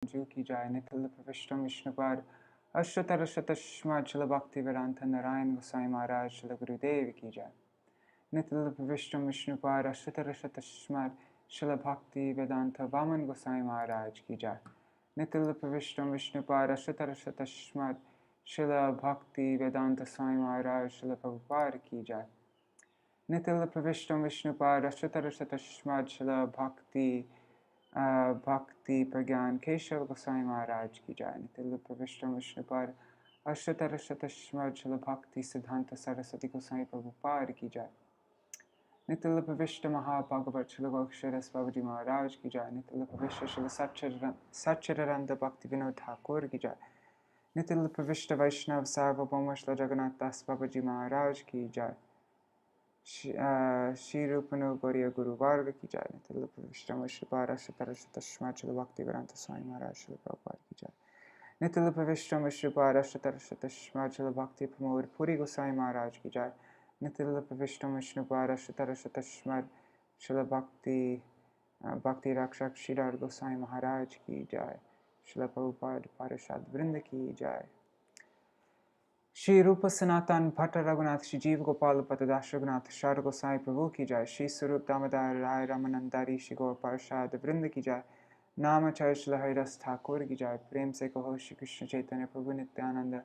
की जाए नितिल प्रविष्टम विष्णुपाद अष्टोत्तर शतश्माद श्रील भक्तिवेदांत नारायण गोसाई महाराज श्रील गुरुदेव की जाए नितिल प्रविष्टम विष्णुपाद अष्टोत्तर शतश्माद श्रील भक्तिवेदांत वामन गोसाई महाराज की जाए नितिल प्रविष्टम विष्णुपाद अष्टोत्तर शतश्माद श्रील भक्तिवेदांत स्वामी महाराज श्रील प्रभुपाद की जाए नितिल प्रविष्टम विष्णुपाद अष्टोत्तर शतश्माद श्रील भक्ति प्रज्ञान केशव गोसाई महाराज की जाए नितिल प्रविष्टम विष्णुपाद अष्टोत्तर शतश्माद श्रील भक्ति सिद्धांत सरस्वती गोसाई प्रभुपाद की जाए नितिल प्रविष्ट महाभागवत श्रील गोक्षरस बाबूजी महाराज की जाए नितिल प्रविष्ट श्रील सच्चिदानंद भक्ति विनोद ठाकुर की जाए नितिल प्रविष्ट वैष्णव सार्वभौम श्रील जगन्नाथ दास बाबूजी महाराज की जाए श्री रूपनु गौरिया गुरुवार्ग की जाए नितिल प्रविष्ट विष्णुपाद अष्टोत्तर शतश्माद श्रील भक्तिवेदांत स्वामी महाराज श्रील प्रभुपाद की जाए नितिल प्रविष्ट विष्णुपाद अष्टोत्तर शतश्माद श्रील भक्ति प्रमोद पुरी गोसाई महाराज की जाए नितिल प्रविष्ट विष्णुपाद अष्टोत्तर शतश्माद श्रील भक्ति रक्षक श्रीधर गोसाई महाराज की जाए श्रील प्रभुपाद पार्षद वृंद की जाए श्री रूप सनातन भट्ट रघुनाथ श्री जीव गोपाल पतदास रघुनाथ शार गोसाई प्रभु की जाए श्री स्वरूप दामोदर राय रामानंदारी श्री गौर पार्षद वृंद की जाए नामाचार्य श्री हरिदास ठाकुर की जाए प्रेम से कहो श्री कृष्ण चैतन्य प्रभु नित्यानंद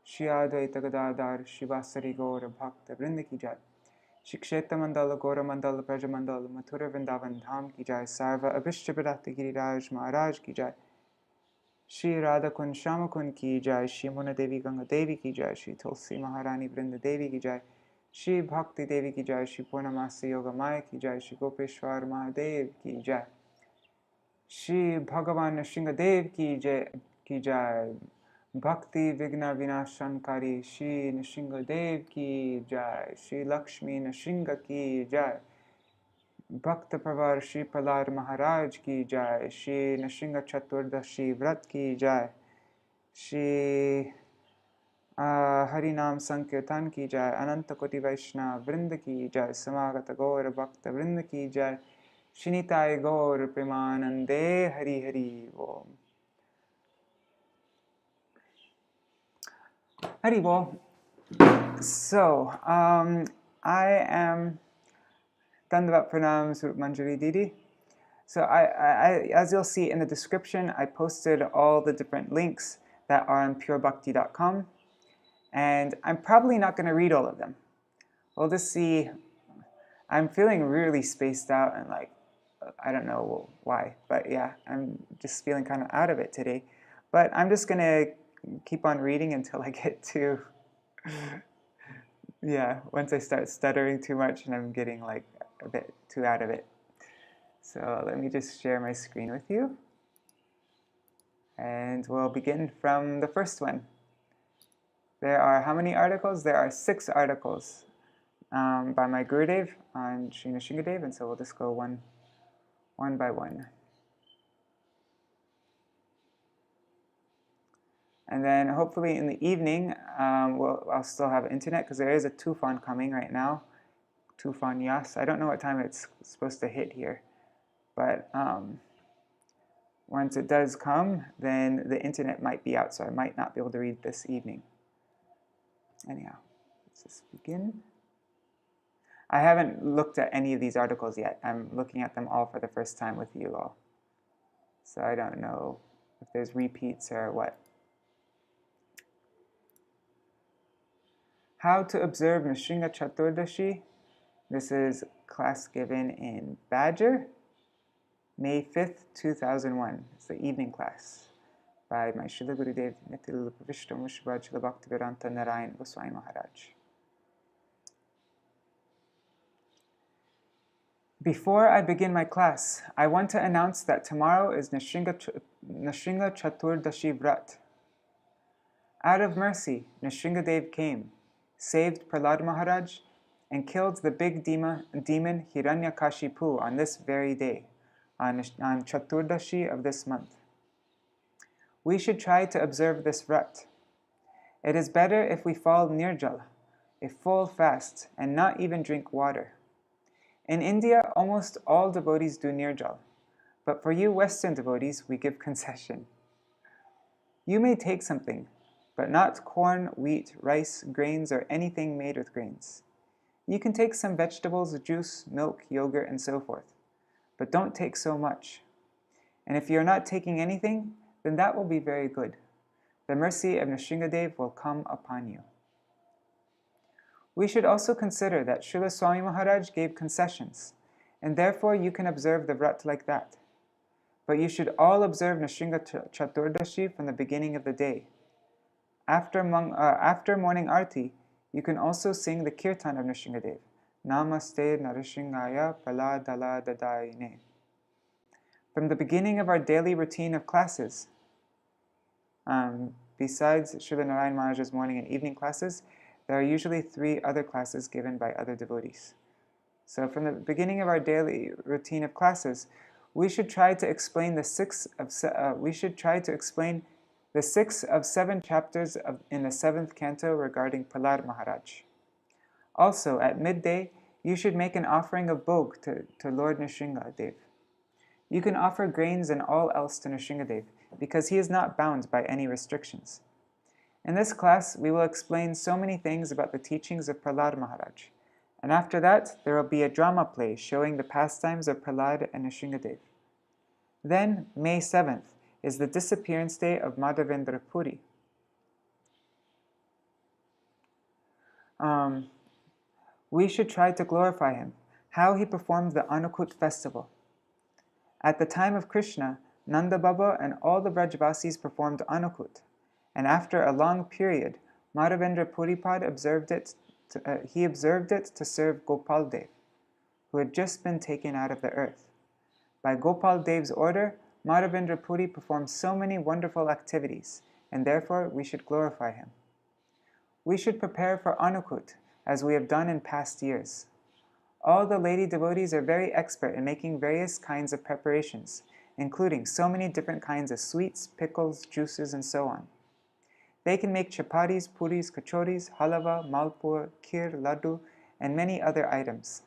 श्री अद्वैत गदाधर शिवासरी गौर भक्त वृंद की जाए श्री क्षेत्र मंडल गौर मंडल ब्रज मंडल मथुरा वृंदावन धाम की जाए सर्व अभिष्ट विदाते गिरिराज महाराज की जाए श्री राधा कुंड श्याम कुंड की जाए श्री मुन देवी गंगा देवी की जाए श्री तुलसी महारानी वृंद देवी की जाए श्री भक्ति देवी की जाए श्री पूर्णमासी योग माया की जाए श्री गोपेश्वर महादेव की जाए श्री भगवान नृसिंहदेव की जाए भक्ति विघ्न विनाशनकारी श्री नृसिंहदेव की जाए श्री लक्ष्मी नृसिंह की जाए भक्त प्रवर श्री प्रहलाद महाराज की जाए श्री नृसिंह चतुर्दशी व्रत की जाए श्री हरि नाम संकीर्तन की जाए अनंत कोटि वैष्णव वृंद की जाए समागत गौर भक्त वृंद की जाए श्रीनिताय गौर प्रेमानंदे हरि हरि ओम हरि बोल. So I am Dandavat Pranam Surup Manjari Didi. So as you'll see in the description, I posted all the different links that are on purebhakti.com, and I'm probably not going to read all of them. We'll just see. I'm feeling really spaced out and like, I don't know why, but yeah, I'm just feeling kind of out of it today. But I'm just going to keep on reading until I get to, yeah, once I start stuttering too much and I'm getting like a bit too out of it. So let me just share my screen with you. And we'll begin from the first one. There are how many articles? There are 6 articles by my Gurudev on Sri Nrsimha-deva, and so we'll just go one by one. And then hopefully in the evening, I'll still have internet because there is a tufan coming right now. Tufan Yas. I don't know what time it's supposed to hit here. But once it does come, then the internet might be out, so I might not be able to read this evening. Anyhow, let's just begin. I haven't looked at any of these articles yet. I'm looking at them all for the first time with you all. So I don't know if there's repeats or what. How to observe Nrsimha Caturdasi. This is class given in Badger, May 5th, 2001. It's the evening class by my Śrīla Gurudev Nitil Pravishta Mushbhaj Bhaktivedānta Nārāyaṇa Gosvāmī Mahārāja. Before I begin my class, I want to announce that tomorrow is Nrsimha Caturdasi Vrat. Out of mercy, Nrsimhadeva came, saved Prahlāda Maharaj, and killed the big demon Hiranyakashipu on this very day, on Caturdasi of this month. We should try to observe this vrat. It is better if we fall nirjala, a full fast, and not even drink water. In India, almost all devotees do nirjala, but for you Western devotees, we give concession. You may take something, but not corn, wheat, rice, grains, or anything made with grains. You can take some vegetables, juice, milk, yogurt, and so forth, but don't take so much. And if you are not taking anything, then that will be very good. The mercy of Nrsimha-deva will come upon you. We should also consider that Srila Swami Maharaj gave concessions, and therefore you can observe the vrat like that. But you should all observe Nrsimha Caturdasi from the beginning of the day. After morning arti, you can also sing the kirtan of Nrsimha-deva, Namaste Nṛsiṁha-deva Prahlāda. From the beginning of our daily routine of classes, besides Srila Narayan Maharaj's morning and evening classes, there are usually 3 other classes given by other devotees. So from the beginning of our daily routine of classes, we should try to explain the 6 of 7 chapters in the 7th canto regarding Prahlāda Maharaj. Also, at midday, you should make an offering of bhog to Lord Nrsimhadeva. You can offer grains and all else to Nrsimhadeva, because he is not bound by any restrictions. In this class, we will explain so many things about the teachings of Prahlāda Maharaj, and after that, there will be a drama play showing the pastimes of Prahlāda and Nrsimhadeva. Then, May 7th, is the disappearance day of Madhavendra Puri. We should try to glorify him, how he performed the Anukut festival. At the time of Krishna, Nanda Baba and all the Brajvasis performed Anukut, and after a long period, Madhavendra Puripad observed it to serve Gopal Dev, who had just been taken out of the earth. By Gopal Dev's order, Madhavendra Puri performed so many wonderful activities, and therefore we should glorify him. We should prepare for Anukut, as we have done in past years. All the lady devotees are very expert in making various kinds of preparations, including so many different kinds of sweets, pickles, juices, and so on. They can make chapatis, puris, kachoris, halava, malpua, kheer, laddu, and many other items.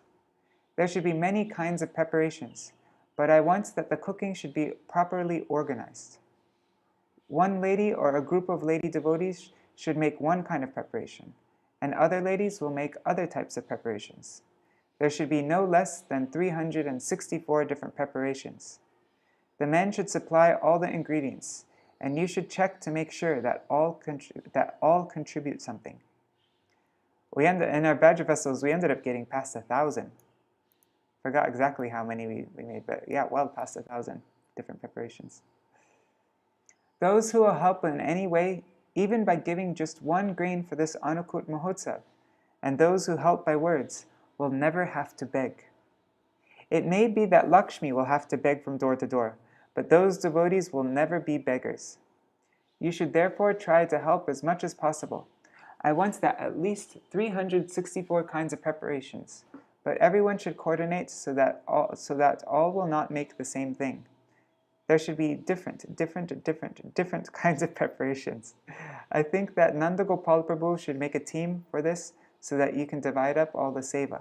There should be many kinds of preparations, but I want that the cooking should be properly organized. One lady or a group of lady devotees should make one kind of preparation, and other ladies will make other types of preparations. There should be no less than 364 different preparations. The men should supply all the ingredients, and you should check to make sure that all contribute something. In our badge vessels, we ended up getting past 1,000. Forgot exactly how many we made, but yeah, well past 1,000 different preparations. Those who will help in any way, even by giving just 1 grain for this Anukut Mahotsav, and those who help by words, will never have to beg. It may be that Lakshmi will have to beg from door to door, but those devotees will never be beggars. You should therefore try to help as much as possible. I want that at least 364 kinds of preparations, but everyone should coordinate so that all will not make the same thing. There should be different kinds of preparations. I think that Nanda Gopal Prabhu should make a team for this so that you can divide up all the seva.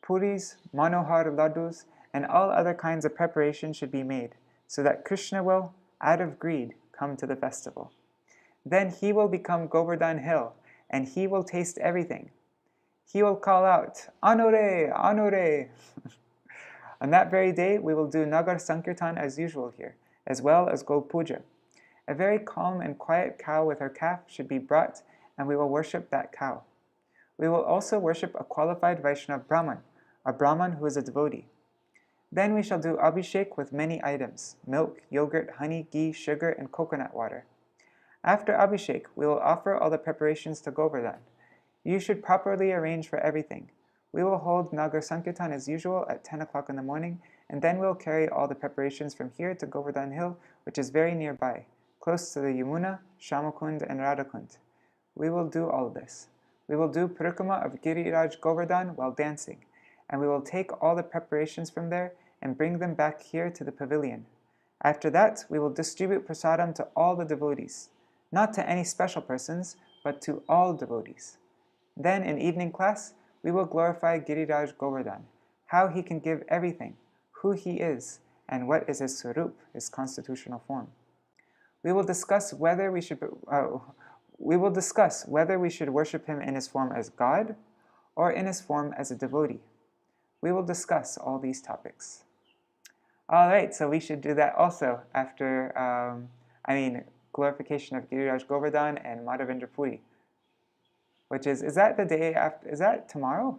Puris, manohar laddus, and all other kinds of preparations should be made, so that Krishna will, out of greed, come to the festival. Then he will become Govardhan Hill, and he will taste everything. He will call out, Anure, Anure! On that very day, we will do Nagar Sankirtan as usual here, as well as Go Puja. A very calm and quiet cow with her calf should be brought, and we will worship that cow. We will also worship a qualified Vaishnava Brahman, a Brahman who is a devotee. Then we shall do Abhishek with many items, milk, yogurt, honey, ghee, sugar, and coconut water. After Abhishek, we will offer all the preparations to Govardhan. You should properly arrange for everything. We will hold Nagar Sankirtan as usual at 10 o'clock in the morning, and then we'll carry all the preparations from here to Govardhan Hill, which is very nearby, close to the Yamuna, Shamakund, and Radhakund. We will do all this. We will do Parikrama of Giriraj Govardhan while dancing, and we will take all the preparations from there and bring them back here to the pavilion. After that, we will distribute prasadam to all the devotees, not to any special persons, but to all devotees. Then, in evening class, we will glorify Giriraj Govardhan, how he can give everything, who he is, and what is his swarup, his constitutional form. We will discuss whether we should worship him in his form as God or in his form as a devotee. We will discuss all these topics. All right, so we should do that also after, glorification of Giriraj Govardhan and Madhavendra Puri, which is that the day after, is that tomorrow?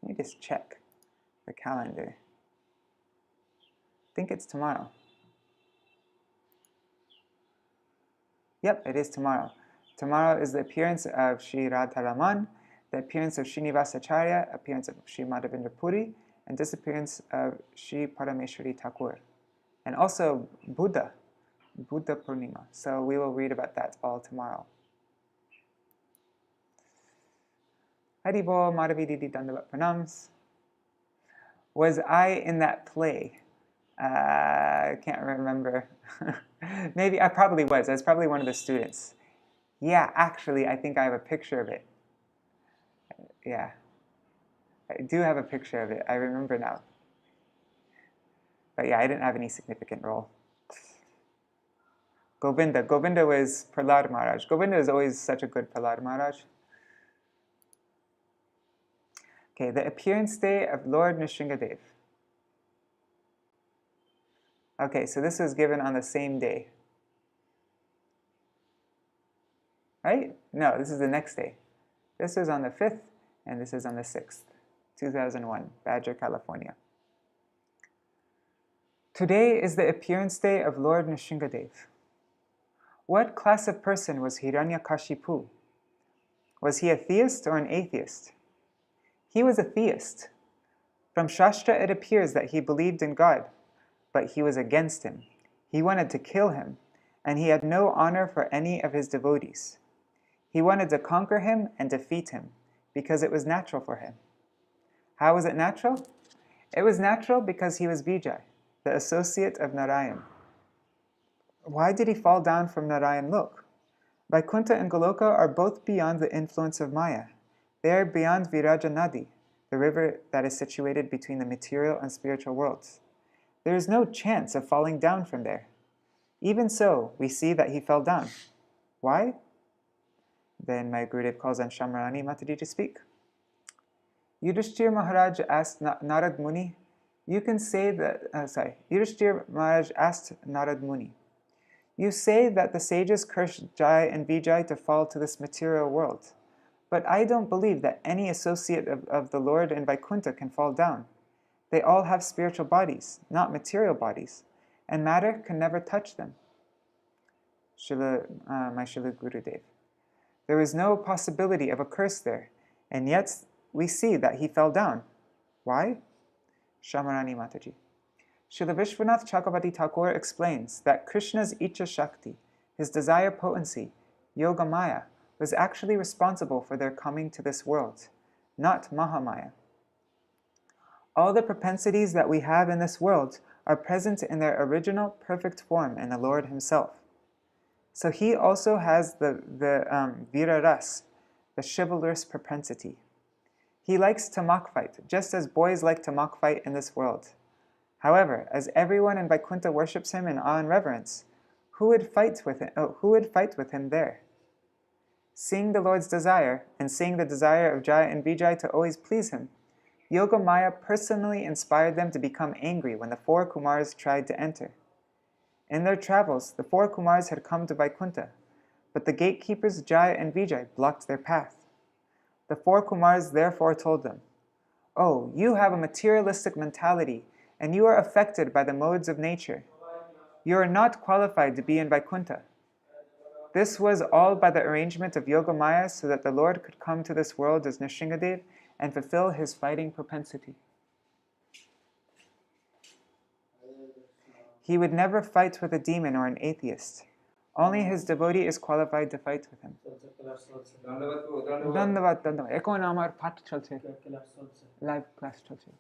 Let me just check the calendar. I think it's tomorrow. Yep, it is tomorrow. Tomorrow is the appearance of Sri Radharaman, the appearance of Srinivasacharya, appearance of Sri Madhavendra Puri, and disappearance of Sri Parameshwari Thakur. And also Buddha Purnima. So we will read about that all tomorrow. Haribol, Madhavi Didi Dandavat Pranams. Was I in that play? I can't remember. Maybe I probably was. I was probably one of the students. Yeah, actually, I think I have a picture of it. Yeah. I do have a picture of it. I remember now. But yeah, I didn't have any significant role. Govinda. Govinda was Prahlāda Maharaj. Govinda is always such a good Prahlāda Maharaj. Okay, the appearance day of Lord Nrsimha-deva. Okay, so this was given on the same day. Right? No, this is the next day. This was on the 5th, and this is on the 6th, 2001, Badger, California. Today is the appearance day of Lord Nrsimha-deva. What class of person was Hiranyakashipu? Was he a theist or an atheist? He was a theist. From Shastra it appears that he believed in God, but he was against him. He wanted to kill him, and he had no honor for any of his devotees. He wanted to conquer him and defeat him, because it was natural for him. How was it natural? It was natural because he was Vijay, the associate of Narayan. Why did he fall down from Narayan Lok? Vaikuntha and Goloka are both beyond the influence of Maya. They are beyond Viraja Nadi, the river that is situated between the material and spiritual worlds. There is no chance of falling down from there. Even so, we see that he fell down. Why? Then my Gurudev calls on Shamarani Mataji to speak. Yudhishthira Maharaj asked Narad Muni, Yudhishthira Maharaj asked Narad Muni, you say that the sages cursed Jai and Vijay to fall to this material world. But I don't believe that any associate of the Lord in Vaikuntha can fall down. They all have spiritual bodies, not material bodies, and matter can never touch them. My Srila Gurudev. There is no possibility of a curse there, and yet we see that he fell down. Why? Shamarani Mataji. Srila Vishwanath Chakravarti Thakur explains that Krishna's Icha Shakti, his desire potency, Yoga Maya, was actually responsible for their coming to this world, not Mahamaya. All the propensities that we have in this world are present in their original perfect form in the Lord himself. So he also has the viraras, the chivalrous propensity. He likes to mock fight, just as boys like to mock fight in this world. However, as everyone in Vaikuntha worships him in awe and reverence, who would fight with him there? Seeing the Lord's desire, and seeing the desire of Jaya and Vijay to always please him, Yoga Maya personally inspired them to become angry when the 4 Kumars tried to enter. In their travels, the 4 Kumars had come to Vaikuntha, but the gatekeepers Jaya and Vijay blocked their path. The 4 Kumars therefore told them, "Oh, you have a materialistic mentality, and you are affected by the modes of nature. You are not qualified to be in Vaikuntha." This was all by the arrangement of Yoga Maya so that the Lord could come to this world as Nrsimhadev and fulfill his fighting propensity. He would never fight with a demon or an atheist. Only his devotee is qualified to fight with him. Dandavat, dandavat. Ekon amar path chalche. Live class chalche.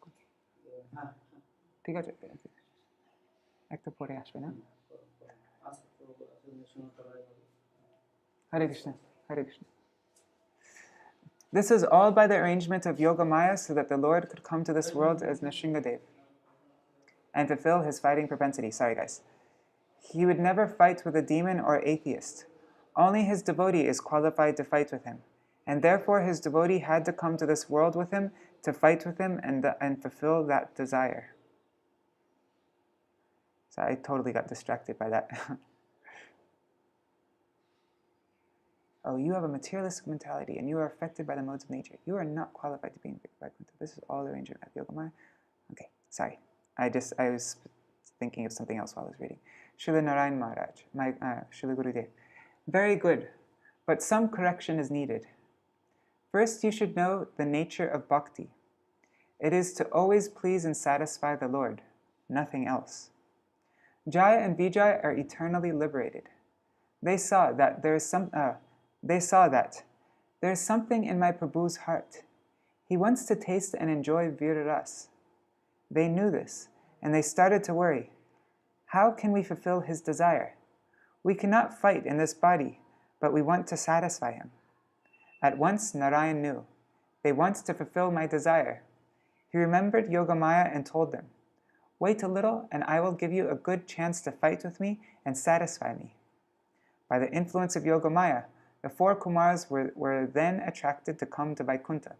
ঠিক আছে একটা পরে আসবে না Hare Krishna, Hare Krishna. This is all by the arrangement of Yoga Maya so that the Lord could come to this world as Nrsimhadev and fulfill his fighting propensity. Sorry guys. He would never fight with a demon or atheist. Only his devotee is qualified to fight with him, and therefore his devotee had to come to this world with him to fight with him and fulfill that desire. So I totally got distracted by that. Oh, you have a materialistic mentality and you are affected by the modes of nature. You are not qualified to be in Vaikuntha. This is all arrangement at Yogamaya. Okay, sorry. I was thinking of something else while I was reading. Śrīla Nārāyaṇa Mahārāja, Śrīla Gurudev. Very good, but some correction is needed. First, you should know the nature of bhakti. It is to always please and satisfy the Lord, nothing else. Jaya and Vijaya are eternally liberated. They saw that there is something in my Prabhu's heart. He wants to taste and enjoy Viraras. They knew this, and they started to worry. How can we fulfill his desire? We cannot fight in this body, but we want to satisfy him. At once Narayan knew. They want to fulfill my desire. He remembered Yogamaya and told them, "Wait a little, and I will give you a good chance to fight with me and satisfy me." By the influence of Yogamaya, the 4 Kumars were then attracted to come to Vaikuntha.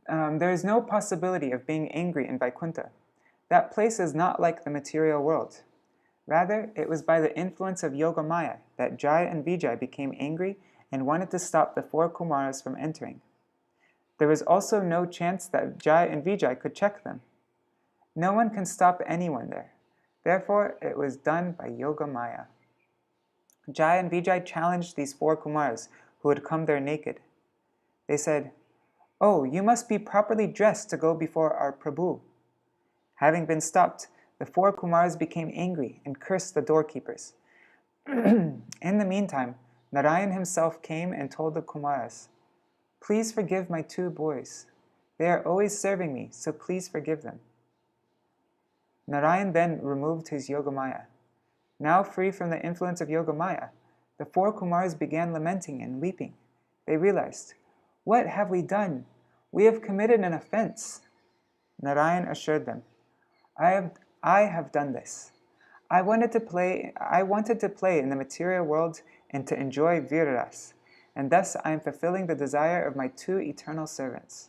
There is no possibility of being angry in Vaikuntha. That place is not like the material world. Rather, it was by the influence of Yogamaya that Jaya and Vijaya became angry and wanted to stop the 4 Kumars from entering. There was also no chance that Jaya and Vijaya could check them. No one can stop anyone there. Therefore, it was done by Yogamaya. Jaya and Vijaya challenged these 4 Kumars who had come there naked. They said, "Oh, you must be properly dressed to go before our Prabhu." Having been stopped, the 4 Kumars became angry and cursed the doorkeepers. In the meantime, Narayan himself came and told the Kumaras, "Please forgive my 2 boys. They are always serving me, so please forgive them." Narayan then removed his Yogamaya. Now free from the influence of Yogamaya, the 4 Kumars began lamenting and weeping. They realized, "What have we done? We have committed an offense." Narayan assured them, I have done this. I wanted to play in the material world and to enjoy Viraras, and thus I am fulfilling the desire of my 2 eternal servants.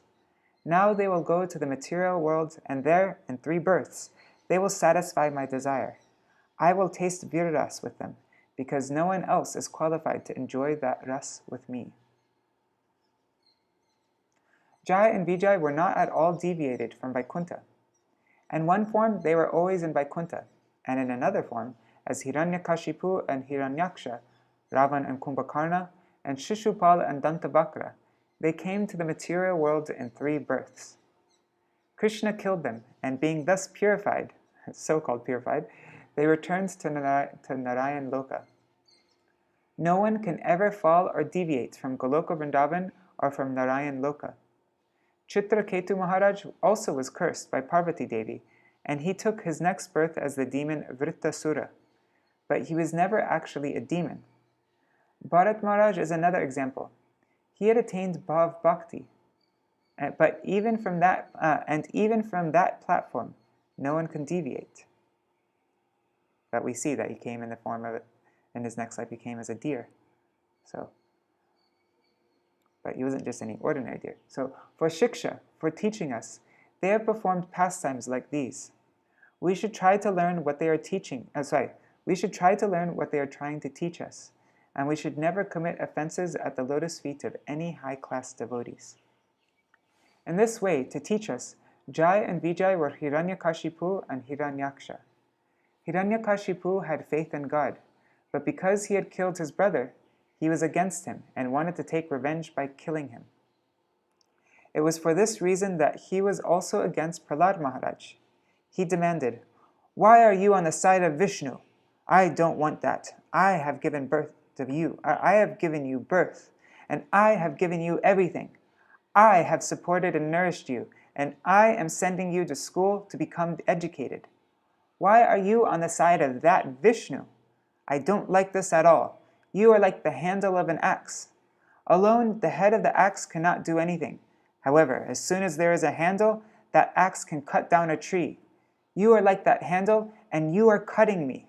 Now they will go to the material world, and there, in 3 births, they will satisfy my desire. I will taste Viraras with them, because no one else is qualified to enjoy that ras with me. Jaya and Vijaya were not at all deviated from Vaikuntha. In one form, they were always in Vaikuntha, and in another form, as Hiranyakashipu and Hiranyaksha, Ravan and Kumbhakarna, and Shishupal and Dantavakra, they came to the material world in 3 births. Krishna killed them, and being thus purified, so-called purified, they returned to Narayan Loka. No one can ever fall or deviate from Goloka Vrindavan or from Narayan Loka. Chitraketu Maharaj also was cursed by Parvati Devi, and he took his next birth as the demon Vrittasura, but he was never actually a demon. Bharat Maharaj is another example. He had attained Bhav Bhakti, but even from that platform, no one can deviate. But we see that he came in the form of it. In his next life, he came as a deer. But he wasn't just any ordinary deer. So for Shiksha, for teaching us, they have performed pastimes like these. We should try to learn what they are teaching. We should try to learn what they are trying to teach us, and we should never commit offenses at the lotus feet of any high-class devotees. In this way, to teach us, Jaya and Vijaya were Hiranyakashipu and Hiranyaksha. Hiranyakashipu had faith in God, but because he had killed his brother, he was against him and wanted to take revenge by killing him. It was for this reason that he was also against Prahlāda Maharaj. He demanded, "Why are you on the side of Vishnu? I don't want that. I have given birth to you. I have given you birth, and I have given you everything. I have supported and nourished you, and I am sending you to school to become educated. Why are you on the side of that Vishnu? I don't like this at all. You are like the handle of an axe. Alone, the head of the axe cannot do anything. However, as soon as there is a handle, that axe can cut down a tree. You are like that handle, and you are cutting me.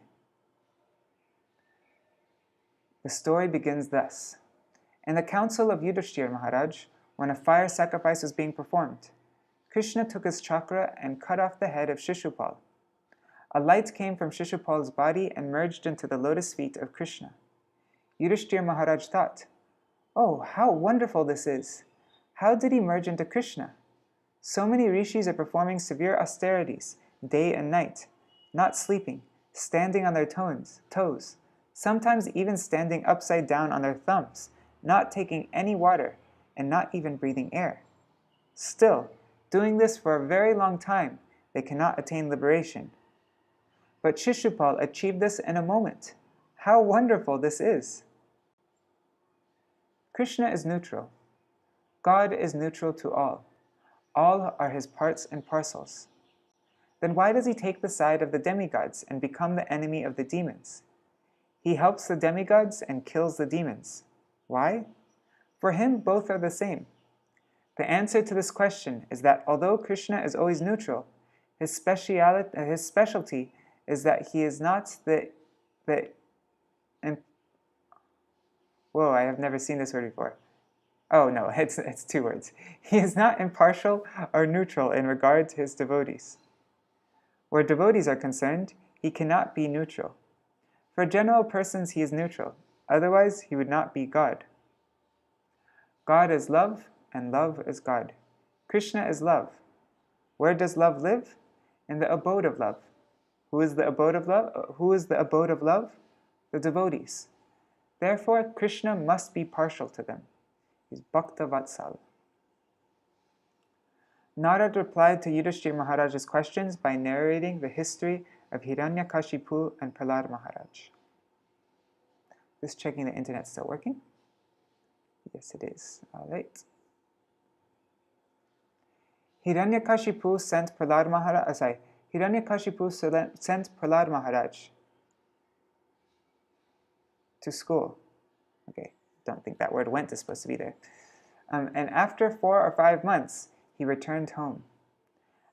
The story begins thus. In the council of Yudhishthira Maharaj, when a fire sacrifice was being performed, Krishna took his chakra and cut off the head of Shishupal. A light came from Shishupal's body and merged into the lotus feet of Krishna. Yudhishthira Maharaj thought, "Oh, how wonderful this is! How did he merge into Krishna? So many rishis are performing severe austerities, day and night, not sleeping, standing on their toes, sometimes even standing upside down on their thumbs, not taking any water, and not even breathing air. Still, doing this for a very long time, they cannot attain liberation. But Shishupal achieved this in a moment. How wonderful this is!" Krishna is neutral. God is neutral to all. All are his parts and parcels. Then why does he take the side of the demigods and become the enemy of the demons? He helps the demigods and kills the demons. Why? For him, both are the same. The answer to this question is that although Krishna is always neutral, his specialty is that he is not whoa, I have never seen this word before. Oh no, it's two words. He is not impartial or neutral in regard to his devotees. Where devotees are concerned, he cannot be neutral. For general persons, he is neutral. Otherwise, he would not be God. God is love, and love is God. Krishna is love. Where does love live? In the abode of love. Who is the abode of love? The devotees. Therefore, Krishna must be partial to them. He's Bhakta Vatsal. Narad replied to Yudhishthira Maharaj's questions by narrating the history of Hiranyakashipu and Prahlāda Maharaj. Just checking the internet still working? Yes, it is. All right. Hiranyakashipu sent Prahlāda Maharaj to school. Okay, don't think that word went is supposed to be there. And after 4 or 5 months, he returned home.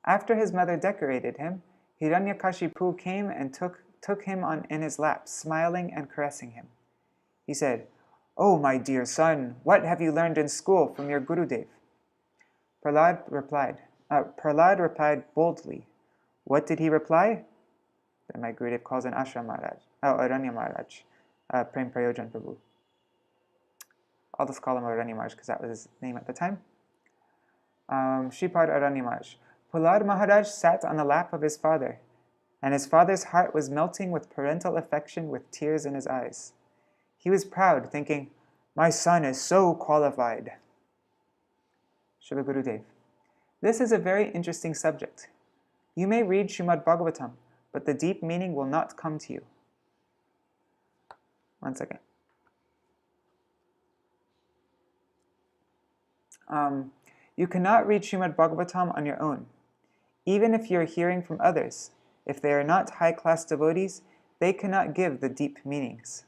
After his mother decorated him, Hiranyakashipu came and took him in his lap, smiling and caressing him. He said, "Oh, my dear son, what have you learned in school from your Gurudev?" Prahlāda replied boldly. What did he reply? Then my Gurudev calls an Ashram Maharaj, Aranya Maharaj, Prem Prayojan Prabhu. I'll just call him Aranya Maharaj because that was his name at the time. Shripad Aranya Maharaj. Prahlāda Maharaj sat on the lap of his father, and his father's heart was melting with parental affection with tears in his eyes. He was proud, thinking, "My son is so qualified." Srila Gurudev. This is a very interesting subject. You may read Srimad Bhagavatam, but the deep meaning will not come to you. One second. You cannot read Srimad Bhagavatam on your own. Even if you are hearing from others, if they are not high-class devotees, they cannot give the deep meanings.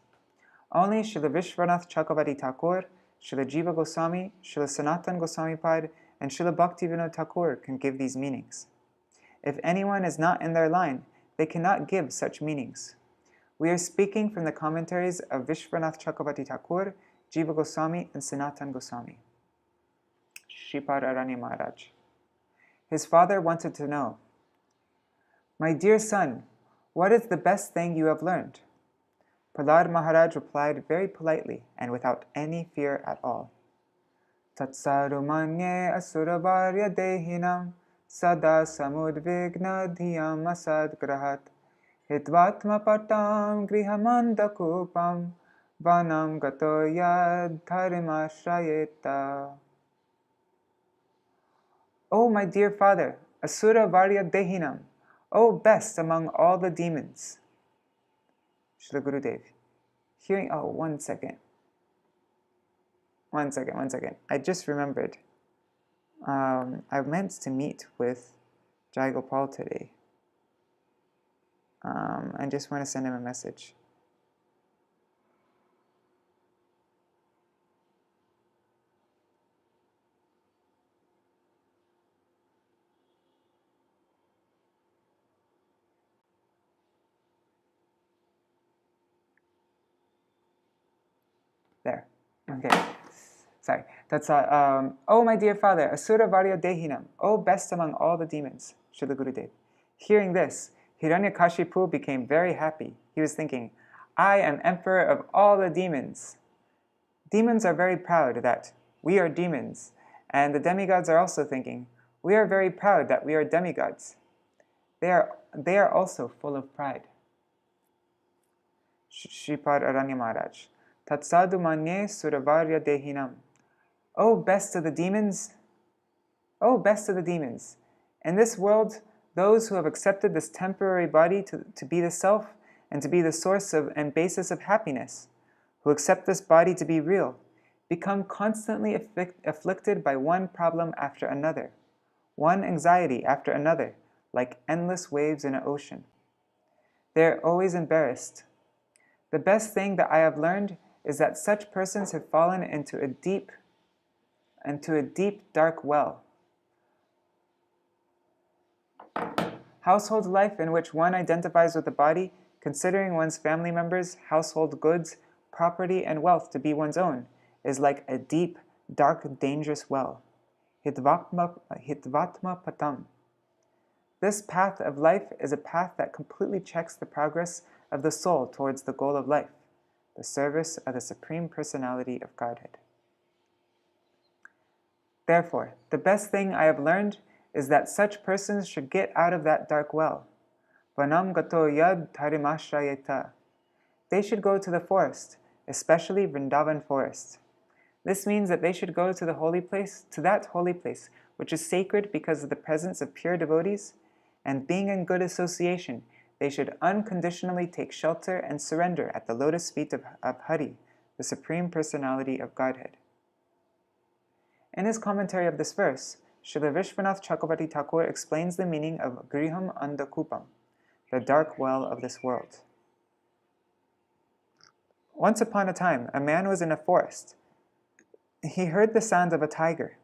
Only Śrīla Vishwanath Chakravarti Thakur, Śrīla Jiva Gosvāmī, Śrīla Sanatana Goswami Pad, and Śrīla Bhaktivedānta Thakur can give these meanings. If anyone is not in their line, they cannot give such meanings. We are speaking from the commentaries of Vishwanath Chakravarti Thakur, Jiva Goswami, and Sanatana Goswami. Shripad Aranya Maharaj. His father wanted to know, "My dear son, what is the best thing you have learned?" Prahlāda Maharaj replied very politely and without any fear at all. Tatsarumanye asuravarya dehinam sada samudvigna dhyam asadgrahat hitvatma patam grihamandakupam vanam gato yad dharimashrayeta. O my dear father, Asura Varya Dehinam, O best among all the demons. Srila Gurudev, one second. I just remembered. I meant to meet with Jai Gopal today. I just want to send him a message. Okay, sorry. That's oh, my dear father, Asura Varya Dehinam, oh, best among all the demons, Srila Gurudev. Hearing this, Hiranyakashipu became very happy. He was thinking, I am emperor of all the demons. Demons are very proud that we are demons, and the demigods are also thinking, we are very proud that we are demigods. They are also full of pride. Shripad Aranya Maharaj. Tatsadu manye suravarya dehinam. O best of the demons, O best of the demons. In this world, those who have accepted this temporary body to be the self and to be the source of and basis of happiness, who accept this body to be real, become constantly afflicted by one problem after another, one anxiety after another, like endless waves in an ocean. They are always embarrassed. The best thing that I have learned is that such persons have fallen into a deep, dark well. Household life in which one identifies with the body, considering one's family members, household goods, property, and wealth to be one's own, is like a deep, dark, dangerous well. Hitvatma patam. This path of life is a path that completely checks the progress of the soul towards the goal of life, the service of the Supreme Personality of Godhead. Therefore, the best thing I have learned is that such persons should get out of that dark well. Vanam gato yad dharimashrayeta. They should go to the forest, especially Vrindavan forest. This means that they should go to the holy place, to that holy place, which is sacred because of the presence of pure devotees, and being in good association, they should unconditionally take shelter and surrender at the lotus feet of Hari, the Supreme Personality of Godhead. In his commentary of this verse, Srila Vishwanath Chakravarti Thakur explains the meaning of Griham Andakupam, the dark well of this world. Once upon a time, a man was in a forest. He heard the sound of a tiger.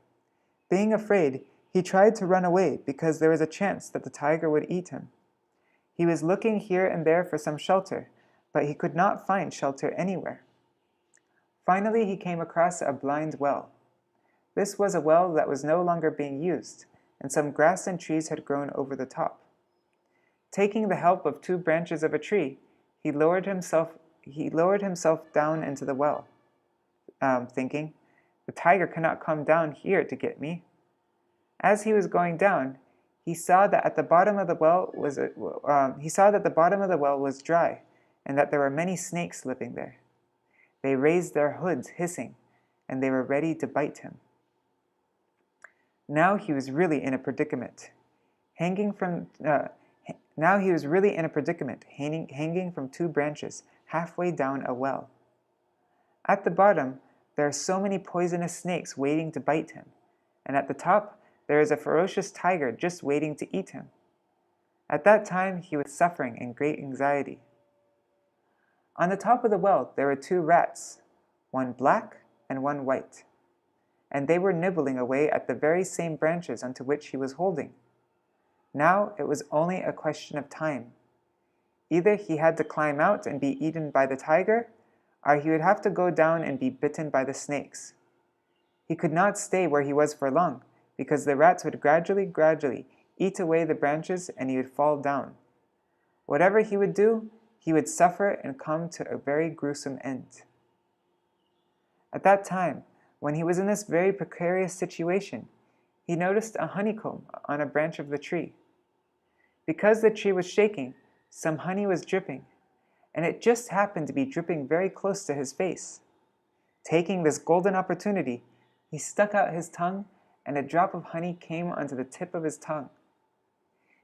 Being afraid, he tried to run away because there was a chance that the tiger would eat him. He was looking here and there for some shelter, but he could not find shelter anywhere. Finally, he came across a blind well. This was a well that was no longer being used, and some grass and trees had grown over the top. Taking the help of 2 branches of a tree, he lowered himself down into the well, thinking, the tiger cannot come down here to get me. As he was going down, he saw that the bottom of the well was dry, and that there were many snakes living there. They raised their hoods, hissing, and they were ready to bite him. Now he was really in a predicament, hanging from 2 branches halfway down a well. At the bottom, there are so many poisonous snakes waiting to bite him, and at the top, there is a ferocious tiger just waiting to eat him. At that time, he was suffering in great anxiety. On the top of the well, there were 2 rats, one black and one white, and they were nibbling away at the very same branches onto which he was holding. Now it was only a question of time. Either he had to climb out and be eaten by the tiger, or he would have to go down and be bitten by the snakes. He could not stay where he was for long, because the rats would gradually eat away the branches and he would fall down. Whatever he would do, he would suffer and come to a very gruesome end. At that time, when he was in this very precarious situation, he noticed a honeycomb on a branch of the tree. Because the tree was shaking, some honey was dripping, and it just happened to be dripping very close to his face. Taking this golden opportunity, he stuck out his tongue, and a drop of honey came onto the tip of his tongue.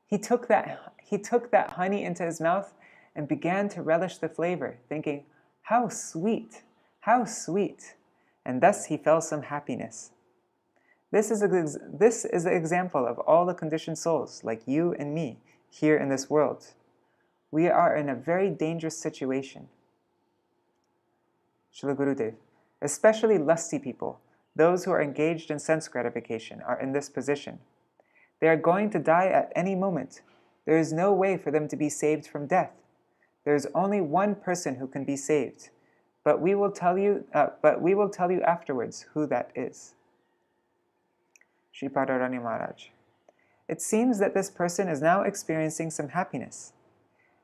He took that honey into his mouth and began to relish the flavor, thinking, "How sweet! How sweet!" And thus he felt some happiness. This is the example of all the conditioned souls, like you and me, here in this world. We are in a very dangerous situation. Srila Gurudev, especially lusty people, those who are engaged in sense gratification, are in this position. They are going to die at any moment. There is no way for them to be saved from death. There is only one person who can be saved. but we will tell you afterwards who that is. Śrī Radharani Mahārāja. It seems that this person is now experiencing some happiness.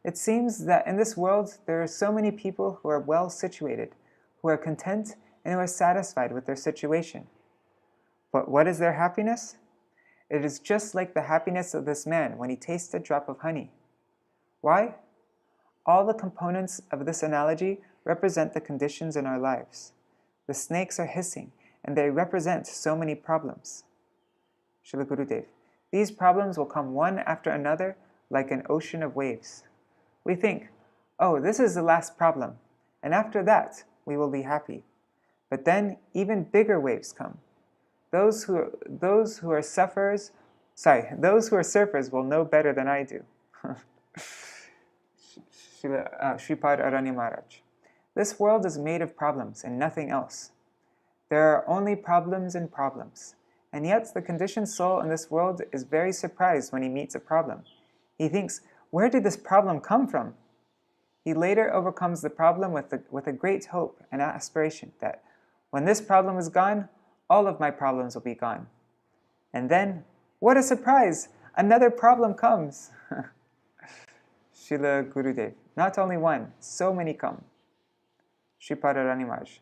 It seems that in this world there are so many people who are well situated, who are content and who are satisfied with their situation. But what is their happiness? It is just like the happiness of this man when he tastes a drop of honey. Why? All the components of this analogy represent the conditions in our lives. The snakes are hissing, and they represent so many problems. Srila Gurudev. These problems will come one after another like an ocean of waves. We think, oh, this is the last problem, and after that we will be happy. But then even bigger waves come. Those who are surfers will know better than I do. Śrīpad Aranya Maharaj. This world is made of problems and nothing else. There are only problems and problems. And yet the conditioned soul in this world is very surprised when he meets a problem. He thinks, where did this problem come from? He later overcomes the problem with a great hope and aspiration that when this problem is gone, all of my problems will be gone. And then, what a surprise! Another problem comes. Srila Gurudev. Not only one, so many come. Śrīpad Radharani Mahārāja.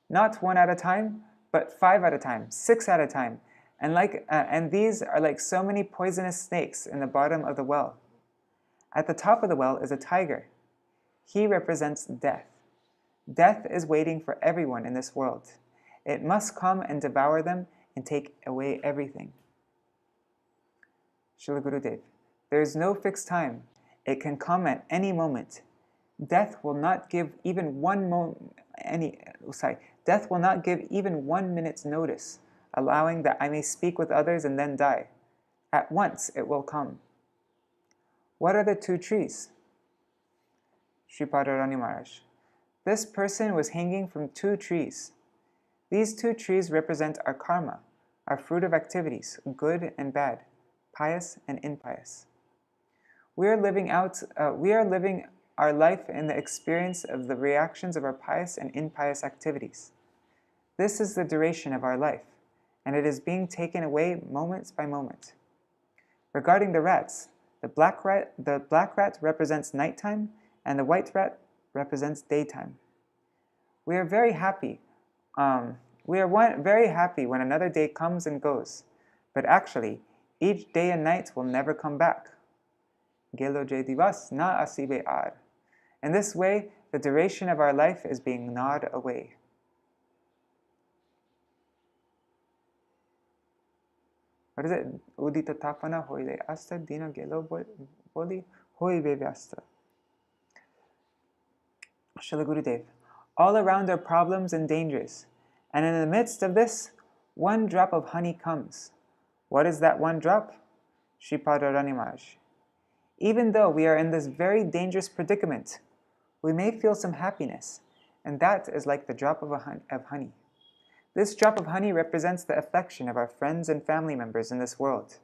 Not one at a time, but 5 at a time, 6 at a time. And these are like so many poisonous snakes in the bottom of the well. At the top of the well is a tiger. He represents death. Death is waiting for everyone in this world. It must come and devour them and take away everything. Srila Gurudev. There is no fixed time. It can come at any moment. Death will not give even 1 minute's notice, allowing that I may speak with others and then die. At once it will come. What are the 2 trees? Śrīpad Radharani Mahārāja. This person was hanging from 2 trees. These 2 trees represent our karma, our fruit of activities, good and bad, pious and impious. We are living our life in the experience of the reactions of our pious and impious activities. This is the duration of our life, and it is being taken away moments by moment. Regarding the rats, the black rat represents nighttime, and the white rat represents daytime. We are very happy. Very happy when another day comes and goes, but actually, each day and night will never come back. Gelo je divas na asibe ar. In this way, the duration of our life is being gnawed away. What is it? Udita tapana hoile asta dina gelo boli hoibe vyasta. Srila Gurudev. All around are problems and dangers, and in the midst of this, 1 drop of honey comes. What is that 1 drop? Śrīpad Radharani Mahārāja. Even though we are in this very dangerous predicament, we may feel some happiness, and that is like the drop of honey. This drop of honey represents the affection of our friends and family members in this world.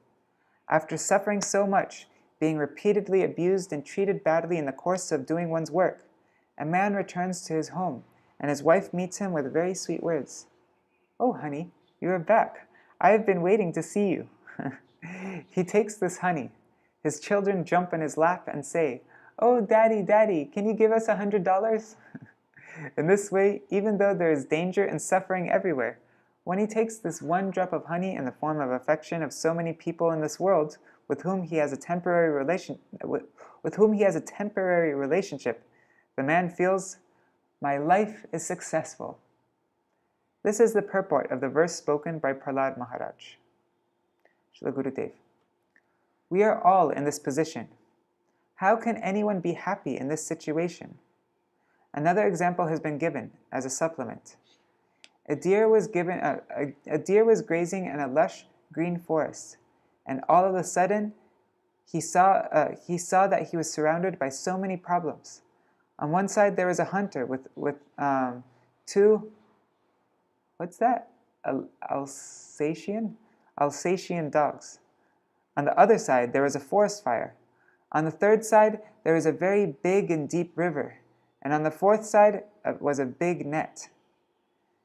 After suffering so much, being repeatedly abused and treated badly in the course of doing one's work, a man returns to his home, and his wife meets him with very sweet words. Oh, honey, you are back. I have been waiting to see you. He takes this honey. His children jump in his lap and say, oh, daddy, daddy, can you give us $100? In this way, even though there is danger and suffering everywhere, when he takes this 1 drop of honey in the form of affection of so many people in this world with whom he has a temporary relationship, the man feels, my life is successful. This is the purport of the verse spoken by Prahlāda Mahārāja. Srila Gurudev. We are all in this position. How can anyone be happy in this situation? Another example has been given as a supplement. A deer was grazing in a lush green forest, and all of a sudden he saw that he was surrounded by so many problems. On one side there was a hunter with 2, what's that? Alsatian dogs. On the other side there was a forest fire. On the third side there was a very big and deep river. and on the fourth side was a big net.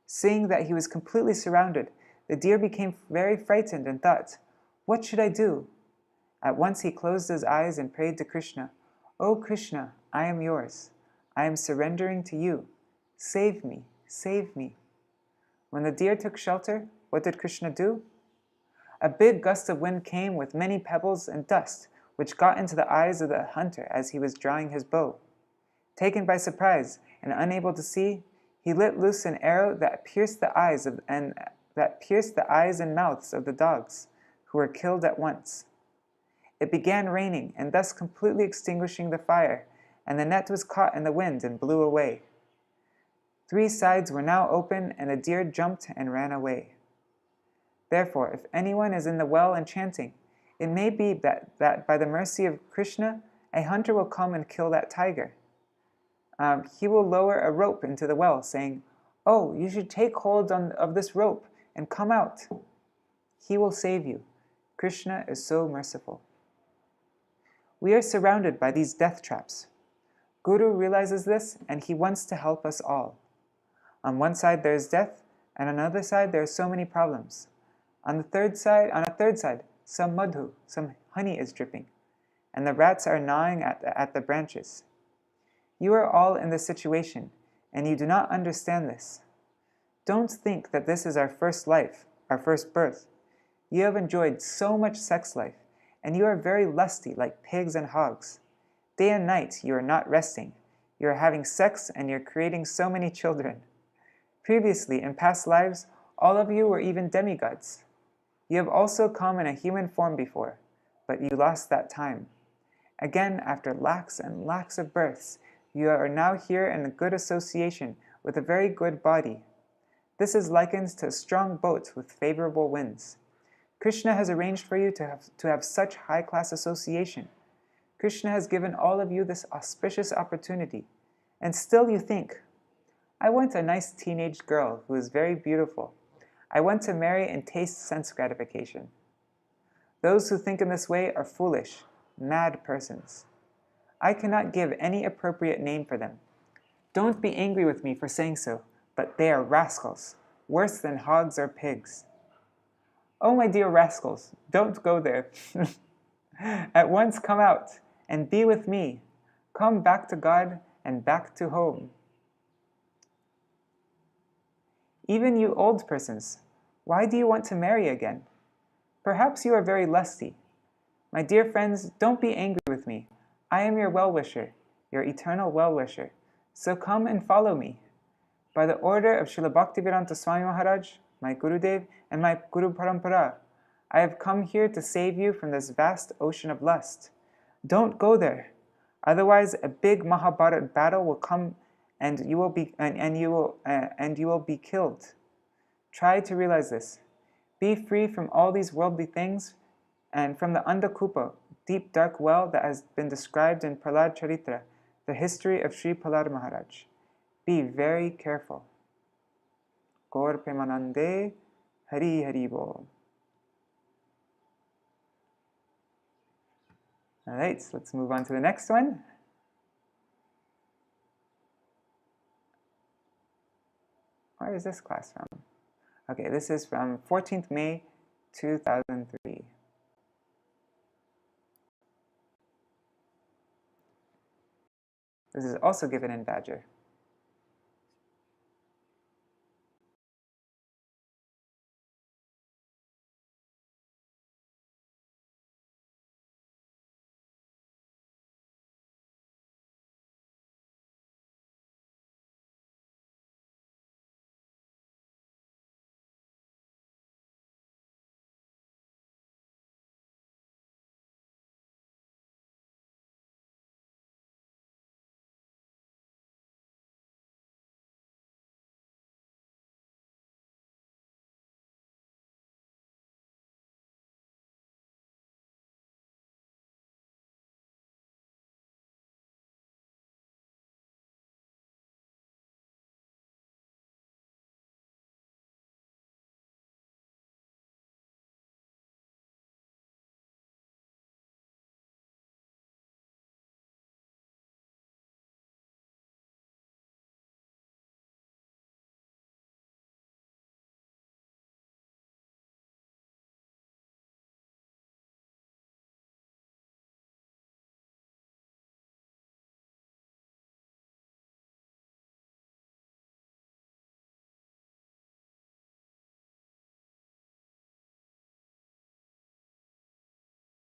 Seeing that he was completely surrounded, the deer became very frightened and thought, "What should I do?" At once he closed his eyes and prayed to Krishna, "O Krishna, I am yours. I am surrendering to you. Save me, save me." When the deer took shelter, what did Krishna do? A big gust of wind came with many pebbles and dust, which got into the eyes of the hunter as he was drawing his bow. Taken by surprise and unable to see, he let loose an arrow that pierced the eyes and mouths of the dogs, who were killed at once. It began raining, and thus completely extinguishing the fire, and the net was caught in the wind and blew away. 3 sides were now open, and the deer jumped and ran away. Therefore, if anyone is in the well and chanting, it may be that by the mercy of Krishna, a hunter will come and kill that tiger. He will lower a rope into the well, saying, "Oh, you should take hold of this rope and come out." He will save you. Krishna is so merciful. We are surrounded by these death traps. Guru realizes this, and he wants to help us all. On one side there is death, and on another side there are so many problems. On a third side, some madhu, some honey is dripping, and the rats are gnawing at the branches. You are all in this situation, and you do not understand this. Don't think that this is our first life, our first birth. You have enjoyed so much sex life, and you are very lusty like pigs and hogs. Day and night you are not resting. You are having sex, and you are creating so many children. Previously, in past lives, all of you were even demigods. You have also come in a human form before, but you lost that time. Again, after lakhs and lakhs of births, you are now here in a good association with a very good body. This is likened to a strong boat with favorable winds. Krishna has arranged for you to have such high-class association. Krishna has given all of you this auspicious opportunity, and still you think, "I want a nice teenage girl who is very beautiful. I want to marry and taste sense gratification." Those who think in this way are foolish, mad persons. I cannot give any appropriate name for them. Don't be angry with me for saying so, but they are rascals, worse than hogs or pigs. Oh, my dear rascals, don't go there. At once come out and be with me. Come back to God and back to home. Even you old persons, why do you want to marry again? Perhaps you are very lusty. My dear friends, don't be angry with me. I am your well-wisher, your eternal well-wisher. So come and follow me. By the order of Srila Bhaktivedānta Swami Maharaj, my Gurudev, and my Guru Parampara, I have come here to save you from this vast ocean of lust. Don't go there. Otherwise, a big Mahabharata battle will come, and you will be killed. Try to realize this. Be free from all these worldly things, and from the Andakupa, deep dark well that has been described in Prahlāda Charitra, the history of Śrī Prahlāda Maharaj. Be very careful. Gaur Premanande, Hari Hari Bol. All right, so let's move on to the next one. Where is this class from? Okay, this is from 14th May, 2003. This is also given in Badger.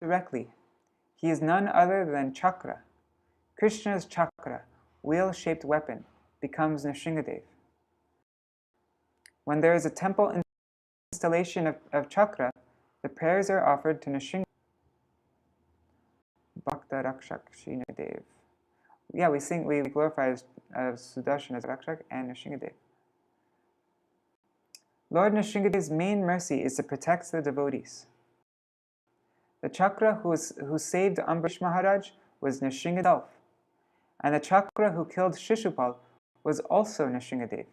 directly. He is none other than Chakra. Krishna's Chakra, wheel-shaped weapon, becomes Nrsimha-deva. When there is a temple installation of Chakra, the prayers are offered to Nrsimha. Bhakta Rakshak Śrīla. Yeah, we glorify Sudarshan as Rakshak and Nrsimha-deva. Lord Nrsimhadeva's main mercy is to protect the devotees. The Chakra who saved Ambarish Maharaj was Nrsimha himself, and the Chakra who killed Shishupal was also Nrsimha-deva.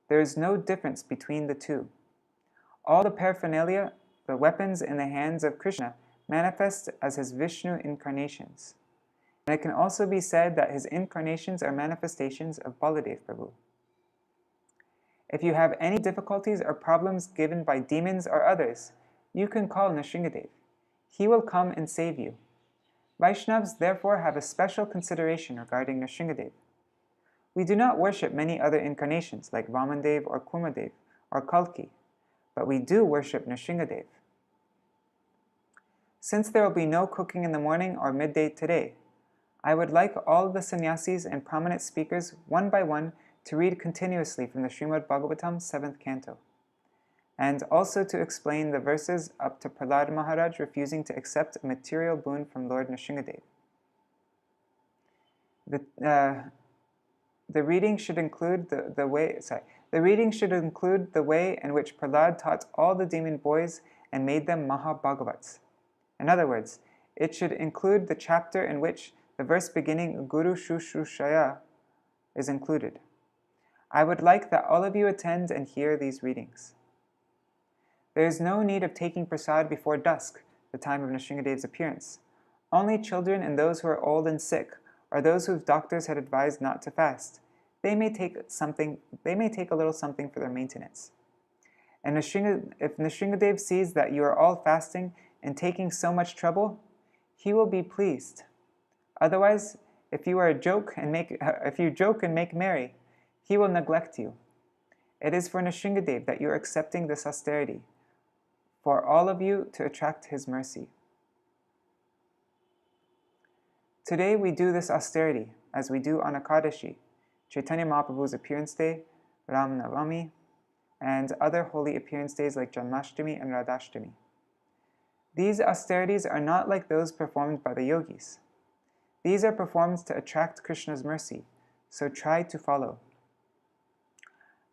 There is no difference between the two. All the paraphernalia, the weapons in the hands of Krishna, manifest as his Vishnu incarnations. And it can also be said that his incarnations are manifestations of Baladev Prabhu. If you have any difficulties or problems given by demons or others, you can call Nrsimha-deva. He will come and save you. Vaishnavas therefore have a special consideration regarding Nrsimha-deva. We do not worship many other incarnations like Vamandev or Kurmadev or Kalki, but we do worship Nrsimha-deva. Since there will be no cooking in the morning or midday today, I would like all the sannyasis and prominent speakers, one by one, to read continuously from the Srimad Bhagavatam 7th canto, and also to explain the verses up to Prahlāda Maharaj refusing to accept a material boon from Lord Nrsimhadeva. The reading should include the way in which Prahlāda taught all the demon boys and made them Mahabhagavats. In other words, it should include the chapter in which the verse beginning Guru Shushrūshaya is included. I would like that all of you attend and hear these readings. There is no need of taking prasad before dusk, the time of Nrsimhadeva's appearance. Only children and those who are old and sick, or those whose doctors had advised not to fast, they may take a little something for their maintenance. And if Nrsimhadeva sees that you are all fasting and taking so much trouble, he will be pleased. Otherwise, if you joke and make merry, he will neglect you. It is for Nrsimhadeva that you are accepting this austerity, for all of you to attract his mercy. Today we do this austerity, as we do on Ekadashi, Chaitanya Mahaprabhu's appearance day, Ram Navami, and other holy appearance days like Janmashtami and Radhashtami. These austerities are not like those performed by the yogis. These are performed to attract Krishna's mercy, so try to follow.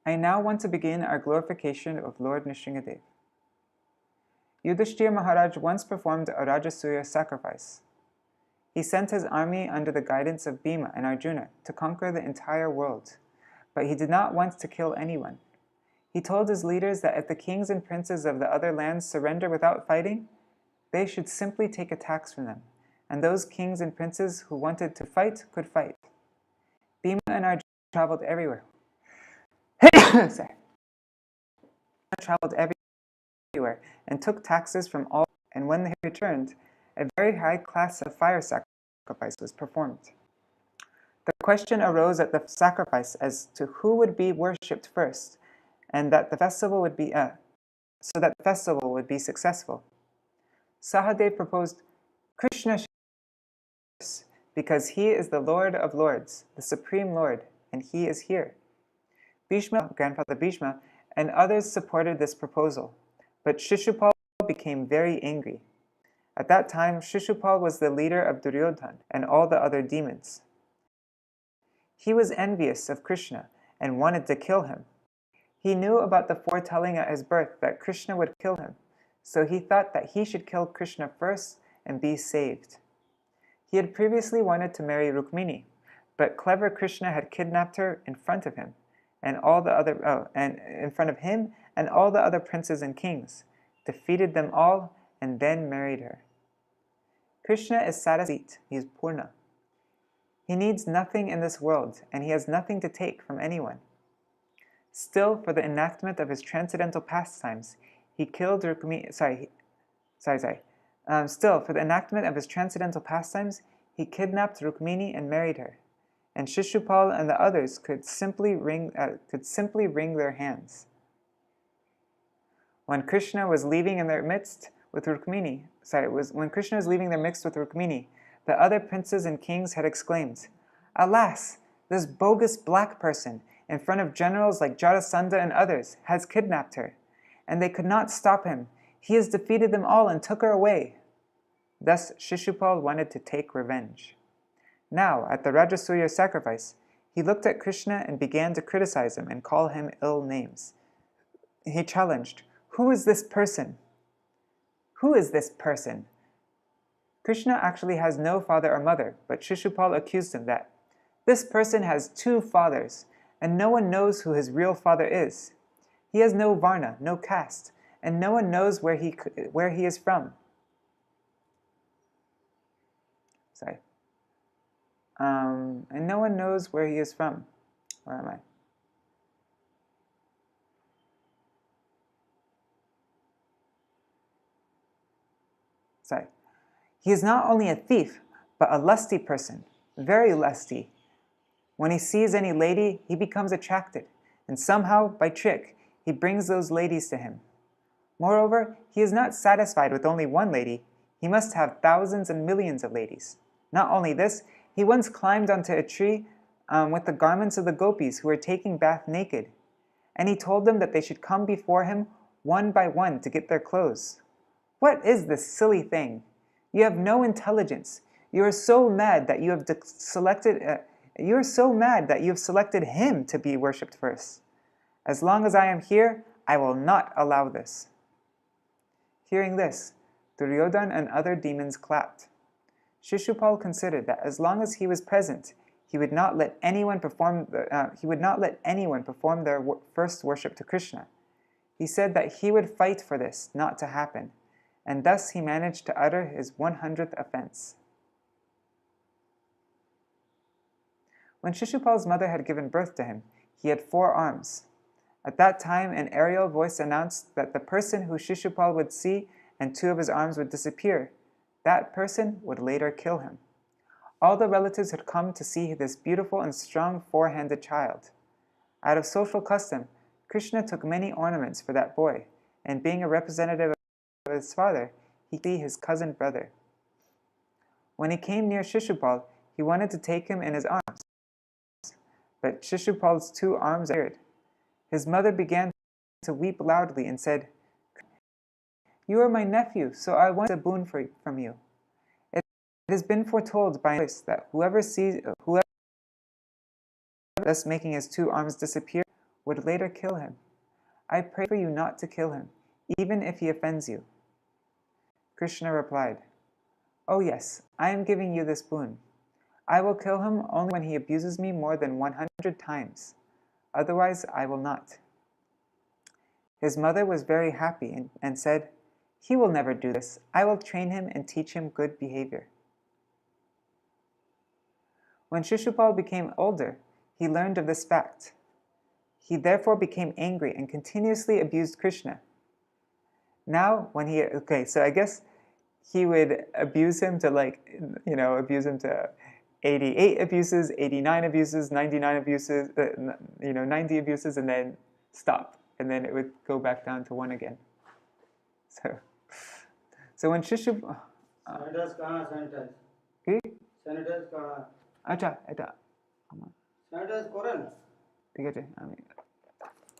I now want to begin our glorification of Lord Nrsimhadeva. Yudhishthira Maharaj once performed a Rajasuya sacrifice. He sent his army under the guidance of Bhima and Arjuna to conquer the entire world, but he did not want to kill anyone. He told his leaders that if the kings and princes of the other lands surrender without fighting, they should simply take a tax from them, and those kings and princes who wanted to fight could fight. Bhima and Arjuna traveled everywhere. And took taxes from all, and when they returned, a very high class of fire sacrifice was performed. The question arose at the sacrifice as to who would be worshipped first, and that the festival would be successful. Sahadev proposed Krishna because he is the Lord of Lords, the Supreme Lord, and he is here. Bhishma, Grandfather Bhishma, and others supported this proposal, but Shishupal became very angry. At that time, Shishupal was the leader of Duryodhana and all the other demons. He was envious of Krishna and wanted to kill him. He knew about the foretelling at his birth that Krishna would kill him, so he thought that he should kill Krishna first and be saved. He had previously wanted to marry Rukmini, but clever Krishna had kidnapped her in front of him and all the other princes and kings, defeated them all, and then married her. Krishna is satisfied, he is Purna. He needs nothing in this world, and he has nothing to take from anyone. Still, for the enactment of his transcendental pastimes, he killed Rukmini. Still, for the enactment of his transcendental pastimes, he kidnapped Rukmini and married her, and Shishupal and the others could simply wring their hands. When Krishna was leaving in their midst with Rukmini, when Krishna was leaving there mixed with Rukmini, the other princes and kings had exclaimed, "Alas, this bogus black person, in front of generals like Jarasandha and others, has kidnapped her, and they could not stop him. He has defeated them all and took her away." Thus Shishupal wanted to take revenge. Now, at the Rajasuya sacrifice, he looked at Krishna and began to criticize him and call him ill names. He challenged, "Who is this person? Who is this person?" Krishna actually has no father or mother, but Shishupal accused him that this person has 2 fathers, and no one knows who his real father is. He has no varna, no caste, and no one knows where he is from. And no one knows where he is from. Where am I? He is not only a thief, but a lusty person, very lusty. When he sees any lady, he becomes attracted, and somehow, by trick, he brings those ladies to him. Moreover, he is not satisfied with only one lady, he must have thousands and millions of ladies. Not only this, he once climbed onto a tree with the garments of the gopis who were taking bath naked, and he told them that they should come before him one by one to get their clothes. What is this silly thing? You have no intelligence. You are so mad that you have selected him to be worshipped first. As long as I am here, I will not allow this. Hearing this, Duryodhana and other demons clapped. Shishupal considered that as long as he was present, he would not let anyone perform their first worship to Krishna. He said that he would fight for this not to happen, and thus he managed to utter his 100th offense. When Shishupal's mother had given birth to him, he had 4 arms. At that time, an aerial voice announced that the person who Shishupal would see and 2 of his arms would disappear, that person would later kill him. All the relatives had come to see this beautiful and strong 4-handed child. Out of social custom, Krishna took many ornaments for that boy, and being a representative of his father, he see his cousin brother. When he came near Shishupal, he wanted to take him in his arms, but Shishupal's 2 arms appeared. His mother began to weep loudly and said, "You are my nephew, so I want a boon from you. It has been foretold by voice that whoever thus making his 2 arms disappear would later kill him. I pray for you not to kill him, even if he offends you." Krishna replied, "Oh yes, I am giving you this boon. I will kill him only when he abuses me more than 100 times. Otherwise, I will not." His mother was very happy and said, "He will never do this. I will train him and teach him good behavior." When Shishupal became older, he learned of this fact. He therefore became angry and continuously abused Krishna. Now, so I guess he would abuse him to 88 abuses, 89 abuses, 99 abuses, 90 abuses, and then stop. And then it would go back down to 1 again. So when Shishupal... আচ্ছা এটা আমার sanitise করেন ঠিক আছে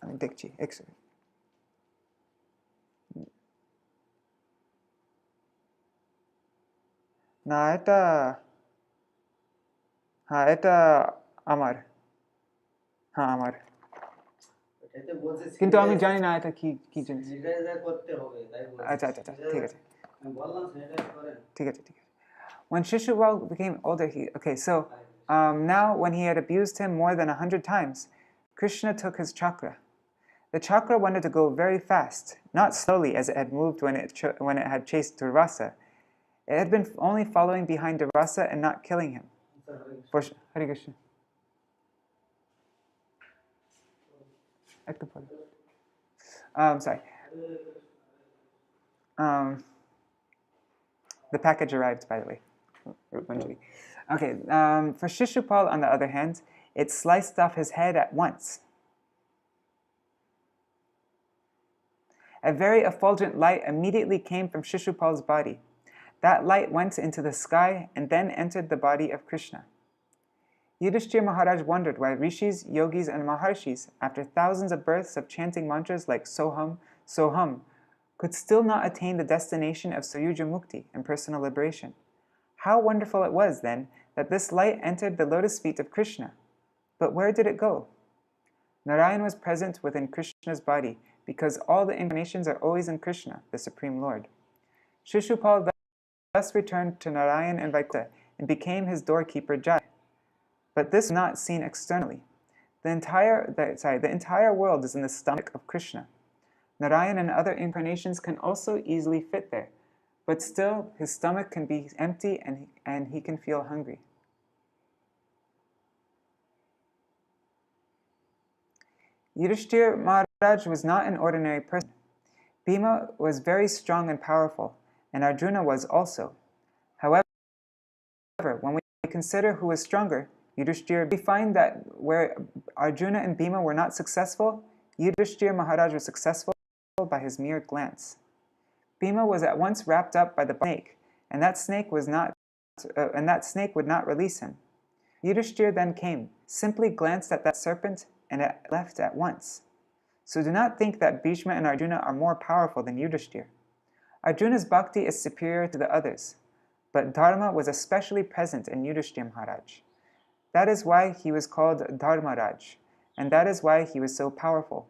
আমি দেখছি এক second না এটা হ্যাঁ এটা আমার হ্যাঁ আমার কিন্তু আমি জানি না এটা কি কি জিনিস স্যানিটাইজ করতে হবে তাই বলছি আচ্ছা আচ্ছা ঠিক আছে আমি বললাম স্যানিটাইজ করেন ঠিক আছে ঠিক আছে When Shishupal became older, now when he had abused him more than 100 times, Krishna took his chakra. The chakra wanted to go very fast, not slowly as it had moved when it had chased Durvasa. It had been only following behind Durvasa and not killing him. Hare Krishna. Sorry. The package arrived, by the way. Okay, for Shishupal, on the other hand, it sliced off his head at once. A very effulgent light immediately came from Shishupal's body. That light went into the sky and then entered the body of Krishna. Yudhishthira Maharaj wondered why rishis, yogis, and maharshis, after thousands of births of chanting mantras like Soham, Soham, could still not attain the destination of Sayuja Mukti and personal liberation. How wonderful it was, then, that this light entered the lotus feet of Krishna. But where did it go? Narayan was present within Krishna's body, because all the incarnations are always in Krishna, the Supreme Lord. Shishupal thus returned to Narayan and Vaikuntha and became his doorkeeper Jai. But this was not seen externally. The entire world is in the stomach of Krishna. Narayan and other incarnations can also easily fit there, but still his stomach can be empty and he can feel hungry. Yudhishthira Maharaj was not an ordinary person. Bhima was very strong and powerful, and Arjuna was also. However, when we consider who was stronger, Yudhishthira, we find that where Arjuna and Bhima were not successful, Yudhishthira Maharaj was successful by his mere glance. Bhima was at once wrapped up by the snake, and that snake would not release him. Yudhishthira then came, simply glanced at that serpent, and it left at once. So do not think that Bhishma and Arjuna are more powerful than Yudhishthira. Arjuna's bhakti is superior to the others, but dharma was especially present in Yudhishthira Maharaj. That is why he was called Dharmaraj, and that is why he was so powerful.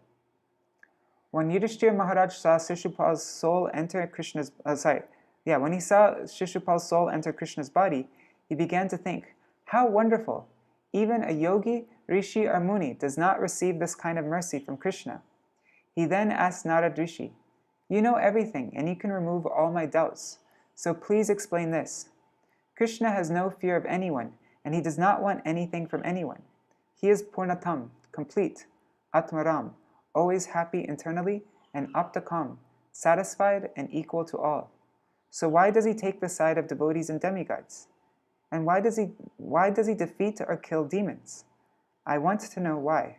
When Yudhishthira Maharaj saw Shishupal's soul enter Krishna's when he saw Shishupal's soul enter Krishna's body, he began to think, how wonderful! Even a yogi, rishi, or muni does not receive this kind of mercy from Krishna. He then asked Narad Rishi, you know everything and you can remove all my doubts, so please explain this. Krishna has no fear of anyone and he does not want anything from anyone. He is Purnatam, complete, Atmaram, always happy internally, and Aptakam, satisfied and equal to all. So why does he take the side of devotees and demigods? And why does he defeat or kill demons? I want to know why.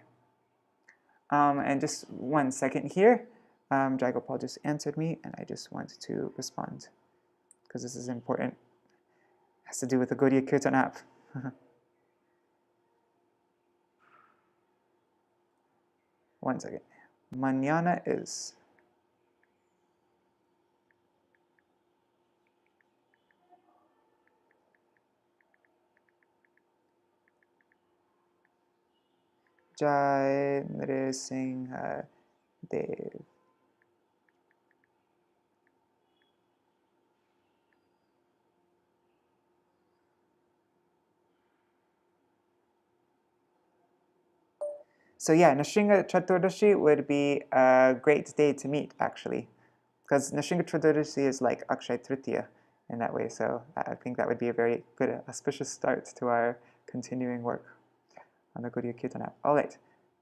And just 1 second here. Jagopal just answered me, and I just want to respond because this is important. It has to do with the Gaudiya Kirtan app. One second. Manana is Jai Nṛsiṁha-deva. So yeah, Nṛsimha Caturdasi would be a great day to meet, actually, because Nṛsimha Caturdasi is like Akshay Tritiya in that way. So I think that would be a very good, auspicious start to our continuing work on the Gaudiya Kirtan app. All right,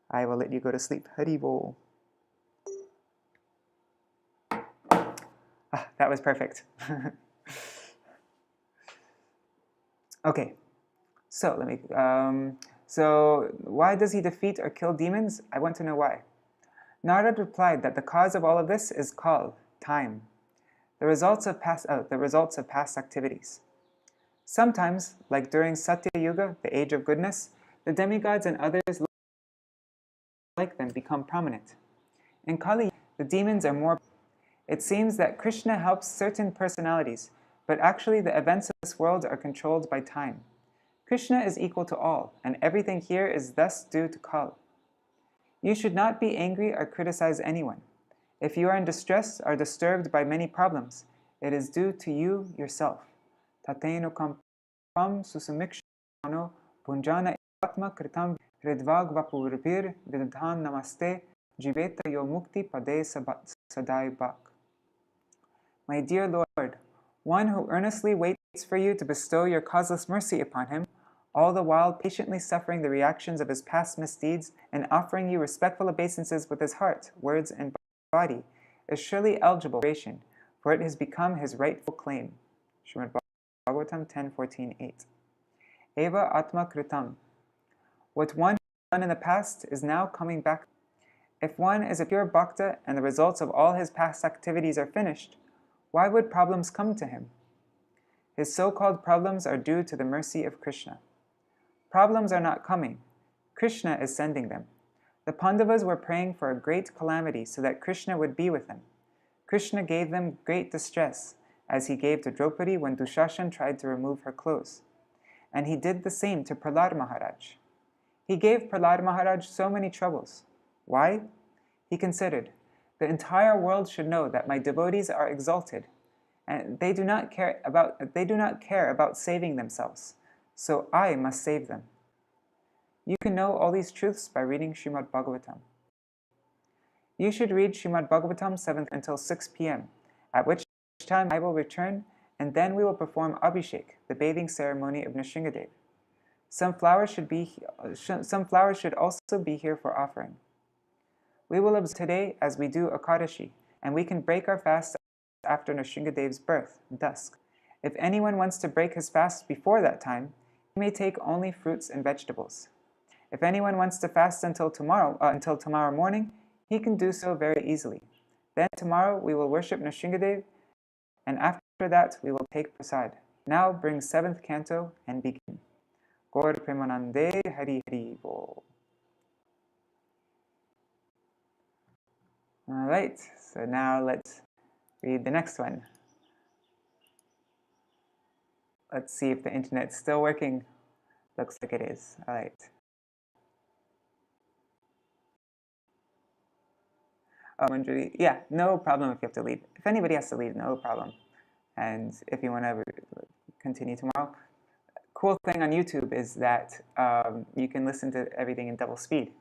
I will let you go to sleep. Hari Bol. That was perfect. Okay, so let me. So why does he defeat or kill demons? I want to know why. Narad replied that the cause of all of this is kal, time, the results of past activities. Sometimes, like during Satya Yuga, the age of goodness, the demigods and others like them become prominent. In Kali, the demons are more. It seems that Krishna helps certain personalities, but actually the events of this world are controlled by time. Krishna is equal to all, and everything here is thus due to Kal. You should not be angry or criticize anyone. If you are in distress or disturbed by many problems, it is due to you yourself. Tateno kampam susamikshano punjana atma kritam hridvag vapurvir vidhan namaste jiveta yo mukti pade sadai bak. My dear Lord, one who earnestly waits for you to bestow your causeless mercy upon him, all the while patiently suffering the reactions of his past misdeeds and offering you respectful obeisances with his heart, words, and body, is surely eligible for salvation, for it has become his rightful claim. Srimad Bhagavatam 10.14.8. Eva Atma Kritam. What one has done in the past is now coming back. If one is a pure bhakta and the results of all his past activities are finished, why would problems come to him? His so-called problems are due to the mercy of Krishna. Problems are not coming. Krishna is sending them. The Pandavas were praying for a great calamity so that Krishna would be with them. Krishna gave them great distress, as he gave to Draupadi when Dushashan tried to remove her clothes. And he did the same to Prahlāda Mahārāja. He gave Prahlāda Mahārāja so many troubles. Why? He considered, the entire world should know that my devotees are exalted, and they do not care about saving themselves, so I must save them. You can know all these truths by reading Śrīmad Bhagavatam. You should read Śrīmad Bhagavatam 7 until 6 p.m., at which time I will return, and then we will perform Abhishek, the bathing ceremony of Nrsimha-deva. Some flowers should also be here for offering. We will observe today as we do Ekadashi, and we can break our fast after Nrsimha-deva's birth, dusk. If anyone wants to break his fast before that time, he may take only fruits and vegetables. If anyone wants to fast until tomorrow morning, he can do so very easily. Then tomorrow we will worship Nrsimha-deva, and after that we will take prasad. Now bring 7th canto and begin. Gaur Premanande Hari Hari Bol. Alright, so now let's read the next one. Let's see if the internet's still working. Looks like it is. Alright. Oh, Manjari, yeah, no problem if you have to leave. If anybody has to leave, no problem. And if you want to continue tomorrow, cool thing on YouTube is that you can listen to everything in double speed.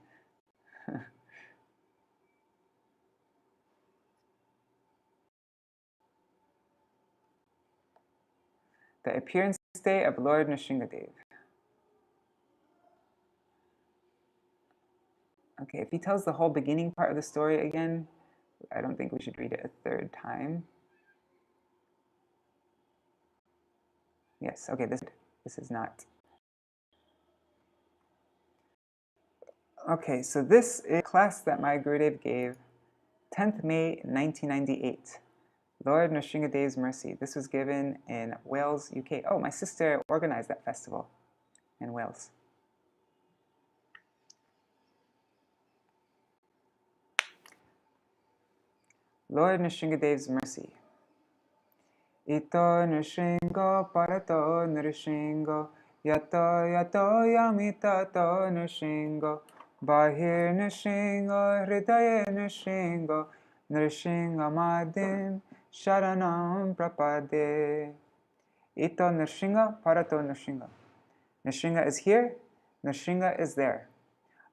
The appearance day of Lord Nrsimhadeva. Okay, if he tells the whole beginning part of the story again, I don't think we should read it a third time. Yes, okay, this is not. Okay, so this is a class that my Gurudev gave 10th May 1998. Lord Nrsimhadeva's Mercy. This was given in Wales, UK. Oh, my sister organized that festival in Wales. Lord Nrsimhadeva's Mercy. Ito Nrsimha parato Nrsimha yato yato yamitato Nrsimha bahir Nrsimha hridaya Nrsimha Nrsimha-deva Sharanam Prapade. Ito Nrsimha parato Nrsimha. Nrsimha is here, Nrsimha is there.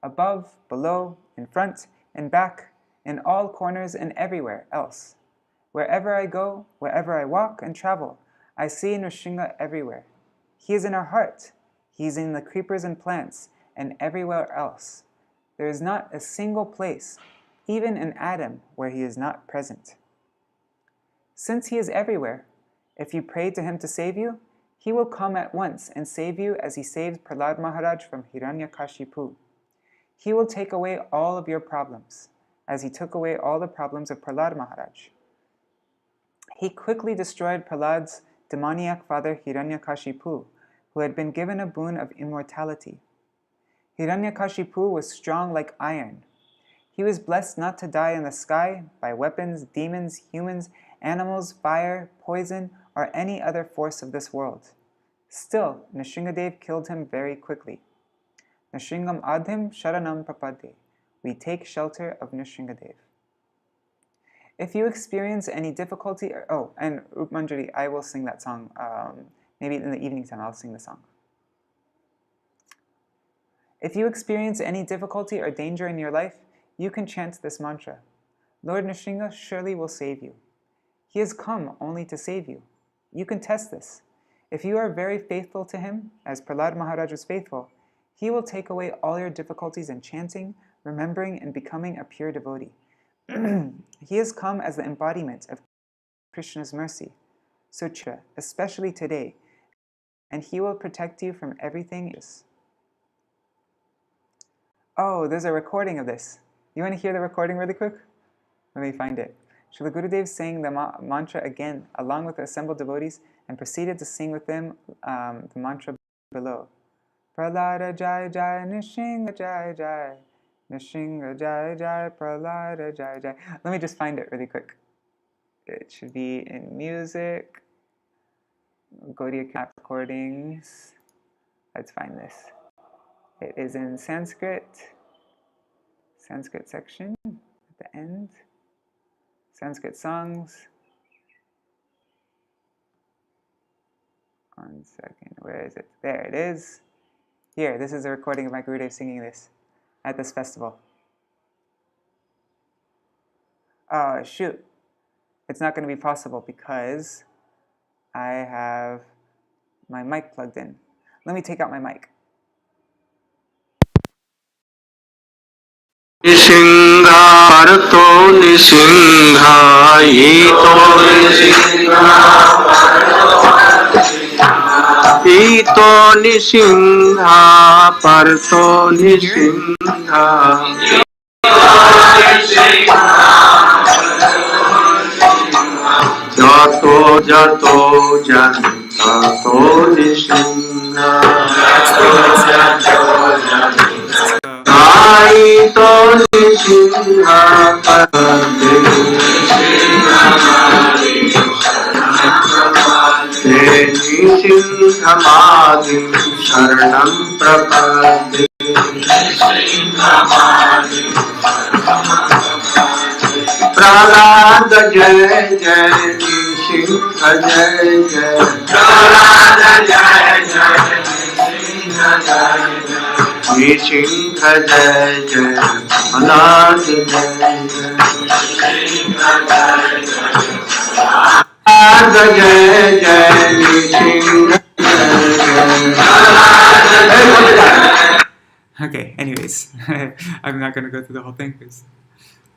Above, below, in front, in back, in all corners and everywhere else. Wherever I go, wherever I walk and travel, I see Nrsimha everywhere. He is in our heart. He is in the creepers and plants, and everywhere else. There is not a single place, even an atom, where he is not present. Since he is everywhere, if you pray to him to save you, he will come at once and save you as he saved Prahlāda Mahārāja from Hiranyakashipu. He will take away all of your problems, as he took away all the problems of Prahlāda Mahārāja. He quickly destroyed Prahlāda's demoniac father Hiranyakashipu, who had been given a boon of immortality. Hiranyakashipu was strong like iron. He was blessed not to die in the sky by weapons, demons, humans, animals, fire, poison, or any other force of this world. Still, Nrsimha-deva killed him very quickly. Nrsimha-deva Sharanam Prapade. We take shelter of Nrsimha-deva. If you experience any difficulty, and Manjari, I will sing that song. Maybe in the evening time, I'll sing the song. If you experience any difficulty or danger in your life, you can chant this mantra. Lord Nrsimha surely will save you. He has come only to save you. You can test this. If you are very faithful to him, as Prahlāda Mahārāja was faithful, he will take away all your difficulties in chanting, remembering, and becoming a pure devotee. He has come as the embodiment of Krishna's mercy, so especially today, and he will protect you from everything else. Oh, there's a recording of this. You want to hear the recording really quick? Let me find it. Srila Gurudev sang the mantra again along with the assembled devotees and proceeded to sing with them the mantra below. Prahlāda jai jai, Nṛsimha jai jai, Nṛsimha jai jai, Prahlāda jai jai. Let me just find it really quick. It should be in music. Go to your recordings. Let's find this. It is in Sanskrit section at the end. Sanskrit songs. 1 second, where is it? There it is. Here, this is a recording of my Gurudev singing this at this festival. Oh, shoot. It's not going to be possible because I have my mic plugged in. Let me take out my mic. Nṛsimha-to Nṛsimha-ito Ito Nṛsimha-parto Nṛsimha Jato jato jantato Nṛsimha Ito Nṛsimha-parto Nṛsimha-deva Sharanam Prapade Prahlāda jai jai Nṛsimha jai jai Prahlāda jai jai Nṛsimha jai jai Nṛsimha jai jai Prahlāda jai jai Nṛsimha jai jai. Okay, anyways, I'm not going to go through the whole thing because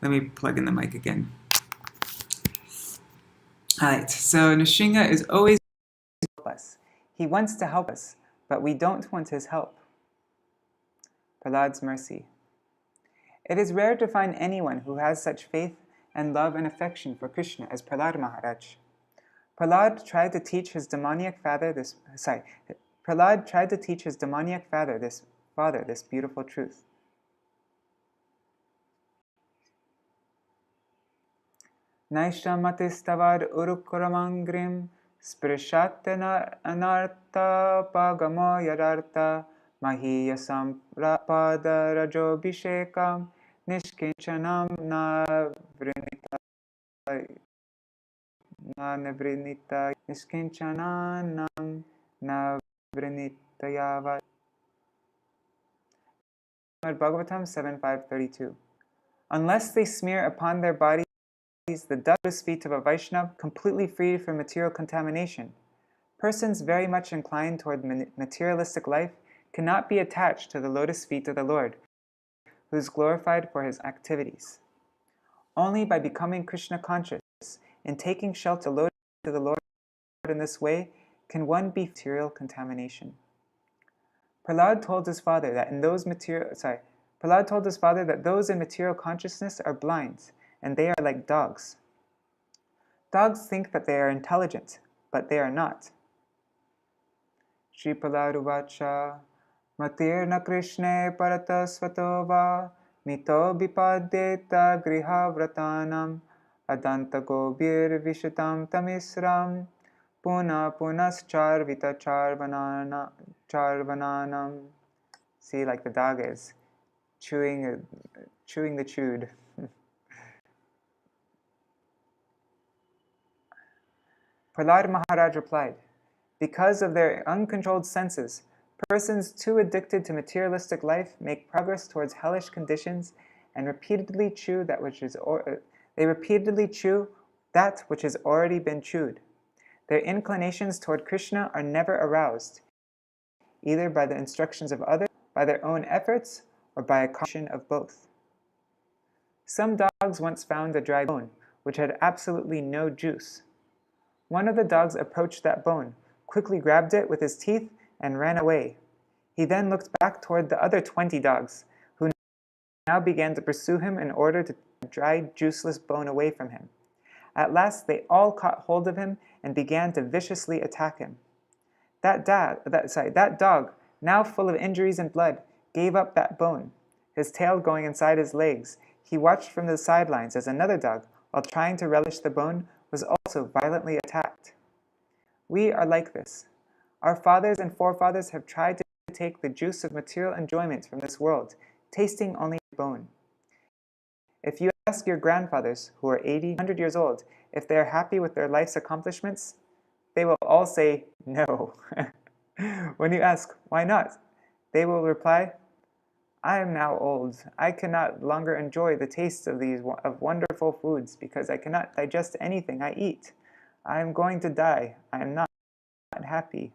let me plug in the mic again. Alright, so Nrsimha is always to help us. He wants to help us, but we don't want his help. Prahlāda's mercy. It is rare to find anyone who has such faith and love and affection for Krishna as Prahlāda Mahārāja. Prahlāda tried to teach his demoniac father this beautiful truth. Naishammatistavad urukuramangrim sprishattena anartha pagamo yadartha mahiyasam pada rajobhishekam nishkinchanam na vrinita nishkinchananam na vrinitayavat. Bhagavatam 7.5.32. Unless they smear upon their bodies the lotus feet of a Vaishnava completely freed from material contamination, persons very much inclined toward materialistic life cannot be attached to the lotus feet of the Lord, who is glorified for his activities. Only by becoming Krishna conscious and taking shelter of the Lord in this way can one be material contamination. Prahlāda told his father that those in material consciousness are blind, and they are like dogs. Dogs think that they are intelligent, but they are not. Śrī Prahlāda Uvaca Matirna Krishne Parata Svatova Mito Bipadyeta Griha Vratanam Adanta Gobir Vishutam Tamisram Puna Punascharvita Charvananam. See, like the dog is chewing the chewed. Prahlāda Mahārāja replied, because of their uncontrolled senses, persons too addicted to materialistic life make progress towards hellish conditions and repeatedly chew that which is already been chewed. Their inclinations toward Krishna are never aroused, either by the instructions of others, by their own efforts, or by a combination of both. Some dogs once found a dry bone, which had absolutely no juice. One of the dogs approached that bone, quickly grabbed it with his teeth, and ran away. He then looked back toward the other 20 dogs, who now began to pursue him in order to take the dried, juiceless bone away from him. At last they all caught hold of him and began to viciously attack him. That dog, now full of injuries and blood, gave up that bone, his tail going inside his legs. He watched from the sidelines as another dog, while trying to relish the bone, was also violently attacked. We are like this. Our fathers and forefathers have tried to take the juice of material enjoyment from this world, tasting only the bone. If you ask your grandfathers, who are 80, 100 years old, if they are happy with their life's accomplishments, they will all say no. When you ask, why not? They will reply, I am now old. I cannot longer enjoy the taste of these wonderful foods because I cannot digest anything I eat. I am going to die. I am not happy.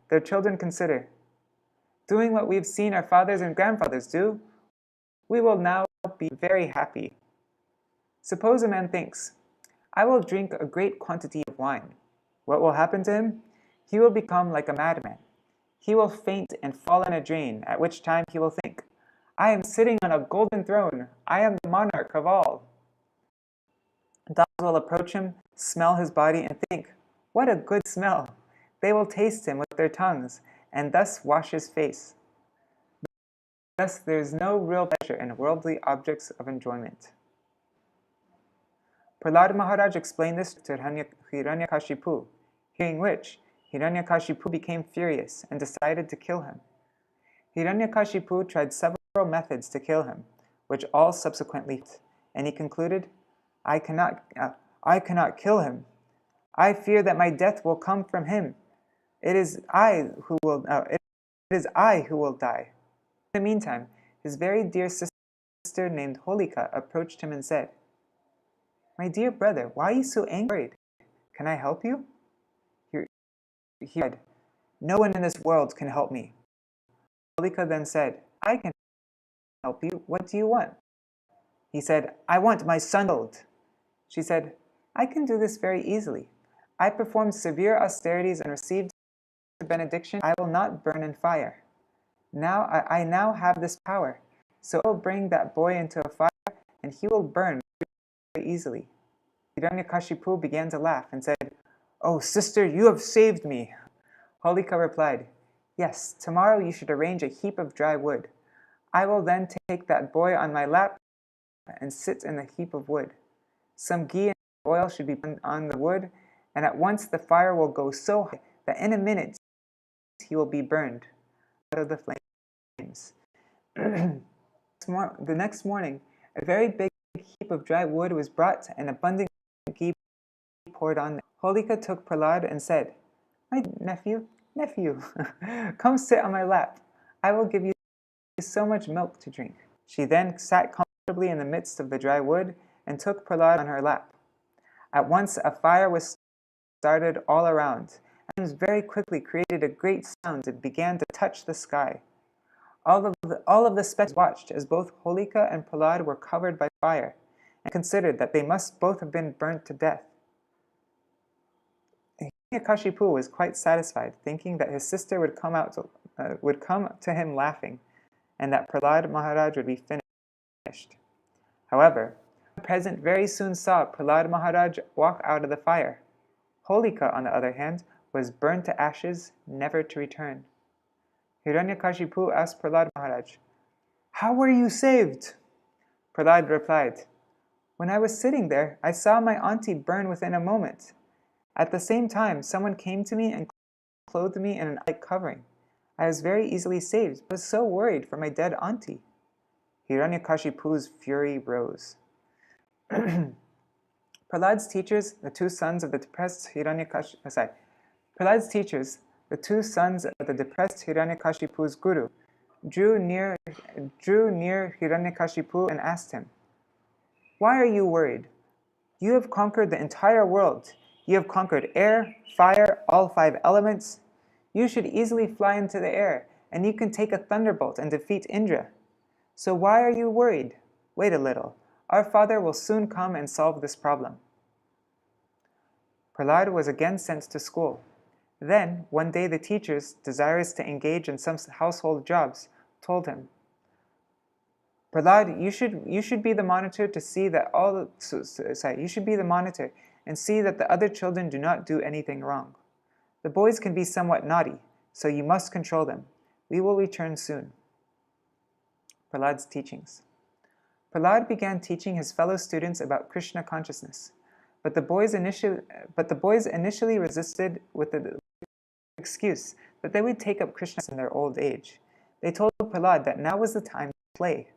Their children consider, doing what we've seen our fathers and grandfathers do, we will now be very happy. Suppose a man thinks, I will drink a great quantity of wine. What will happen to him? He will become like a madman. He will faint and fall in a drain, at which time he will think, I am sitting on a golden throne. I am the monarch of all. Dogs will approach him, smell his body, and think, what a good smell. They will taste him with their tongues, and thus wash his face. Thus there is no real pleasure in worldly objects of enjoyment. Prahlāda Mahārāja explained this to Hiranyakashipu, hearing which, Hiranyakashipu became furious and decided to kill him. Hiranyakashipu tried several methods to kill him, which all subsequently failed, and he concluded, I cannot kill him. I fear that my death will come from him. It is I who will die. In the meantime, his very dear sister named Holika approached him and said, My dear brother, why are you so angry? Can I help you? He said, No one in this world can help me. Holika then said, I can help you. What do you want? He said, I want my son killed. She said, I can do this very easily. I performed severe austerities and received the benediction. I will not burn in fire. I now have this power. So I will bring that boy into a fire, and he will burn very easily. Hiranyakashipu began to laugh and said, Oh, sister, you have saved me. Holika replied, Yes, tomorrow you should arrange a heap of dry wood. I will then take that boy on my lap and sit in the heap of wood. Some ghee and oil should be put on the wood, and at once the fire will go so high that in a minute he will be burned out of the flames. The next morning, a very big heap of dry wood was brought and abundant ghee poured on there. Holika took Prahlāda and said, My nephew, come sit on my lap. I will give you so much milk to drink. She then sat comfortably in the midst of the dry wood and took Prahlāda on her lap. At once a fire was started all around, and very quickly created a great sound and began to touch the sky. All of the spectators watched as both Holika and Prahlāda were covered by fire, and considered that they must both have been burnt to death. Hiranyakashipu was quite satisfied, thinking that his sister would come to him laughing, and that Prahlāda Mahārāja would be finished. However, the present very soon saw Prahlāda Mahārāja walk out of the fire. Holika, on the other hand, was burned to ashes, never to return. Hiranyakashipu asked Prahlāda Mahārāja, How were you saved? Prahlāda replied, When I was sitting there, I saw my auntie burn within a moment. At the same time, someone came to me and clothed me in an light covering. I was very easily saved, but was so worried for my dead auntie. Hiranyakashipu's fury rose. Prahlāda's teachers, the two sons of the depressed Hiranyakashipu's guru, drew near Hiranyakashipu and asked him, Why are you worried? You have conquered the entire world. You have conquered air, fire, all 5 elements. You should easily fly into the air, and you can take a thunderbolt and defeat Indra. So why are you worried? Wait a little. Our father will soon come and solve this problem. Prahlāda was again sent to school. Then, one day the teachers, desirous to engage in some household jobs, told him, Prahlāda, you should be the monitor to see that you should be the monitor and see that the other children do not do anything wrong. The boys can be somewhat naughty, so you must control them. We will return soon. Prahlāda's teachings. Prahlāda began teaching his fellow students about Krishna consciousness, but the boys initially resisted with the excuse that they would take up Krishna in their old age. They told Prahlāda that now was the time to play.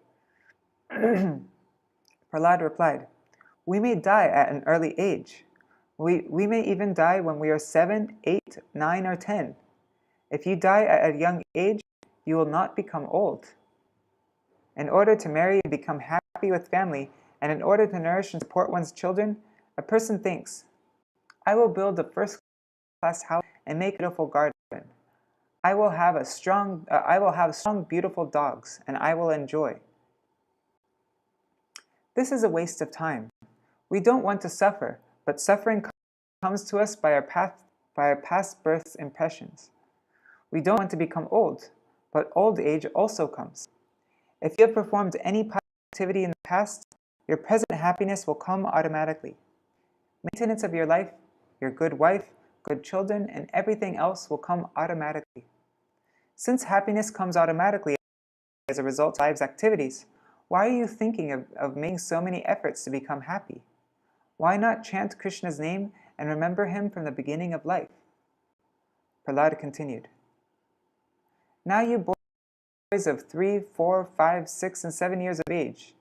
Prahlāda replied, "We may die at an early age. We may even die when we are 7, 8, 9, or 10. If you die at a young age, you will not become old. In order to marry and become happy with family, and in order to nourish and support one's children, a person thinks, 'I will build a first-class house and make a beautiful garden. I will have strong, beautiful dogs, and I will enjoy.' This is a waste of time. We don't want to suffer, but suffering comes to us by our past birth's impressions. We don't want to become old, but old age also comes. If you have performed any positive activity in the past, your present happiness will come automatically. Maintenance of your life, your good wife, good children, and everything else will come automatically. Since happiness comes automatically as a result of life's activities, why are you thinking of making so many efforts to become happy? Why not chant Krishna's name and remember him from the beginning of life?" Prahlāda continued, "Now you boys of 3, 4, 5, 6, and 7 years of age,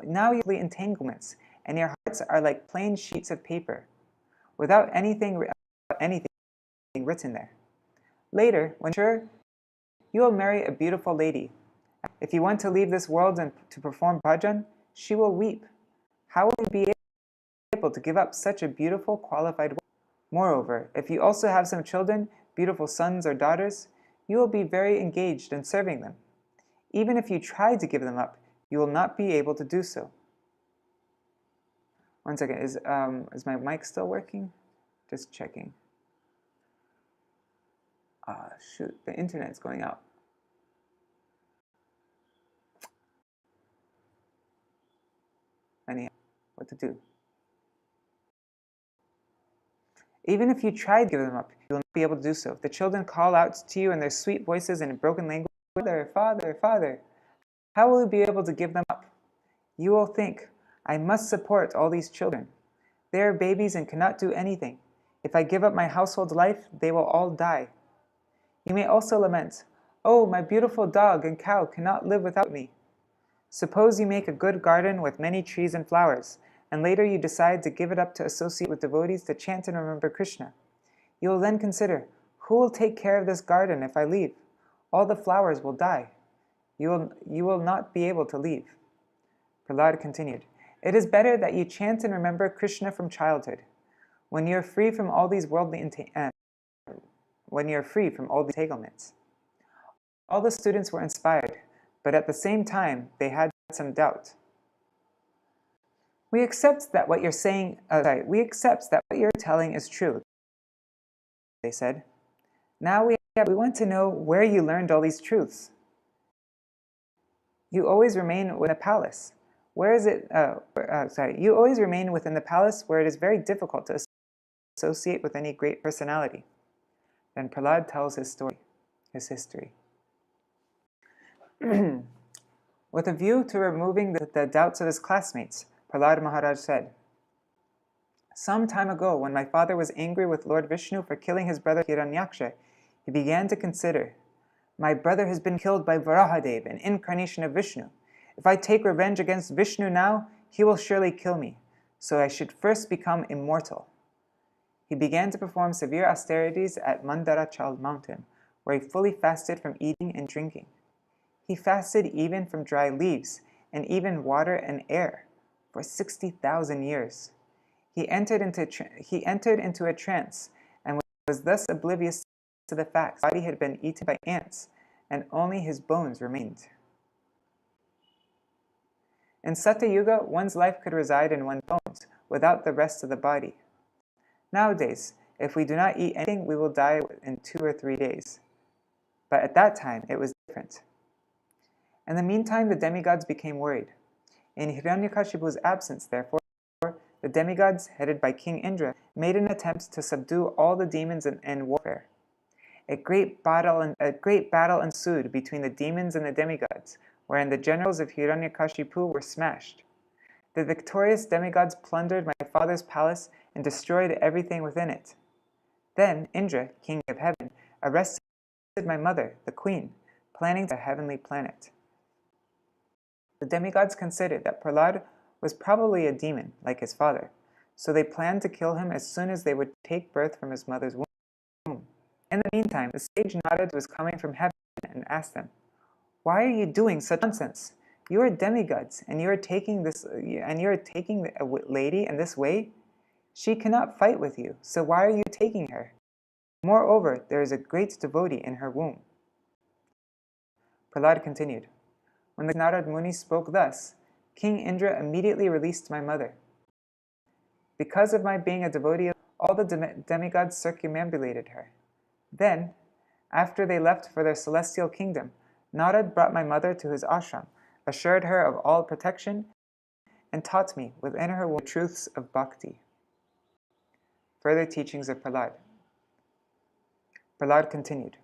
now you're entanglements, and your hearts are like plain sheets of paper, without anything written there. Later, when you're mature, you will marry a beautiful lady. If you want to leave this world and to perform bhajan, she will weep. How will you be able to give up such a beautiful, qualified wife? Moreover, if you also have some children, beautiful sons or daughters, you will be very engaged in serving them. Even if you try to give them up, you will not be able to do so." One second, is my mic still working? Just checking. Shoot, the internet's going out. Anyhow, what to do? Even if you try to give them up, you will not be able to do so. If the children call out to you in their sweet voices in a broken language, "Father, Father, Father," how will you be able to give them up? You will think, "I must support all these children. They are babies and cannot do anything. If I give up my household life, they will all die." You may also lament, "Oh, my beautiful dog and cow cannot live without me." Suppose you make a good garden with many trees and flowers, and later you decide to give it up to associate with devotees to chant and remember Krishna. You will then consider, "Who will take care of this garden if I leave? All the flowers will die. You will not be able to leave." Prahlāda continued, "It is better that you chant and remember Krishna from childhood. When you are free from all these worldly entanglements." All the students were inspired, but at the same time, they had some doubt. We accept that what you're telling is true," they said. "Now we want to know where you learned all these truths. You always remain within the palace. You always remain within the palace where it is very difficult to associate with any great personality." Then Prahlāda tells his history. With a view to removing the doubts of his classmates, Prahlāda Mahārāja said, "Some time ago, when my father was angry with Lord Vishnu for killing his brother Hiranyaksha, he began to consider, 'My brother has been killed by Varaha-deva, an incarnation of Vishnu. If I take revenge against Vishnu now, he will surely kill me, so I should first become immortal.' He began to perform severe austerities at Mandarachal mountain, where he fully fasted from eating and drinking. He fasted even from dry leaves, and even water and air, for 60,000 years. He entered into a trance, and was thus oblivious to the fact that his body had been eaten by ants, and only his bones remained. In Satya Yuga, one's life could reside in one's bones, without the rest of the body. Nowadays, if we do not eat anything, we will die in 2 or 3 days. But at that time, it was different. In the meantime, the demigods became worried. In Hiranyakashipu's absence, therefore, the demigods, headed by King Indra, made an attempt to subdue all the demons in warfare. A great battle ensued between the demons and the demigods, wherein the generals of Hiranyakashipu were smashed. The victorious demigods plundered my father's palace and destroyed everything within it. Then Indra, king of heaven, arrested my mother, the queen, planning to a heavenly planet. The demigods considered that Prahlāda was probably a demon, like his father, so they planned to kill him as soon as they would take birth from his mother's womb. In the meantime, the sage Narad was coming from heaven and asked them, "Why are you doing such nonsense? You are demigods, and you are taking a lady in this way? She cannot fight with you, so why are you taking her? Moreover, there is a great devotee in her womb." Prahlāda continued, "When the Narad Muni spoke thus, King Indra immediately released my mother. Because of my being a devotee, all the demigods circumambulated her. Then, after they left for their celestial kingdom, Narad brought my mother to his ashram, assured her of all protection, and taught me within her womb the truths of bhakti." Further teachings of Prahlāda. Prahlāda continued,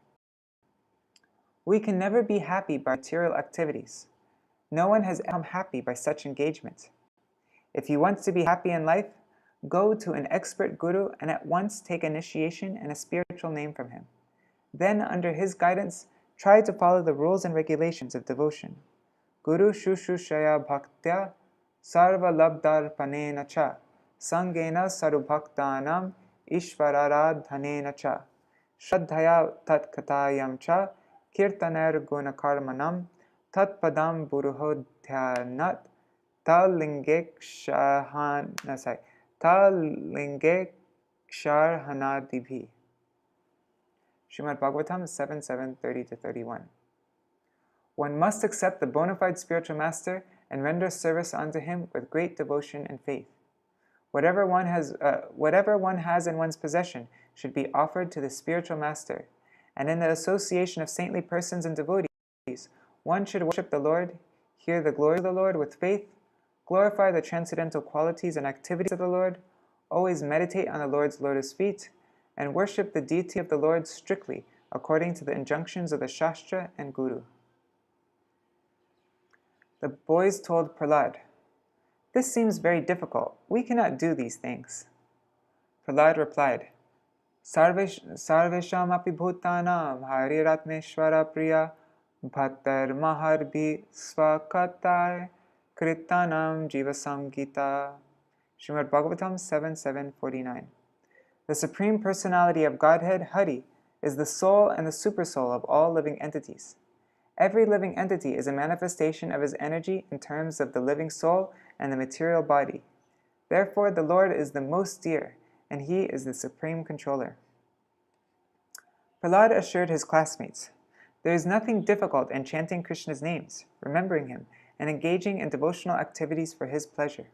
"We can never be happy by material activities. No one has become happy by such engagement. If you want to be happy in life, go to an expert guru and at once take initiation and a spiritual name from him. Then, under his guidance, try to follow the rules and regulations of devotion. Guru shushushaya bhaktya sarva labdharpanena cha sangena sarubhaktanam ishvararadhanena cha shraddhaya tat kathāyam cha kirtaner gunakarmanam tat padam buruhodhyanat talingekshārhanadibhi." Srimad Bhagavatam 7:30-31. One must accept the bona fide spiritual master and render service unto him with great devotion and faith. Whatever one has in one's possession should be offered to the spiritual master, and in the association of saintly persons and devotees, one should worship the Lord, hear the glory of the Lord with faith, glorify the transcendental qualities and activities of the Lord, always meditate on the Lord's lotus feet, and worship the deity of the Lord strictly according to the injunctions of the Shastra and Guru. The boys told Prahlāda, "This seems very difficult. We cannot do these things." Prahlāda replied, "Sarvesham api bhutanam hariratmeshvara priya bhattar maharbhi svakatai kritanam jivasamgita." Srimad Bhagavatam 7:49. The Supreme Personality of Godhead, Hari, is the soul and the supersoul of all living entities. Every living entity is a manifestation of his energy in terms of the living soul and the material body. Therefore, the Lord is the most dear, and he is the supreme controller. Prahlāda assured his classmates, "There is nothing difficult in chanting Krishna's names, remembering him, and engaging in devotional activities for his pleasure.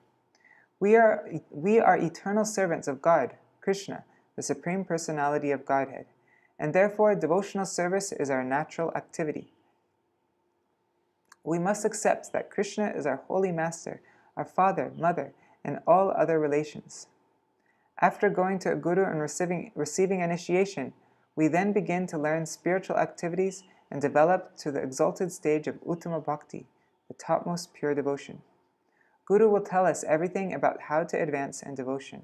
We are eternal servants of God, Krishna, the Supreme Personality of Godhead, and therefore devotional service is our natural activity. We must accept that Krishna is our holy master, our father, mother, and all other relations. After going to a guru and receiving initiation, we then begin to learn spiritual activities and develop to the exalted stage of Uttama Bhakti, the topmost pure devotion. Guru will tell us everything about how to advance in devotion.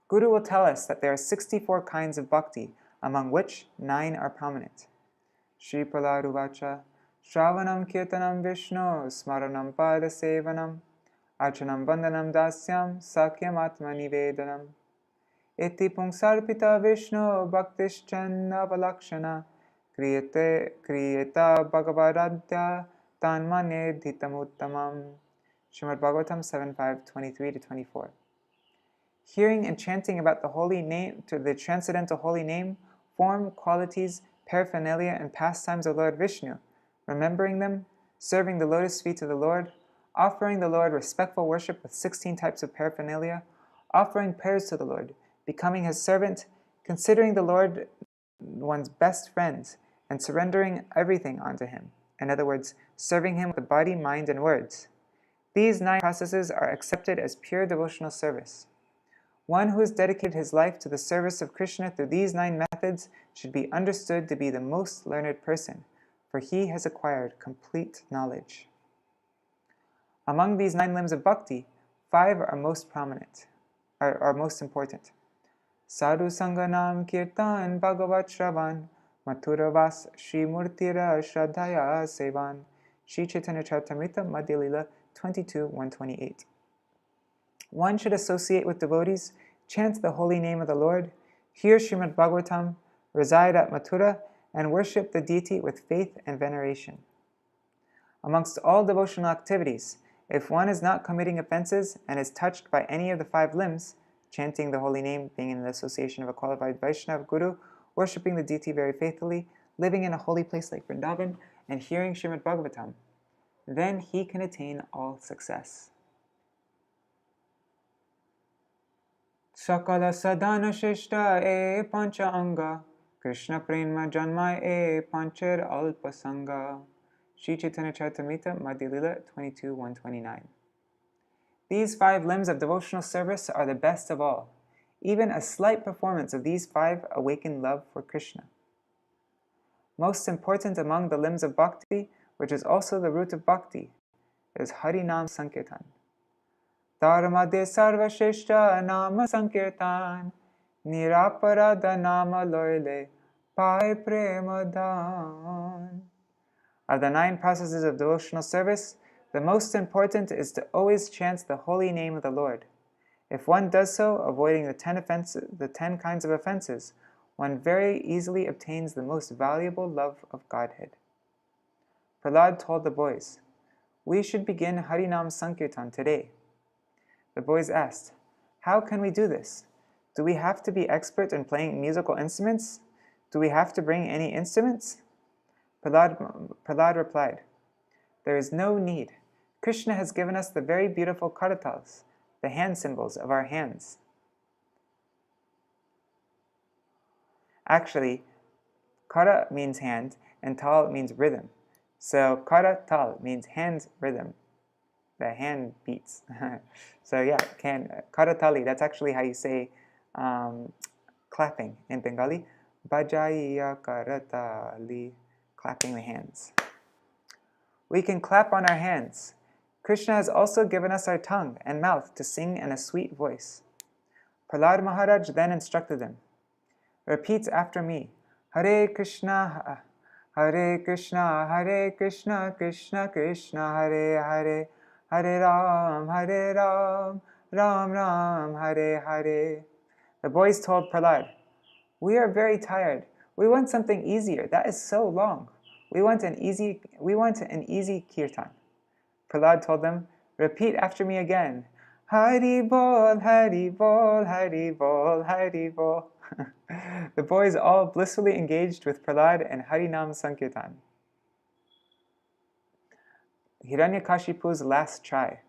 Guru will tell us that there are 64 kinds of bhakti, among which 9 are prominent. Śrī Prahlāda Uvaca, Shravanam Kirtanam Vishnu Smaranam Pada Sevanam Archanam Vandanam Dasyam Sakyam Atma Nivedanam Iti Pungsarpita Vishnu Bhaktischan Avalakshana Kriyeta Bhagavadadya Tanmane Dhitamuttamam. Srimad Bhagavatam 7:23-24. Hearing and chanting about the holy name, to the transcendental holy name, form, qualities, paraphernalia, and pastimes of Lord Vishnu, remembering them, serving the lotus feet of the Lord, offering the Lord respectful worship with 16 types of paraphernalia, offering prayers to the Lord, becoming his servant, considering the Lord one's best friend, and surrendering everything unto him. in other words, serving him with the body, mind, and words. These 9 processes are accepted as pure devotional service. One who has dedicated his life to the service of Krishna through these 9 methods should be understood to be the most learned person, for he has acquired complete knowledge. Among these 9 limbs of bhakti, 5 are most prominent, are most important. Sadhu Sanganam Kirtan Bhagavat Shravan Mathuravas Shri Murtira Shraddhaya Sevan Shri Chaitanya Charitamrita Madhya Lila 22:128. One should associate with devotees, chant the holy name of the Lord, hear Srimad Bhagavatam, reside at Mathura, and worship the deity with faith and veneration. Amongst all devotional activities, if one is not committing offenses and is touched by any of the 5 limbs, chanting the holy name, being in the association of a qualified Vaishnava Guru, worshipping the deity very faithfully, living in a holy place like Vrindavan, and hearing Srimad Bhagavatam, then he can attain all success. Sakala sadhana shishta e pancha anga, Krishna prema janma e pancher alpasanga. Shri Chaitanya Charitamrita Madhya Lila 22:129. These 5 limbs of devotional service are the best of all. Even a slight performance of these 5 awaken love for Krishna. Most important among the limbs of bhakti, which is also the root of bhakti, is Harinam Sankirtan. Dharmade sarva sheshta nama sankirtan, niraparada nama loile, pai prema dhan. Of the 9 processes of devotional service, the most important is to always chant the holy name of the Lord. If one does so, avoiding the 10 kinds of offenses, one very easily obtains the most valuable love of Godhead. Prahlāda told the boys, "We should begin Harinam Sankirtan today." The boys asked, "How can we do this? Do we have to be expert in playing musical instruments? Do we have to bring any instruments?" Prahlāda replied, "There is no need. Krishna has given us the very beautiful kathās, the hand symbols of our hands." Actually, kara means hand and tal means rhythm. So kara tal means hand rhythm. The hand beats. So yeah, kara tali, that's actually how you say clapping in Bengali. Bajaiya kara tali, clapping the hands. We can clap on our hands. Krishna has also given us our tongue and mouth to sing in a sweet voice. Prahlāda Mahārāja then instructed them, "Repeat after me, Hare Krishna, Hare Krishna, Hare Krishna, Krishna Krishna, Hare Hare, Hare Ram, Hare Ram, Ram Ram, Hare Hare." The boys told Prahlāda, "We are very tired. We want something easier. That is so long. We want an easy kirtan." Prahlāda told them, "Repeat after me again. Hari bol, Hari bol, Hari bol, Hari bol." The boys all blissfully engaged with Prahlāda and Harinam Sankirtan. Hiranyakashipu's last try.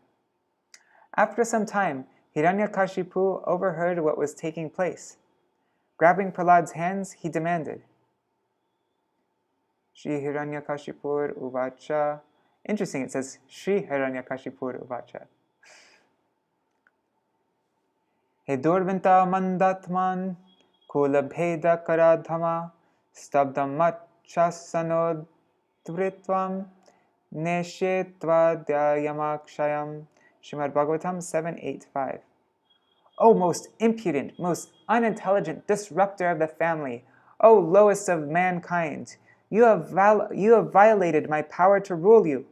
After some time, Hiranyakashipu overheard what was taking place. Grabbing Prahlāda's hands, he demanded, "Shri Hiranyakashipur uvacha." Interesting, it says Shri Hiranyakashipur uvacha. "He durvinta mandatman kulabheda karadhama stabdam machasanoddvritvam neshetva dhyayamakshayam." Srimad Bhagavatam 7.8.5. "O most impudent, most unintelligent disruptor of the family, O lowest of mankind, you have violated my power to rule you,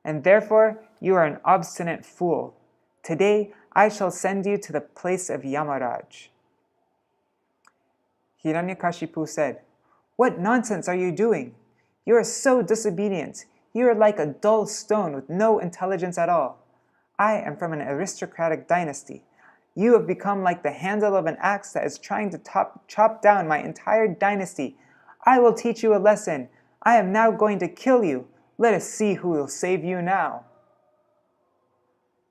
and therefore you are an obstinate fool. Today I shall send you to the place of Yamaraj." Hiranyakashipu said, "What nonsense are you doing? You are so disobedient. You are like a dull stone with no intelligence at all. I am from an aristocratic dynasty. You have become like the handle of an axe that is trying to chop down my entire dynasty. I will teach you a lesson. I am now going to kill you. Let us see who will save you now."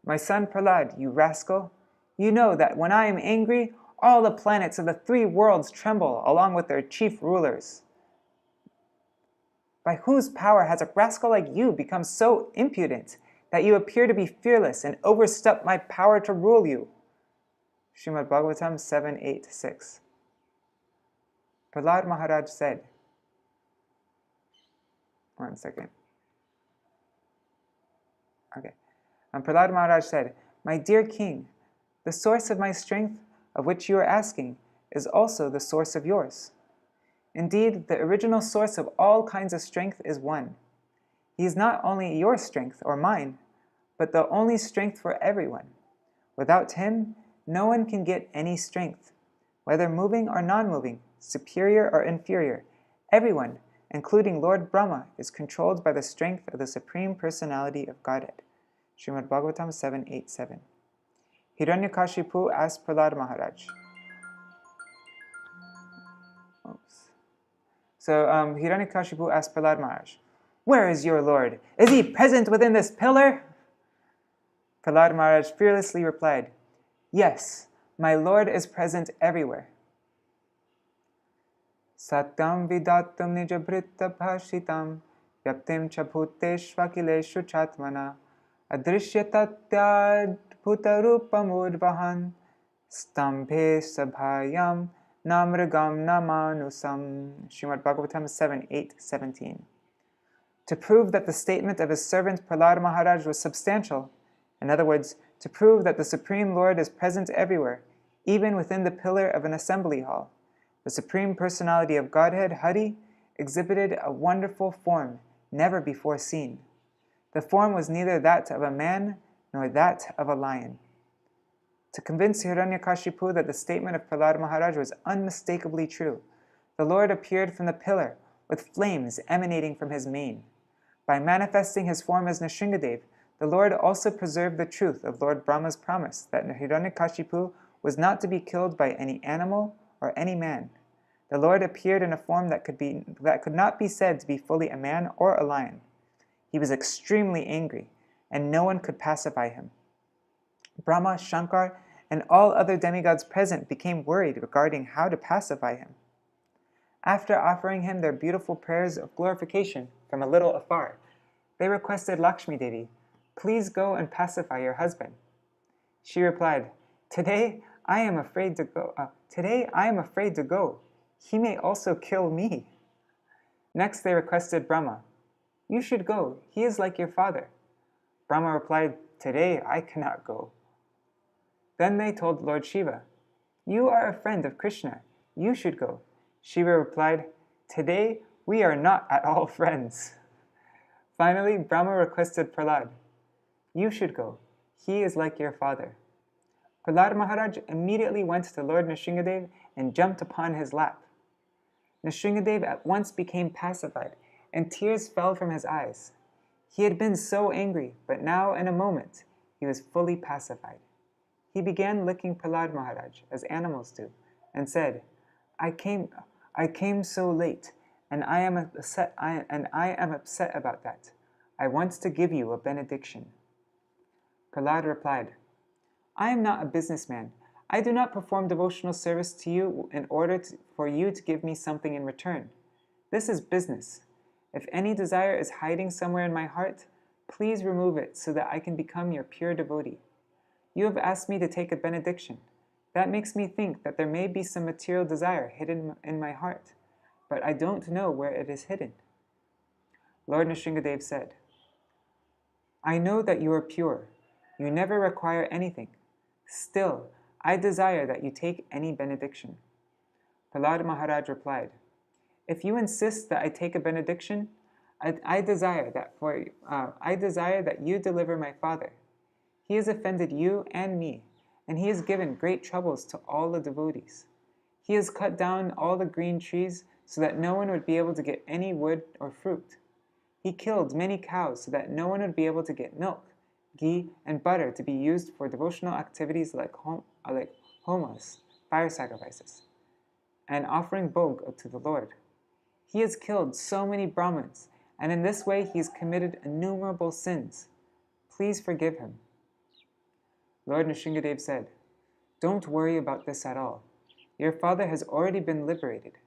"My son Prahlāda, you rascal, you know that when I am angry, all the planets of the 3 worlds tremble along with their chief rulers." By whose power has a rascal like you become so impudent that you appear to be fearless and overstep my power to rule you? Srimad Bhagavatam 7.8.6. Prahlāda Mahārāja said, one second. Okay. Prahlāda Mahārāja said, "My dear king, the source of my strength, of which you are asking, is also the source of yours. Indeed, the original source of all kinds of strength is one. He is not only your strength or mine, but the only strength for everyone. Without him, no one can get any strength. Whether moving or non-moving, superior or inferior, everyone, including Lord Brahma, is controlled by the strength of the Supreme Personality of Godhead." Srimad Bhagavatam 7.8.7. Hiranyakashipu asked Prahlāda Mahārāja. Hiranyakashipu asked Prahlāda Mahārāja, "Where is your Lord? Is he present within this pillar?" Prahlāda Mahārāja fearlessly replied, "Yes, my Lord is present everywhere." Satyam vidatam nijabhrita bhashitam vyaptim cha bhuteshvakileshu chatmana adrishyatatyadbhutarupamudvahan stambhe sabhayam namragam namanusam. Srimad Bhagavatam 7.8.17. To prove that the statement of his servant Prahlāda Mahārāja was substantial, in other words, to prove that the Supreme Lord is present everywhere, even within the pillar of an assembly hall, the Supreme Personality of Godhead, Hari, exhibited a wonderful form never before seen. The form was neither that of a man nor that of a lion. To convince Hiranyakashipu that the statement of Prahlāda Mahārāja was unmistakably true, the Lord appeared from the pillar with flames emanating from his mane. By manifesting his form as Nrsimha-deva, the Lord also preserved the truth of Lord Brahma's promise that Hiranyakashipu was not to be killed by any animal or any man. The Lord appeared in a form that could not be said to be fully a man or a lion. He was extremely angry, and no one could pacify him. Brahma, Shankar, and all other demigods present became worried regarding how to pacify him. After offering him their beautiful prayers of glorification from a little afar, they requested Lakshmi Devi, "Please go and pacify your husband." She replied, Today I am afraid to go. He may also kill me." Next they requested Brahma, "You should go. He is like your father." Brahma replied, "Today I cannot go." Then they told Lord Shiva, "You are a friend of Krishna. You should go." Shiva replied, "Today we are not at all friends." Finally, Brahma requested Prahlāda, "You should go. He is like your father." Prahlāda Mahārāja immediately went to Lord Nrsimhadeva and jumped upon his lap. Nrsimhadeva at once became pacified, and tears fell from his eyes. He had been so angry, but now in a moment he was fully pacified. He began licking Prahlāda Mahārāja, as animals do, and said, I came so late, and I am upset about that. I want to give you a benediction." Prahlāda replied, "I am not a businessman. I do not perform devotional service to you in order for you to give me something in return. This is business. If any desire is hiding somewhere in my heart, please remove it so that I can become your pure devotee. You have asked me to take a benediction. That makes me think that there may be some material desire hidden in my heart, but I don't know where it is hidden." Lord Nrsimhadeva said, "I know that you are pure. You never require anything. Still, I desire that you take any benediction." Prahlāda Mahārāja replied, "If you insist that I take a benediction, I desire that you deliver my father. He has offended you and me, and he has given great troubles to all the devotees. He has cut down all the green trees so that no one would be able to get any wood or fruit. He killed many cows so that no one would be able to get milk, ghee, and butter to be used for devotional activities like homas, fire sacrifices, and offering bhog to the Lord. He has killed so many Brahmins, and in this way he has committed innumerable sins. Please forgive him." Lord Nrsimhadeva said, "Don't worry about this at all. Your father has already been liberated.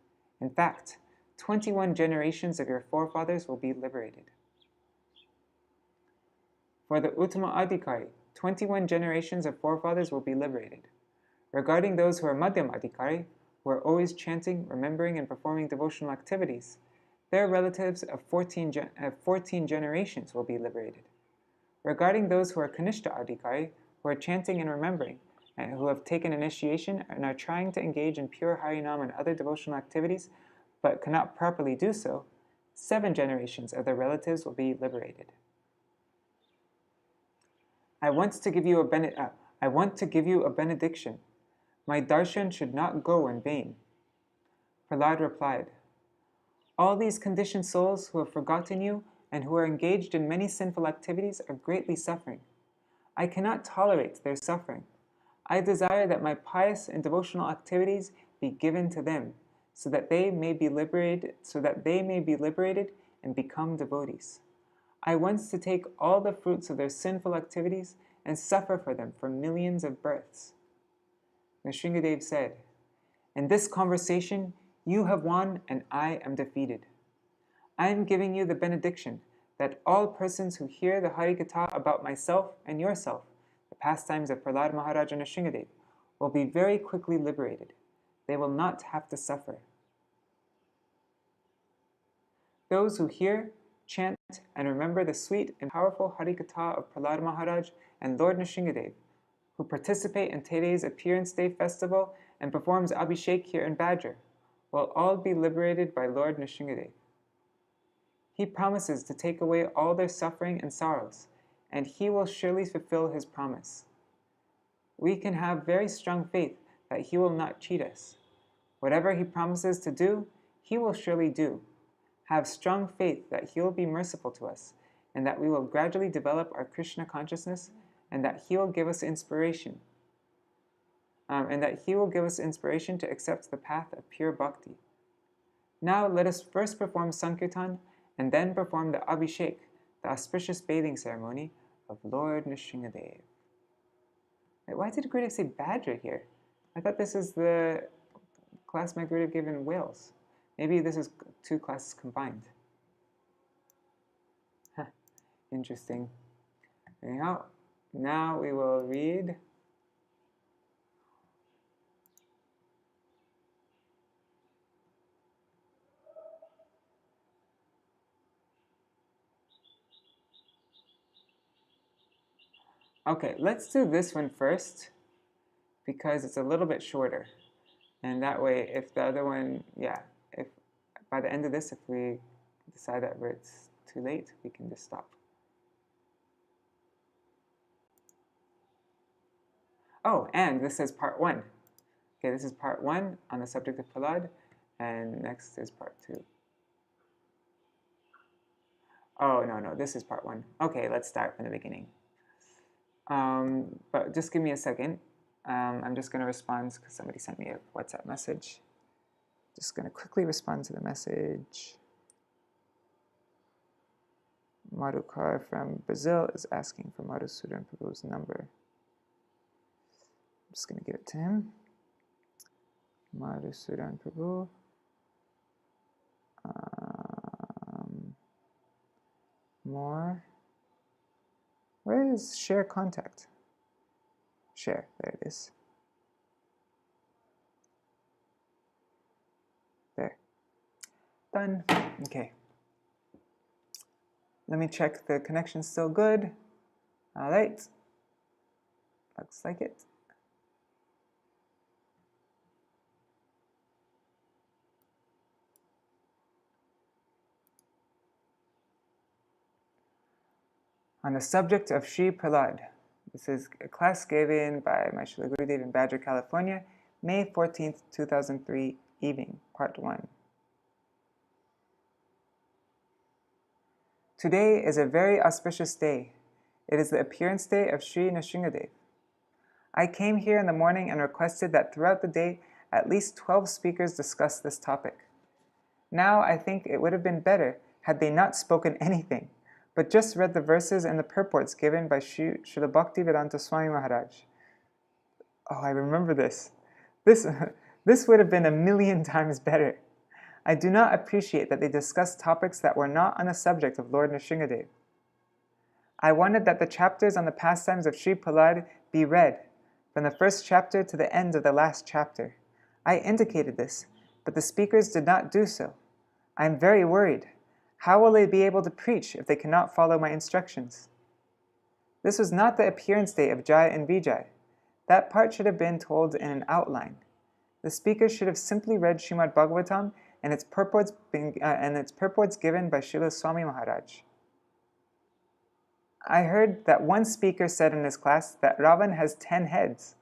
In fact, 21 generations of your forefathers will be liberated. For the Uttama Adhikari, 21 generations of forefathers will be liberated. Regarding those who are Madhyam Adhikari, who are always chanting, remembering, and performing devotional activities, their relatives of 14 generations will be liberated. Regarding those who are Kanishta Adhikari, who are chanting and remembering, and who have taken initiation and are trying to engage in pure Harinam and other devotional activities, but cannot properly do so, 7 generations of their relatives will be liberated. I want to give you a benediction. My darshan should not go in vain. Prahlāda replied, all these conditioned souls who have forgotten you and who are engaged in many sinful activities are greatly suffering. I cannot tolerate their suffering. I desire that my pious and devotional activities be given to them, so that they may be liberated and become devotees. I want to take all the fruits of their sinful activities and suffer for them for millions of births. Nrsimhadeva said, in this conversation, you have won and I am defeated. I am giving you the benediction that all persons who hear the Hari Katha about myself and yourself, the pastimes of Prahlāda Mahārāja and Nrsimhadeva, will be very quickly liberated. They will not have to suffer. Those who hear, chant, and remember the sweet and powerful Hari Katha of Prahlāda Mahārāja and Lord Nrsimhadeva, who participate in today's Appearance Day festival and performs Abhishek here in Badger, will all be liberated by Lord Nrsimhadeva. He promises to take away all their suffering and sorrows, and he will surely fulfill his promise. We can have very strong faith that he will not cheat us. Whatever he promises to do, he will surely do. Have strong faith that he will be merciful to us, and that we will gradually develop our Krishna consciousness, and that he will give us inspiration. To accept the path of pure bhakti. Now let us first perform Sankirtan, and then perform the Abhishek, the auspicious bathing ceremony of Lord Nrsimhadeva. Wait, why did Gurudev say Badger here? I thought this is the class my Gurudev gave in Wales. Maybe this is 2 classes combined. Huh, interesting. Anyhow, now we will read okay, let's do this one first, because it's a little bit shorter. And that way, if the other one, if by the end of this, if we decide that it's too late, we can just stop. Oh, and this is part 1. Okay, this is part 1 on the subject of Prahlāda, and next is part 2. Oh, no, this is part 1. Okay, let's start from the beginning. But just give me a second. I'm just going to respond because somebody sent me a WhatsApp message. Just going to quickly respond to the message. Madhukar from Brazil is asking for Madhusudan Prabhu's number. I'm just going to give it to him. Madhusudan Prabhu. More. Where is share contact? Share, there it is. There. Done. Okay. Let me check the connection's still good. All right. Looks like it. On the subject of Śrī Prahlāda. This is a class given by my Śrīla Gurudev in Badger, California, May 14th, 2003, evening, part 1. Today is a very auspicious day. It is the appearance day of Sri Nrsimhadeva. I came here in the morning and requested that throughout the day, at least 12 speakers discuss this topic. Now I think it would have been better had they not spoken anything, but just read the verses and the purports given by Srila Bhaktivedānta Swami Mahārāja. Oh, I remember this. This would have been a million times better. I do not appreciate that they discussed topics that were not on the subject of Lord Nrsimha-deva. I wanted that the chapters on the pastimes of Śrī Prahlāda be read, from the first chapter to the end of the last chapter. I indicated this, but the speakers did not do so. I am very worried. How will they be able to preach if they cannot follow my instructions? This was not the appearance day of Jai and Vijay. That part should have been told in an outline. The speakers should have simply read Śrīmad Bhagavatam and its purports given by Śrīla Swami Mahārāja. I heard that one speaker said in his class that Ravan has 10 heads.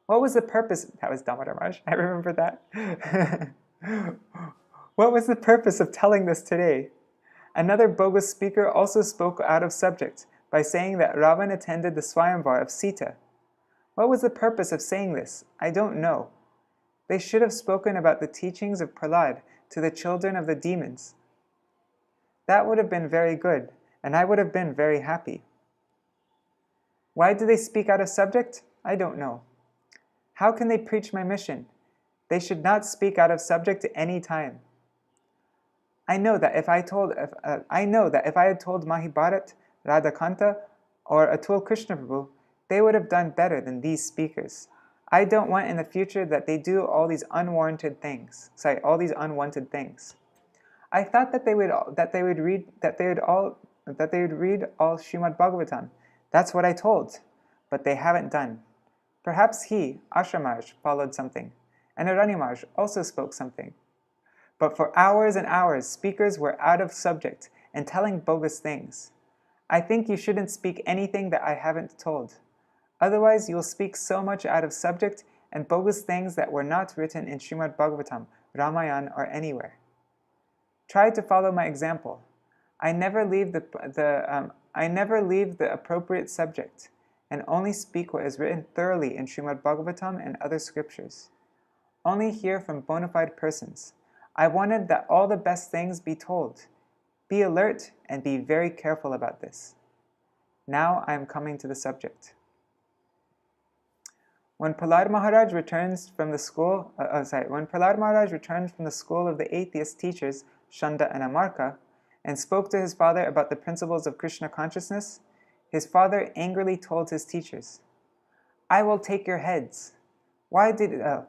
What was the purpose? That was Damodar Maharaj. I remember that. What was the purpose of telling this today? Another bogus speaker also spoke out of subject by saying that Ravan attended the Swayamvar of Sita. What was the purpose of saying this? I don't know. They should have spoken about the teachings of Prahlāda to the children of the demons. That would have been very good, and I would have been very happy. Why do they speak out of subject? I don't know. How can they preach my mission? They should not speak out of subject at any time. I know that if I had told Mahibharat, Radhakanta, or Atul Krishna Prabhu, they would have done better than these speakers. I don't want in the future that they do all these unwanted things. All these unwanted things. I thought that they would read all Śrīmad Bhagavatam. That's what I told, but they haven't done. Perhaps he, Ashramaj, followed something, and Aranyamaj also spoke something. But for hours and hours, speakers were out of subject and telling bogus things. I think you shouldn't speak anything that I haven't told. Otherwise, you will speak so much out of subject and bogus things that were not written in Śrīmad Bhagavatam, Ramayana, or anywhere. Try to follow my example. I never leave the appropriate subject, and only speak what is written thoroughly in Śrīmad Bhagavatam and other scriptures. Only hear from bona fide persons. I wanted that all the best things be told. Be alert and be very careful about this. Now I am coming to the subject. When Prahlāda Mahārāja returns from the school of the atheist teachers Shanda and Amarka, and spoke to his father about the principles of Krishna consciousness, his father angrily told his teachers, I will take your heads. Why did you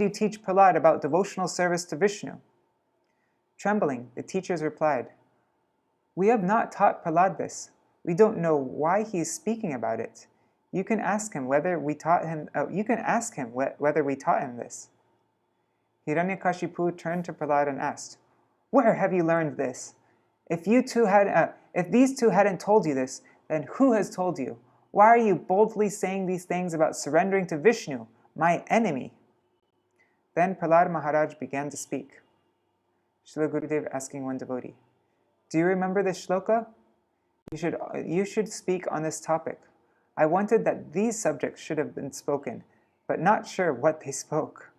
teach Prahlāda about devotional service to Vishnu? Trembling, the teachers replied, We have not taught Prahlāda this. We don't know why he is speaking about it. You can ask him whether we taught him this. Hiranyakashipu turned to Prahlāda and asked, Where have you learned this? If these two hadn't told you this, then who has told you? Why are you boldly saying these things about surrendering to Vishnu, my enemy? Then Prahlāda Mahārāja began to speak. Śrīla Gurudev asking one devotee, Do you remember this shloka? You should speak on this topic. I wanted that these subjects should have been spoken, but not sure what they spoke.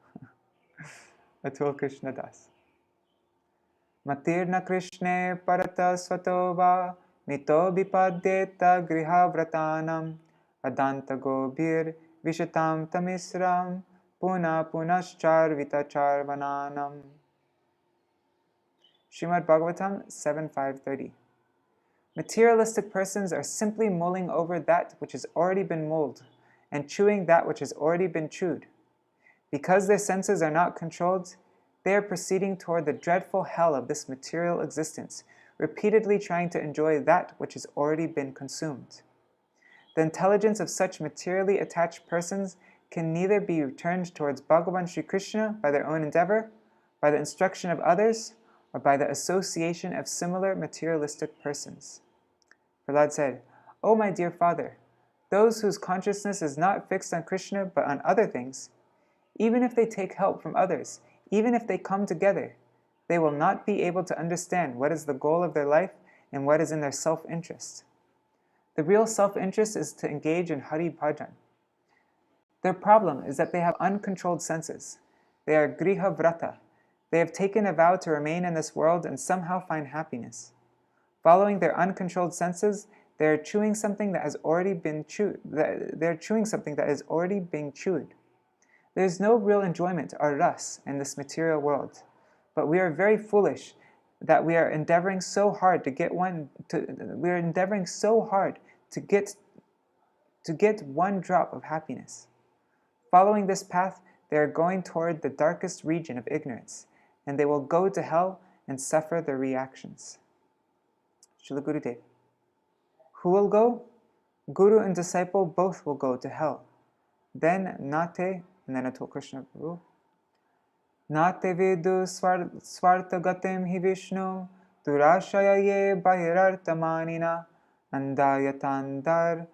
Atul Krishna Das. Matirna Krishne parata svatova mito bipadyeta grihavratanam adanta gobhir vishatam tamisram puna punascharvita charvananam. Śrīmad Bhagavatam 7.5.30. Materialistic persons are simply mulling over that which has already been mulled and chewing that which has already been chewed. Because their senses are not controlled, they are proceeding toward the dreadful hell of this material existence, repeatedly trying to enjoy that which has already been consumed. The intelligence of such materially attached persons can neither be turned towards Bhagavan Sri Krishna by their own endeavor, by the instruction of others, or by the association of similar materialistic persons. Prahlāda said, O my dear father, those whose consciousness is not fixed on Krishna but on other things, even if they take help from others, even if they come together, they will not be able to understand what is the goal of their life and what is in their self-interest. The real self-interest is to engage in Hari Bhajan. Their problem is that they have uncontrolled senses. They are griha vrata. They have taken a vow to remain in this world and somehow find happiness. Following their uncontrolled senses, they are chewing something that has already been chewed. There is no real enjoyment or ras in this material world, but we are very foolish that we are endeavoring so hard to get one drop of happiness. Following this path, they are going toward the darkest region of ignorance, and they will go to hell and suffer the reactions. Srila Gurudev. Who will go? Guru and disciple both will go to hell. Then Nate, and then I told Krishna Prabhu, Nate vidu svartagatim hi Vishnu, durashaya ye bahirartamanina, andayatandar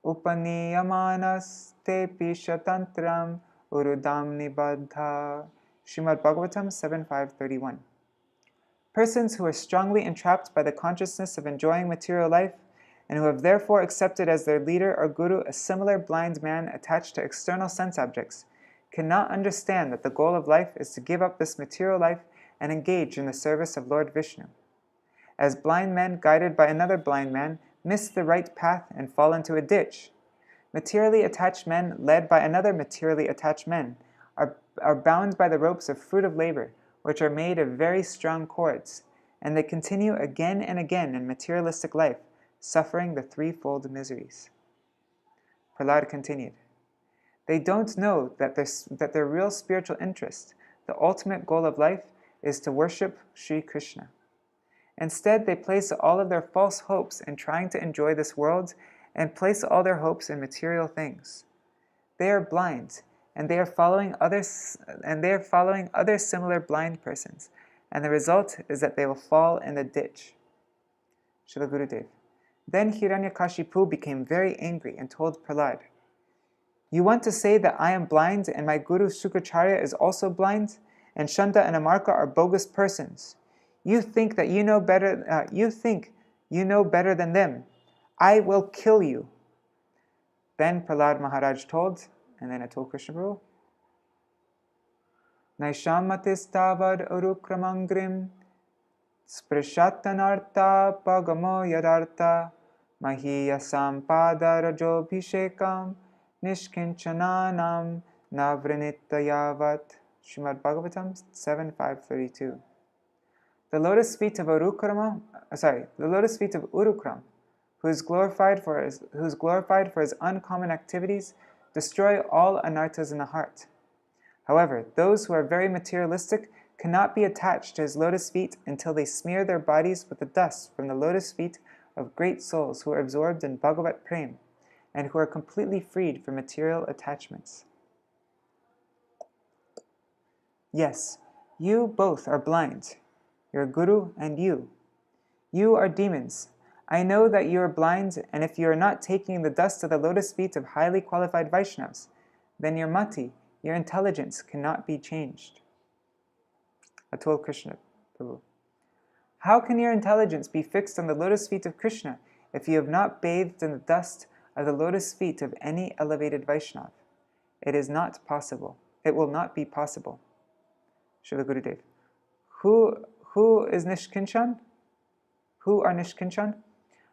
upaniyamanas te pishatantram urudam nibadha. Srimad Bhagavatam 7.5.31. Persons who are strongly entrapped by the consciousness of enjoying material life, and who have therefore accepted as their leader or guru a similar blind man attached to external sense objects, cannot understand that the goal of life is to give up this material life and engage in the service of Lord Vishnu. As blind men guided by another blind man miss the right path and fall into a ditch, materially attached men led by another materially attached men are bound by the ropes of fruit of labor, which are made of very strong cords, and they continue again and again in materialistic life, suffering the threefold miseries. Prahlāda continued, they don't know that their real spiritual interest, the ultimate goal of life, is to worship Sri Krishna. Instead, they place all of their false hopes in trying to enjoy this world and place all their hopes in material things. They are blind, and they are following other similar blind persons, and the result is that they will fall in the ditch. Srila Gurudev. Then Hiranyakashipu became very angry and told Prahlāda, you want to say that I am blind and my guru Shukracharya is also blind, and Shanta and Amarka are bogus persons. You think you know better than them. I will kill you. Then Prahlāda Mahārāja told, and then I told Krishna Prabhu, Naishammatis tavad urukramangrim Sprishatanartha pagamo yadartha Mahiya sampada rajobhishekam Nishkinchananam navrinitayavat. Srimad Bhagavatam 7.5.32. The lotus feet of Urukram, who is glorified for his uncommon activities, destroy all anarthas in the heart. However, those who are very materialistic cannot be attached to his lotus feet until they smear their bodies with the dust from the lotus feet of great souls who are absorbed in Bhagavat Prem and who are completely freed from material attachments. Yes, you both are blind, your guru and you. You are demons. I know that you are blind, and if you are not taking the dust of the lotus feet of highly qualified Vaishnavas, then your mati, your intelligence, cannot be changed. I told Krishna Prabhu, how can your intelligence be fixed on the lotus feet of Krishna if you have not bathed in the dust of the lotus feet of any elevated Vaishnava? It is not possible. It will not be possible. Srila Gurudev. Who is Nishkinchan? Who are Nishkinchan?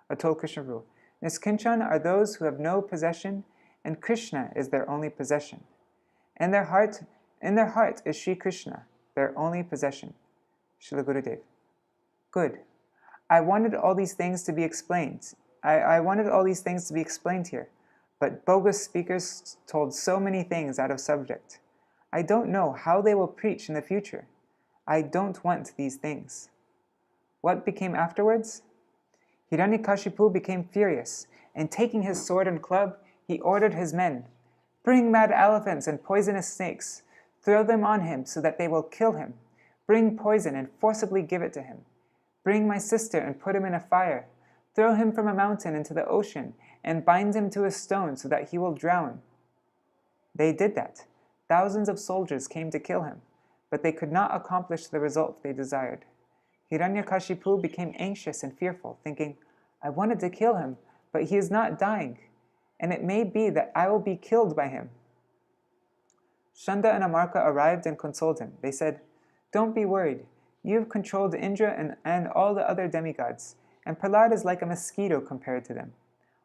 I told Krishna Prabhu, Nishkinchan are those who have no possession, and Krishna is their only possession. In their heart is Sri Krishna, their only possession. Srila Gurudev. Good. I wanted all these things to be explained. I wanted all these things to be explained here, but bogus speakers told so many things out of subject. I don't know how they will preach in the future. I don't want these things. What became afterwards? Hiranyakashipu became furious, and taking his sword and club, he ordered his men, bring mad elephants and poisonous snakes, throw them on him so that they will kill him. Bring poison and forcibly give it to him. Bring my sister and put him in a fire. Throw him from a mountain into the ocean and bind him to a stone so that he will drown. They did that. Thousands of soldiers came to kill him, but they could not accomplish the result they desired. Hiranyakashipu became anxious and fearful, thinking, I wanted to kill him, but he is not dying, and it may be that I will be killed by him. Shanda and Amarka arrived and consoled him. They said, don't be worried. You have controlled Indra and all the other demigods, and Prahlāda is like a mosquito compared to them.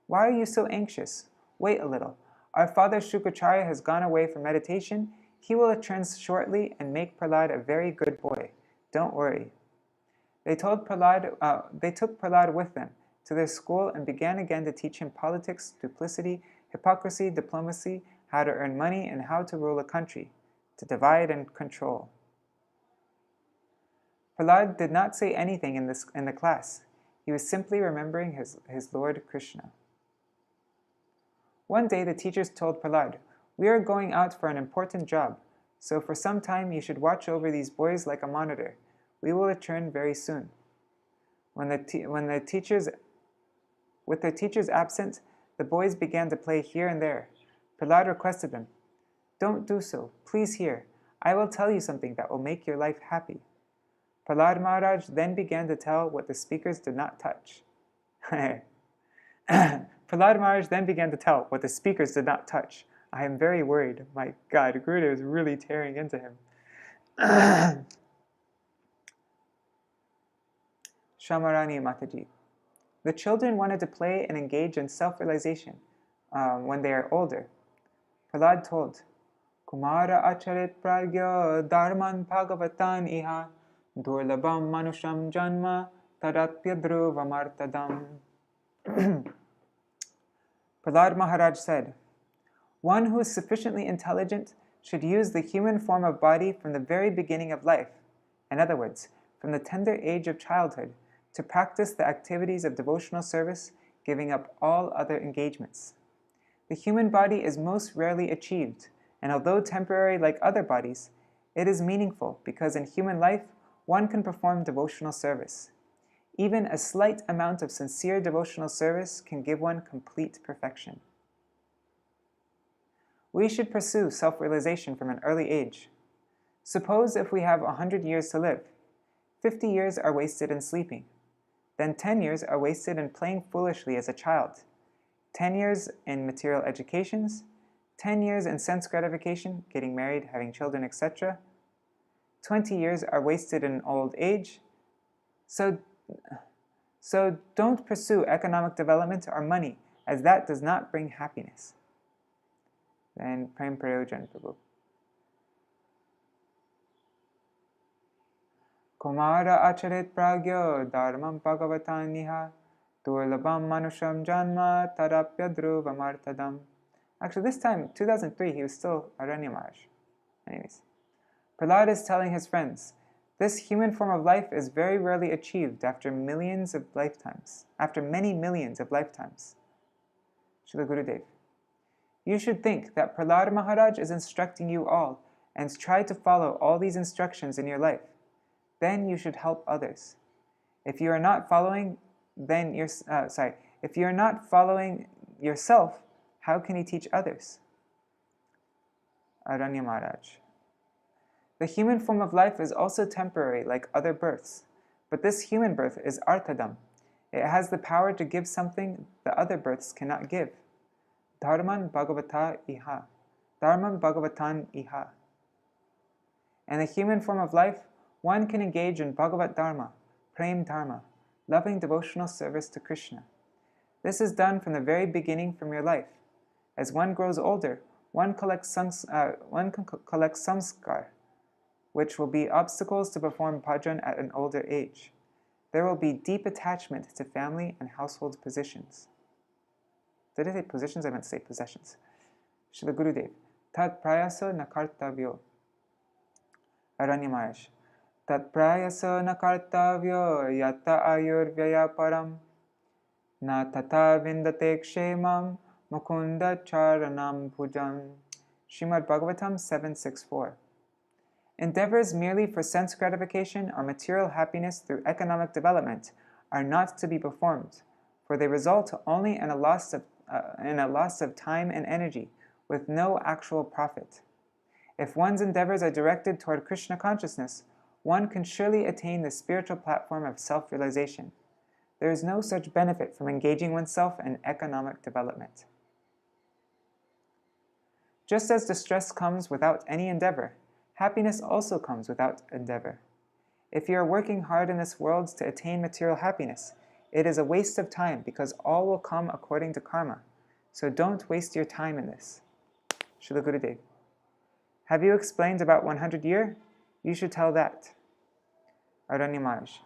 Why are you so anxious? Wait a little. Our father Shukracharya has gone away for meditation. He will return shortly and make Prahlāda a very good boy. Don't worry. They took Prahlāda with them to their school and began again to teach him politics, duplicity, hypocrisy, diplomacy, how to earn money, and how to rule a country, to divide and control. Prahlāda did not say anything in the class. He was simply remembering his Lord Krishna. One day the teachers told Prahlāda, "We are going out for an important job, so for some time you should watch over these boys like a monitor. We will return very soon." With their teachers absent, the boys began to play here and there. Prahlāda requested them, "Don't do so. Please hear. I will tell you something that will make your life happy." Prahlāda Mahārāja then began to tell what the speakers did not touch. Prahlāda Mahārāja then began to tell what the speakers did not touch. I am very worried. My God, Gurudev is really tearing into him. Shamarani Mataji. The children wanted to play and engage in self-realization when they are older. Prahlāda told, "Kumara acharit pragya dharman bhagavatan iha durlabam manusham janma tadatya dhruvamartadam." Prahlāda Mahārāja said, "One who is sufficiently intelligent should use the human form of body from the very beginning of life, in other words, from the tender age of childhood, to practice the activities of devotional service, giving up all other engagements. The human body is most rarely achieved, and although temporary like other bodies, it is meaningful because in human life, one can perform devotional service. Even a slight amount of sincere devotional service can give one complete perfection. We should pursue self-realization from an early age. Suppose if we have 100 years to live, 50 years are wasted in sleeping. Then 10 years are wasted in playing foolishly as a child. 10 years in material educations, 10 years in sense gratification, getting married, having children, etc. 20 years are wasted in old age. So don't pursue economic development or money, as that does not bring happiness." Then Prem Prayojan Prabhu. Kumara acharit pragyo dharmam bhagavatan niha durlabam manusham janma tadapya dhruvamartadam. Actually, this time, 2003, he was still Aranya Maharaj. Anyways, Prahlāda is telling his friends, this human form of life is very rarely achieved after many millions of lifetimes. Srila Gurudev. You should think that Prahlāda Mahārāja is instructing you all and try to follow all these instructions in your life. Then you should help others. If you are not following, if you are not following yourself, how can you teach others? Aranya Maharaj. The human form of life is also temporary like other births, but this human birth is arthadam. It has the power to give something the other births cannot give. Dharman bhagavata iha. Dharman bhagavatan iha. In the human form of life, one can engage in Bhagavat Dharma, Prem Dharma, loving devotional service to Krishna. This is done from the very beginning from your life. As one grows older, one collects samskar, which will be obstacles to perform bhajan at an older age. There will be deep attachment to family and household positions. Did I say positions? I meant to say possessions. Srila Gurudev. Tat prayasa na kartavyo. Aranya Maharaj. Tat prayasa na kartavyo yata ayurvyaya param na tata vindate kshemam mukunda charanam bhujam. Srimad Bhagavatam 7.6.4. Endeavors merely for sense gratification or material happiness through economic development are not to be performed, for they result only in a loss of time and energy, with no actual profit. If one's endeavors are directed toward Krishna consciousness, one can surely attain the spiritual platform of self-realization. There is no such benefit from engaging oneself in economic development. Just as distress comes without any endeavor, happiness also comes without endeavor. If you are working hard in this world to attain material happiness, it is a waste of time because all will come according to karma. So don't waste your time in this. Srila Gurudev: have you explained about 100 years? You should tell that. Aranya Maharaj: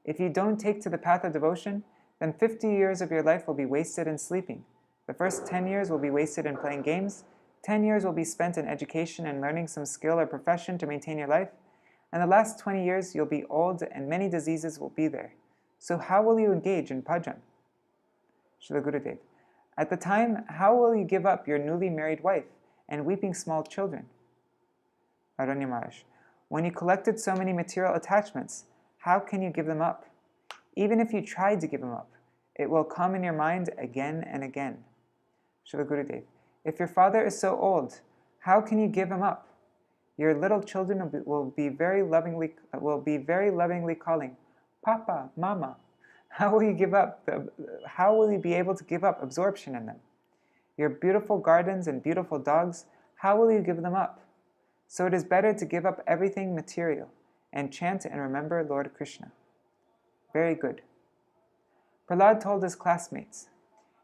if you don't take to the path of devotion, then 50 years of your life will be wasted in sleeping. The first 10 years will be wasted in playing games, 10 years will be spent in education and learning some skill or profession to maintain your life, and the last 20 years you'll be old and many diseases will be there. So how will you engage in bhajan? Srila Gurudev: at the time, how will you give up your newly married wife and weeping small children? Aranya Maharaj: when you collected so many material attachments, how can you give them up? Even if you tried to give them up, it will come in your mind again and again. Srila Gurudev: if your father is so old, how can you give him up? Your little children will be very lovingly calling, Papa, Mama. How will you be able to give up absorption in them? Your beautiful gardens and beautiful dogs, how will you give them up? So it is better to give up everything material and chant and remember Lord Krishna. Very good. Prahlāda told his classmates,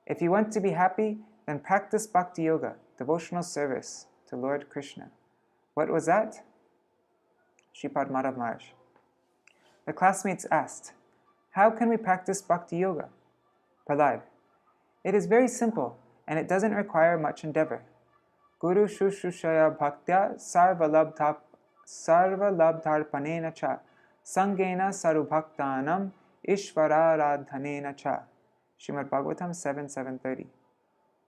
if you want to be happy, then practice bhakti yoga, devotional service to Lord Krishna. What was that? Shripad Madhav Maharaj. The classmates asked, how can we practice bhakti yoga? Prahlāda: it is very simple and it doesn't require much endeavor. Guru shushushaya bhaktya sarvalabdharpanena cha sangena sarubhaktanam ishvararadhanena cha. Srimad Bhagavatam 7:730.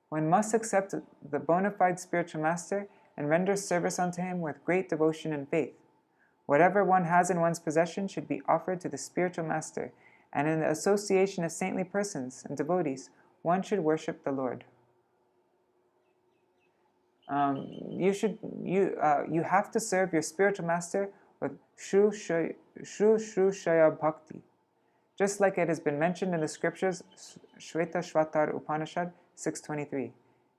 One must accept the bona fide spiritual master and render service unto him with great devotion and faith. Whatever one has in one's possession should be offered to the spiritual master, and in the association of saintly persons and devotees, one should worship the Lord. You have to serve your spiritual master with shrushaya bhakti, just like it has been mentioned in the scriptures, Shvetashvatar Upanishad 6:23.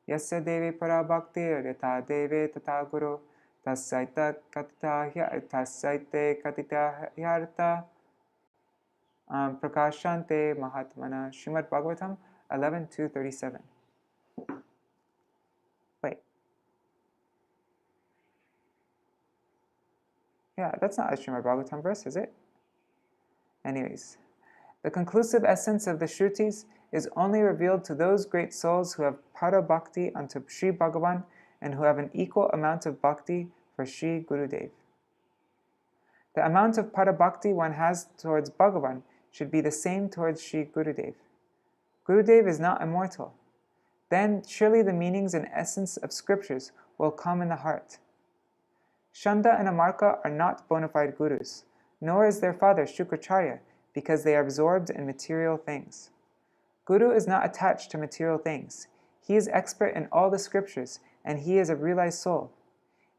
Yasya devi para bhakti yata deve tata guru tasyaite katita hyarta prakashante mahatmana. Srimad Bhagavatam 11:237. Wait. Yeah, that's not a Srimad Bhagavatam verse, is it? Anyways, the conclusive essence of the Shrutis is only revealed to those great souls who have para bhakti unto Sri Bhagavan and who have an equal amount of bhakti for Sri Gurudev. The amount of para bhakti one has towards Bhagavan should be the same towards Sri Gurudev. Gurudev is not immortal. Then surely the meanings and essence of scriptures will come in the heart. Shanda and Amarka are not bona fide gurus, nor is their father Shukracharya, because they are absorbed in material things. Guru is not attached to material things. He is expert in all the scriptures, and he is a realized soul.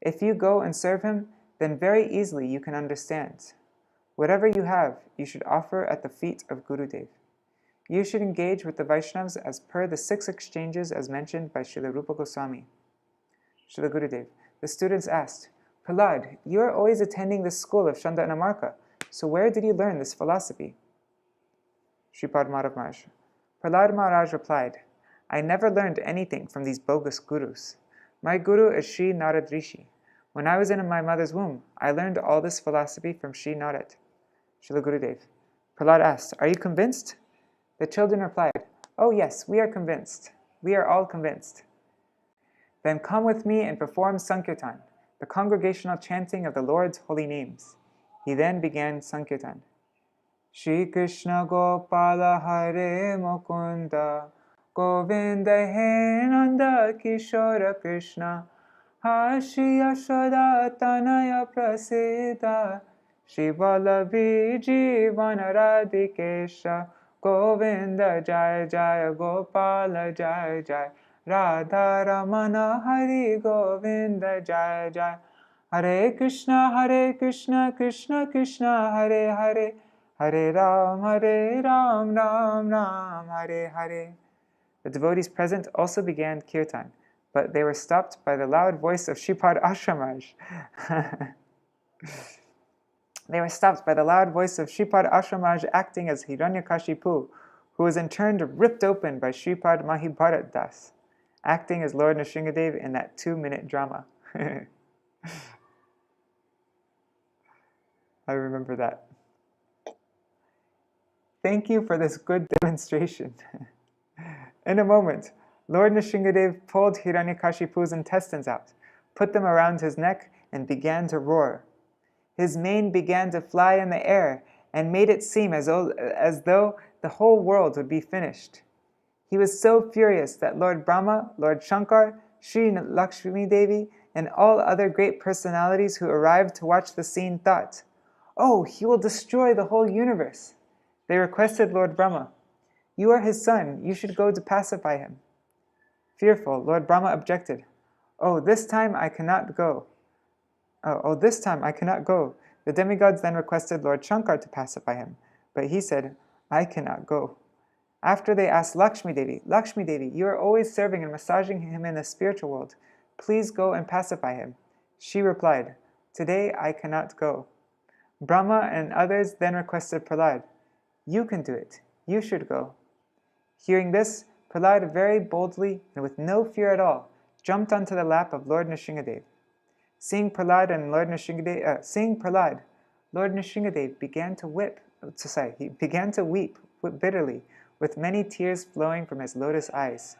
If you go and serve him, then very easily you can understand. Whatever you have, you should offer at the feet of Gurudev. You should engage with the Vaishnavas as per the 6 exchanges as mentioned by Srila Rupa Gosvāmī. Srila Gurudev, the students asked, Prahlāda, you are always attending this school of Shanda and Amarka, so where did you learn this philosophy? Shripad Madhav Maharaj. Prahlāda Maharaj replied, I never learned anything from these bogus gurus. My guru is Sri Narad Rishi. When I was in my mother's womb, I learned all this philosophy from Sri Narad. Srila Gurudev. Prahlāda asked, are you convinced? The children replied, oh yes, we are convinced. We are all convinced. Then come with me and perform Sankirtan, the congregational chanting of the Lord's holy names. He then began Sankirtan. Shri Krishna Gopala Hare Mukunda Govinda He Nanda Kishora Krishna Shri Yashoda Tanaya Prasiddha Shri Vallabhi Jivana Radhikesha Govinda Jaya Jaya Gopala Jaya Jaya Radha Ramana Hari Govinda Jaya Jaya Hare Krishna Krishna Krishna Hare Hare Hare Ram Ram Ram Hare Hare. The devotees present also began kirtan, but they were stopped by the loud voice of Shripad Ashramaraj. They were stopped by the loud voice of Shripad Ashramaraj acting as Hiranyakashipu, who was in turn ripped open by Shripad Mahibharat Das. acting as Lord Nrsimhadeva in that 2-minute drama. I remember that. Thank you for this good demonstration. In a moment, Lord Nrsimhadeva pulled Hiranyakashipu's intestines out, put them around his neck, and began to roar. His mane began to fly in the air and made it seem as though the whole world would be finished. He was so furious that Lord Brahma, Lord Shankar, Sri Lakshmi Devi, and all other great personalities who arrived to watch the scene thought, "Oh, he will destroy the whole universe." They requested Lord Brahma, "You are his son, you should go to pacify him." Fearful, Lord Brahma objected, this time I cannot go. This time I cannot go. The demigods then requested Lord Shankar to pacify him, but he said, "I cannot go." After they asked Lakshmi Devi, "Lakshmi Devi, you are always serving and massaging him in the spiritual world. Please go and pacify him." She replied, "Today I cannot go." Brahma and others then requested Prahlāda, "You can do it. You should go." Hearing this, Prahlāda very boldly and with no fear at all jumped onto the lap of Lord Nrsimhadeva. Seeing Prahlāda, Lord Nrsimhadeva began to weep bitterly, with many tears flowing from his lotus eyes.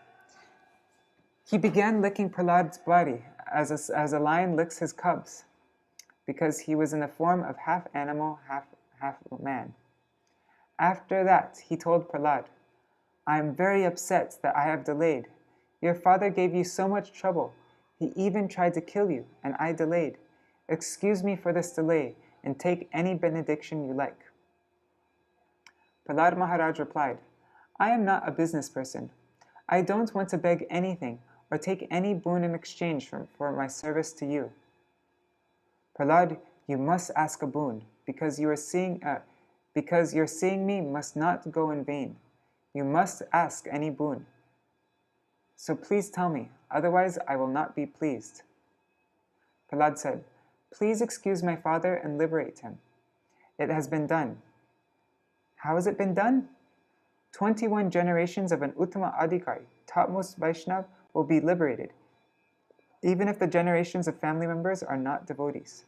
He began licking Prahlāda's body as a lion licks his cubs, because he was in the form of half animal, half man. After that, he told Prahlāda, "I am very upset that I have delayed. Your father gave you so much trouble. He even tried to kill you, and I delayed. Excuse me for this delay, and take any benediction you like." Prahlāda Mahārāja replied, "I am not a business person. I don't want to beg anything or take any boon in exchange for my service to you." Prahlāda, "You must ask a boon, because your seeing me must not go in vain. You must ask any boon. So please tell me, otherwise I will not be pleased." Prahlāda said, "Please excuse my father and liberate him. It has been done." "How has it been done?" 21 generations of an Uttama Adhikari, topmost Vaishnava, will be liberated, even if the generations of family members are not devotees.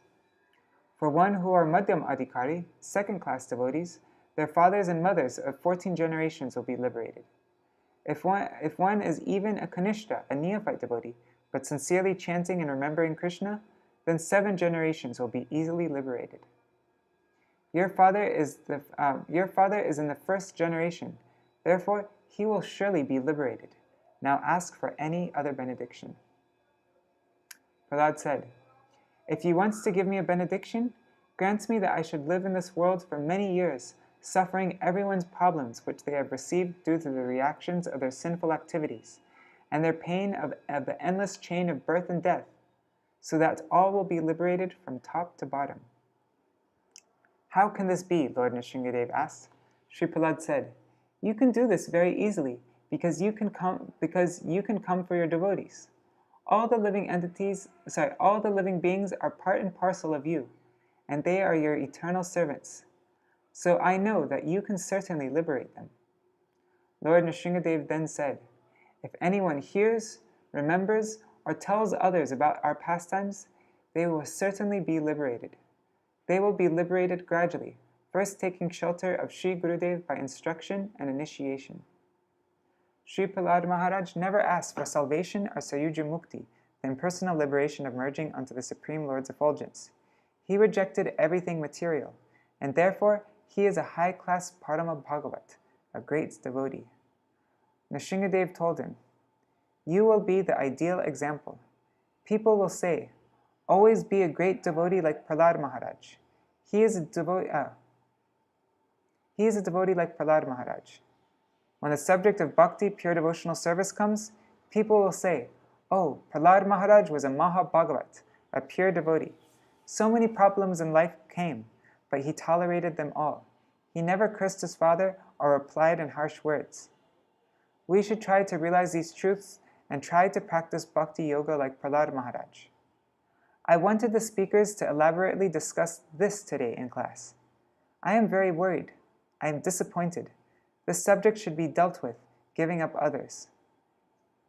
For one who are Madhyam Adhikari, second-class devotees, their fathers and mothers of 14 generations will be liberated. If one is even a Kanishta, a neophyte devotee, but sincerely chanting and remembering Krishna, then 7 generations will be easily liberated. Your father is in the first generation, therefore he will surely be liberated. Now ask for any other benediction." Prahlāda said, "If you want to give me a benediction, grant me that I should live in this world for many years, suffering everyone's problems which they have received due to the reactions of their sinful activities, and their pain of the endless chain of birth and death, so that all will be liberated from top to bottom." "How can this be?" Lord Nrsimhadeva asked. Sri Prahlāda said, "You can do this very easily, because you can come for your devotees. All the living beings are part and parcel of you, and they are your eternal servants. So I know that you can certainly liberate them." Lord Nrsimhadeva then said, "If anyone hears, remembers, or tells others about our pastimes, they will certainly be liberated. They will be liberated gradually, first taking shelter of Sri Gurudev by instruction and initiation." Sri Prahlāda Mahārāja never asked for salvation or Sayuja Mukti, the impersonal liberation of merging onto the Supreme Lord's effulgence. He rejected everything material, and therefore he is a high-class Parama Bhagavat, a great devotee. Nrsimhadeva told him, "You will be the ideal example. People will say, 'Always be a great devotee like Prahlāda Mahārāja.' He is a devotee like Prahlāda Mahārāja. When the subject of bhakti, pure devotional service comes, people will say, 'Oh, Prahlāda Mahārāja was a Maha Bhagavat, a pure devotee. So many problems in life came, but he tolerated them all. He never cursed his father or replied in harsh words.' We should try to realize these truths and try to practice bhakti yoga like Prahlāda Mahārāja. I wanted the speakers to elaborately discuss this today in class. I am very worried. I am disappointed. This subject should be dealt with, giving up others.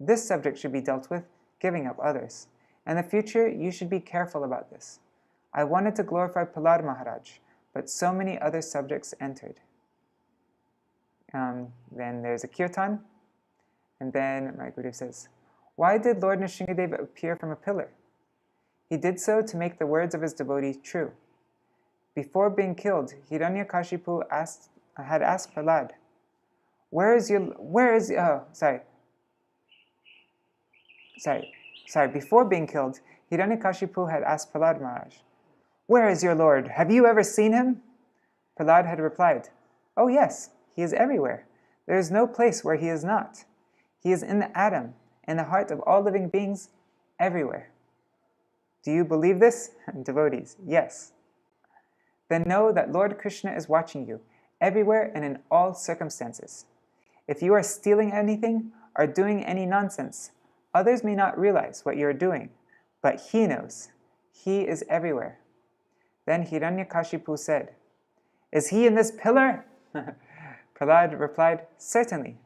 This subject should be dealt with, giving up others. In the future, you should be careful about this. I wanted to glorify Prahlāda Mahārāja, but so many other subjects entered. Then there's a kirtan, and then my Gurudev says, why did Lord Nrsimhadeva appear from a pillar? He did so to make the words of his devotee true. Before being killed, Hiranyakashipu had asked Prahlāda, before being killed, Hiranyakashipu had asked Prahlāda Maharaj, where is your Lord? Have you ever seen him? Prahlāda had replied, oh yes, he is everywhere. There is no place where he is not. He is in the atom, in the heart of all living beings, everywhere. Do you believe this? Devotees, yes. Then know that Lord Krishna is watching you, everywhere and in all circumstances. If you are stealing anything or doing any nonsense, others may not realize what you are doing, but he knows. He is everywhere. Then Hiranyakashipu said, is he in this pillar? Prahlāda replied, certainly.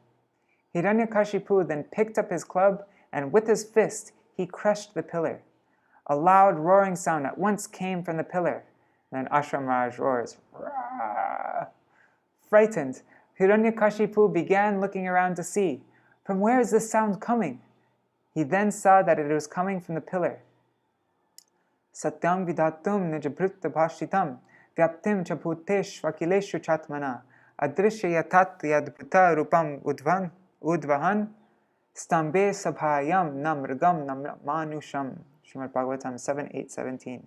Hiranyakashipu then picked up his club, and with his fist he crushed the pillar. A loud roaring sound at once came from the pillar. Then Ashram Raj roars. Rah! Frightened, Hiranyakashipu began looking around to see, from where is this sound coming? He then saw that it was coming from the pillar. Satyam vidatum nijabhrutta bhashitam vyaptim cha bhutesh vakileshu chatmana adrishyatat yadbhuta rupam udvahan stambe sabhayam namrgam manusham. Srimad Bhagavatam 7.8.17.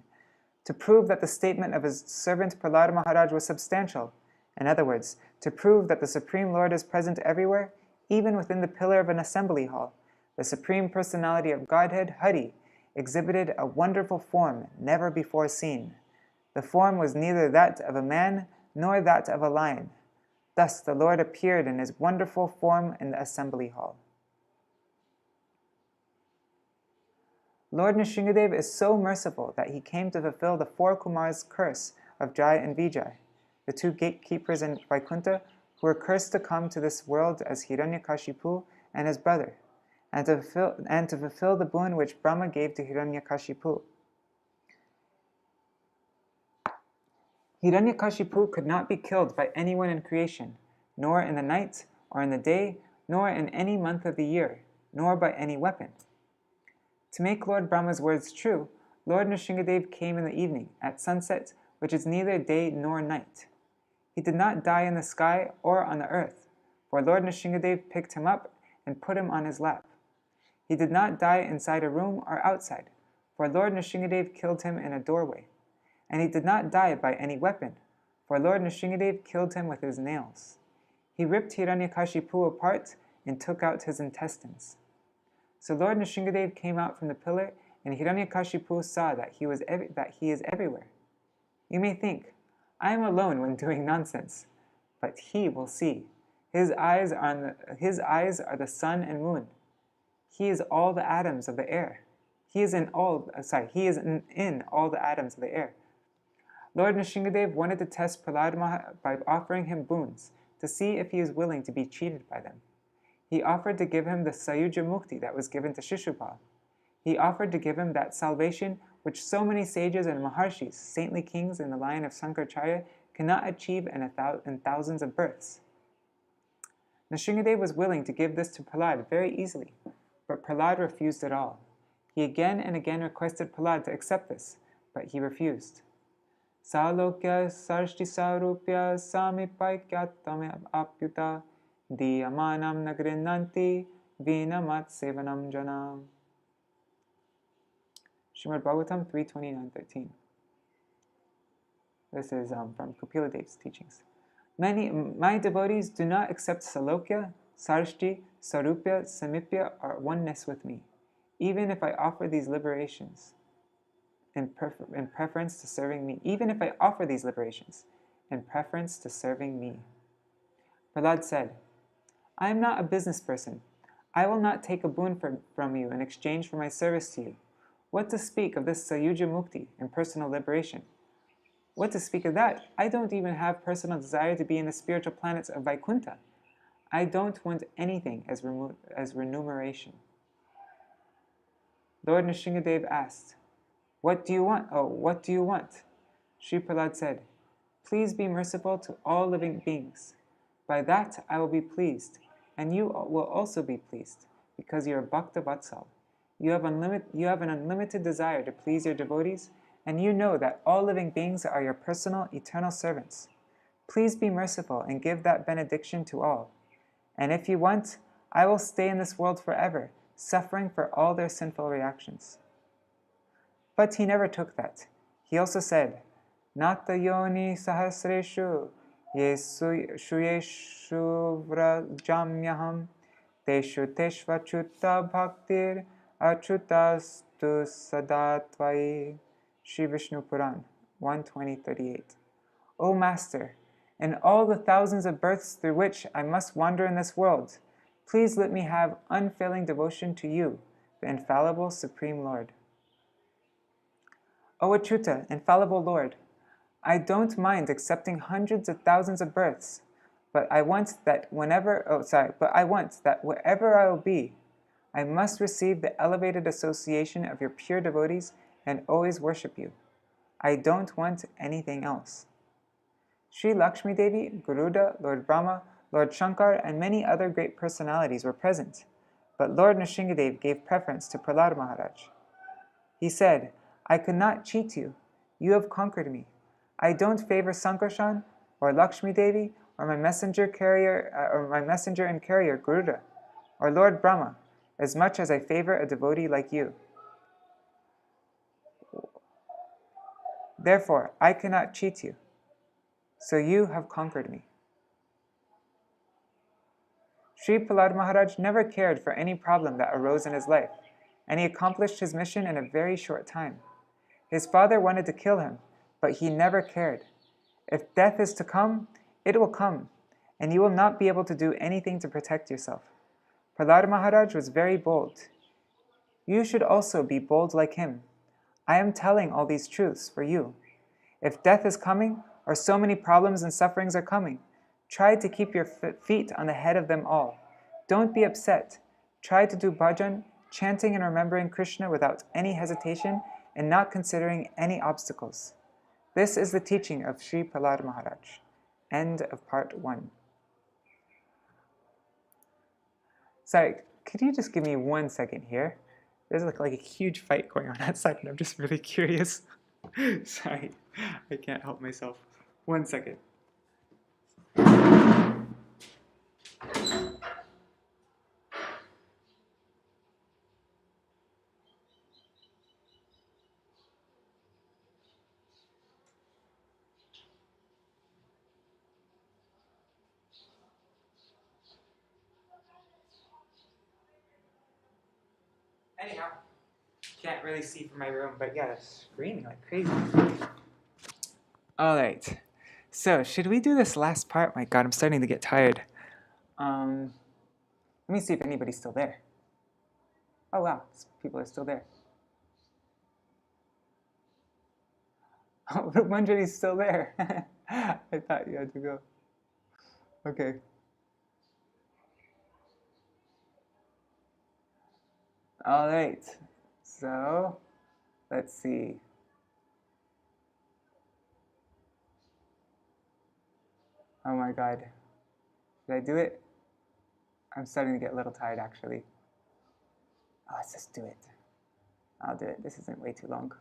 To prove that the statement of his servant Prahlāda Mahārāja was substantial. In other words, to prove that the Supreme Lord is present everywhere, even within the pillar of an assembly hall, the Supreme Personality of Godhead, Hari, exhibited a wonderful form never before seen. The form was neither that of a man nor that of a lion. Thus the Lord appeared in his wonderful form in the assembly hall. Lord Nrsimhadeva is so merciful that he came to fulfill the four Kumars' curse of Jai and Vijay, the two gatekeepers in Vaikuntha who were cursed to come to this world as Hiranyakashipu and his brother, and to fulfill the boon which Brahma gave to Hiranyakashipu. Hiranyakashipu could not be killed by anyone in creation, nor in the night, or in the day, nor in any month of the year, nor by any weapon. To make Lord Brahma's words true, Lord Nrsimhadeva came in the evening, at sunset, which is neither day nor night. He did not die in the sky or on the earth, for Lord Nrsimhadeva picked him up and put him on his lap. He did not die inside a room or outside, for Lord Nrsimhadeva killed him in a doorway. And he did not die by any weapon, for Lord Nrsimhadeva killed him with his nails. He ripped Hiranyakashipu apart and took out his intestines. So Lord Nrsimhadeva came out from the pillar, and Hiranyakashipu saw that he is everywhere. You may think, I am alone when doing nonsense, but he will see. His eyes are the sun and moon. He is all the atoms of the air. He is in all the atoms of the air. Lord Nrsimhadeva wanted to test Prahlāda by offering him boons to see if he is willing to be cheated by them. He offered to give him the Sayuja Mukti that was given to Shishupal. He offered to give him that salvation which so many sages and maharshis, saintly kings in the line of Sankaracharya, cannot achieve in thousands of births. Nrsimhadeva was willing to give this to Prahlāda very easily, but Prahlāda refused it all. He again and again requested Prahlāda to accept this, but he refused. Salokya sarshti sarupya samipaikyatame apyuta diyamanam nagrinanti vinamat sevanam janam. Srimad Bhagavatam 3.29.13. This is from Kapila Dev's teachings. My devotees do not accept Salokya, Sarshti, Sarupya, Samipya, or oneness with me, even if I offer these liberations in preference to serving me. Even if I offer these liberations in preference to serving me. Prahlāda said, I am not a business person. I will not take a boon from you in exchange for my service to you. What to speak of this Sayuja Mukti and personal liberation? What to speak of that? I don't even have personal desire to be in the spiritual planets of Vaikuntha. I don't want anything as remuneration. Lord Nrsimhadeva asked, "What do you want? Oh, what do you want?" Śrī Prahlāda said, "Please be merciful to all living beings. By that I will be pleased, and you will also be pleased, because you are Bhakta Vatsal. You have an unlimited desire to please your devotees, and you know that all living beings are your personal, eternal servants. Please be merciful and give that benediction to all. And if you want, I will stay in this world forever, suffering for all their sinful reactions." But he never took that. He also said, "Nata yoni sahasreshu yeshu vrajamyaham teshu teshvachuta bhaktir achutastu sadatvai." Sri Vishnu Puran 120:38. O Master, in all the thousands of births through which I must wander in this world, please let me have unfailing devotion to you, the infallible Supreme Lord. O Achyuta, infallible Lord, I don't mind accepting hundreds of thousands of births, but I want that wherever I will be, I must receive the elevated association of your pure devotees and always worship you. I don't want anything else. Sri Lakshmi Devi, Garuda, Lord Brahma, Lord Shankar, and many other great personalities were present, but Lord Nrsimhadeva gave preference to Prahlāda Mahārāja. He said, "I could not cheat you. You have conquered me. I don't favor Sankarshan, or Lakshmi Devi, or my messenger and carrier Garuda, or Lord Brahma, as much as I favor a devotee like you. Therefore, I cannot cheat you. So you have conquered me." Śrī Prahlāda Mahārāja never cared for any problem that arose in his life, and he accomplished his mission in a very short time. His father wanted to kill him, but he never cared. If death is to come, it will come, and you will not be able to do anything to protect yourself. Prahlāda Mahārāja was very bold. You should also be bold like him. I am telling all these truths for you. If death is coming, or so many problems and sufferings are coming, try to keep your feet on the head of them all. Don't be upset. Try to do bhajan, chanting and remembering Krishna without any hesitation and not considering any obstacles. This is the teaching of Śrī Prahlāda Mahārāja. End of part 1. Sorry, could you just give me 1 second here? There's like a huge fight going on outside and I'm just really curious. Sorry, I can't help myself. 1 second. Anyhow, can't really see from my room, but yeah, it's screaming like crazy. Alright, so should we do this last part? My god, I'm starting to get tired. Let me see if anybody's still there. Oh wow, people are still there. Oh, Manjari's still there. I thought you had to go. Okay. Alright, so let's see. Oh my god. Did I do it? I'm starting to get a little tired actually. Oh, let's just do it. I'll do it. This isn't way too long.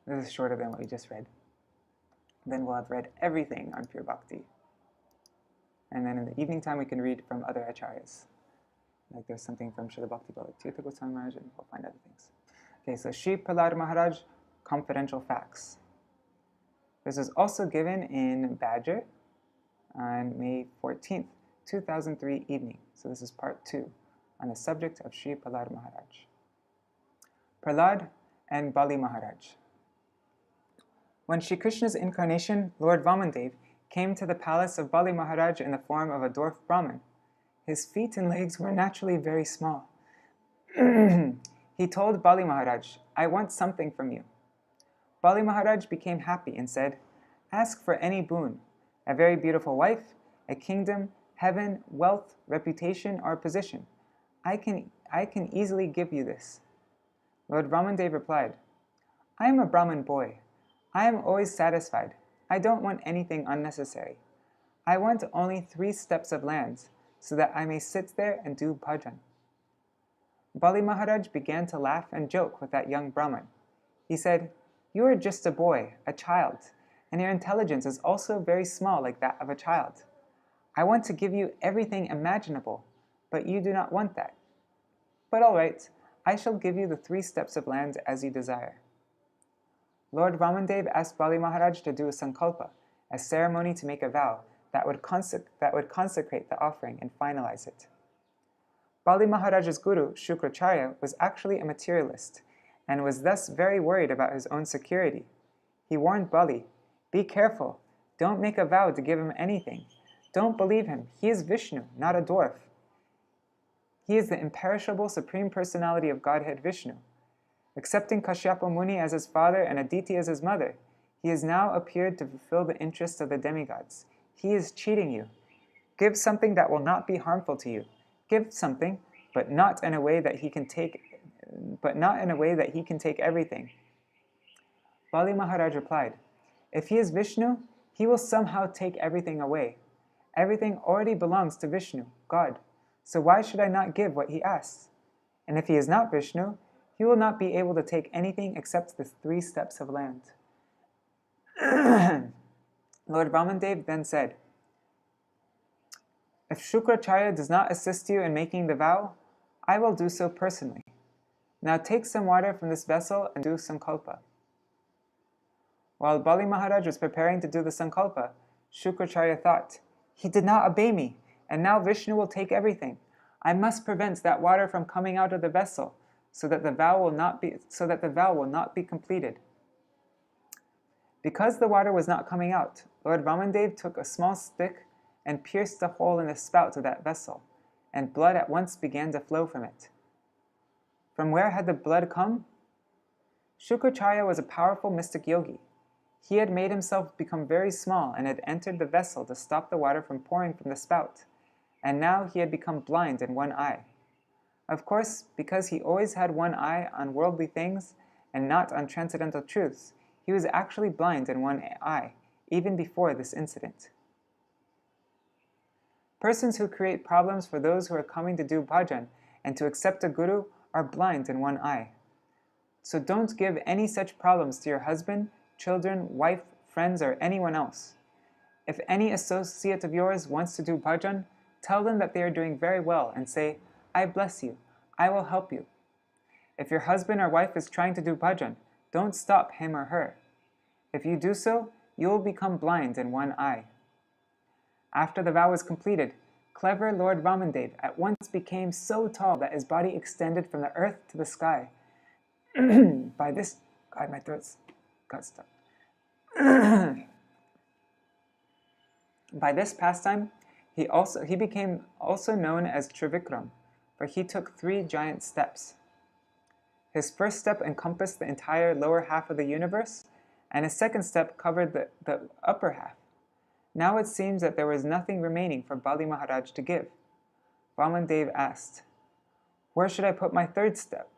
This is shorter than what we just read. Then we'll have read everything on Pure Bhakti. And then in the evening time we can read from other acharyas. Like there's something from Śrīla Bhaktivedānta Gosvāmī Maharaj, and we'll find other things. Okay, so Śrī Prahlāda Mahārāja, confidential facts. This is also given in Badger on May 14th, 2003 evening. So this is part 2 on the subject of Śrī Prahlāda Mahārāja. Prahlāda and Bali Maharaj. When Shri Krishna's incarnation, Lord Vamandev, came to the palace of Bali Maharaj in the form of a dwarf Brahmin, his feet and legs were naturally very small. He told Bali Maharaj, "I want something from you." Bali Maharaj became happy and said, "Ask for any boon, a very beautiful wife, a kingdom, heaven, wealth, reputation, or position. I can easily give you this." Lord Vamandev replied, I am a Brahmin boy. I am always satisfied. I don't want anything unnecessary. I want only 3 steps of lands, so that I may sit there and do bhajan. Bali Maharaj began to laugh and joke with that young Brahmin. He said, You are just a boy, a child, and your intelligence is also very small like that of a child. I want to give you everything imaginable, but you do not want that. But all right, I shall give you the 3 steps of land as you desire. Lord Vamandev asked Bali Maharaj to do a sankalpa, a ceremony to make a vow that would consecrate the offering and finalize it. Bali Maharaj's guru, Shukracharya, was actually a materialist and was thus very worried about his own security. He warned Bali, Be careful, don't make a vow to give him anything. Don't believe him, he is Vishnu, not a dwarf. He is the imperishable Supreme Personality of Godhead Vishnu. Accepting Kashyapa Muni as his father and Aditi as his mother, he has now appeared to fulfill the interests of the demigods. He is cheating you. Give something that will not be harmful to you. Give something, but not in a way that he can take everything. Bali Maharaj replied, If he is Vishnu, he will somehow take everything away. Everything already belongs to Vishnu, God. So why should I not give what he asks? And if he is not Vishnu, he will not be able to take anything except the 3 steps of land. Lord Vamandev then said, If Shukracharya does not assist you in making the vow, I will do so personally. Now take some water from this vessel and do sankalpa. While Bali Maharaj was preparing to do the sankalpa, Shukracharya thought, He did not obey me, and now Vishnu will take everything. I must prevent that water from coming out of the vessel, so that the vow will not be completed. Because the water was not coming out, Lord Vamandev took a small stick and pierced a hole in the spout of that vessel, and blood at once began to flow from it. From where had the blood come? Shukracharya was a powerful mystic yogi. He had made himself become very small and had entered the vessel to stop the water from pouring from the spout, and now he had become blind in one eye. Of course, because he always had one eye on worldly things and not on transcendental truths, he was actually blind in one eye, even before this incident. Persons who create problems for those who are coming to do bhajan and to accept a guru are blind in one eye. So don't give any such problems to your husband, children, wife, friends, or anyone else. If any associate of yours wants to do bhajan, tell them that they are doing very well and say, I bless you, I will help you. If your husband or wife is trying to do bhajan, don't stop him or her. If you do so, you will become blind in one eye. After the vow was completed, clever Lord Vamandev at once became so tall that his body extended from the earth to the sky. By this, God, my throat's got stuck. By this pastime, he became also known as Trivikram, for he took 3 giant steps. His first step encompassed the entire lower half of the universe, and his second step covered the upper half. Now it seems that there was nothing remaining for Bali Maharaj to give. Vamandev asked, Where should I put my third step?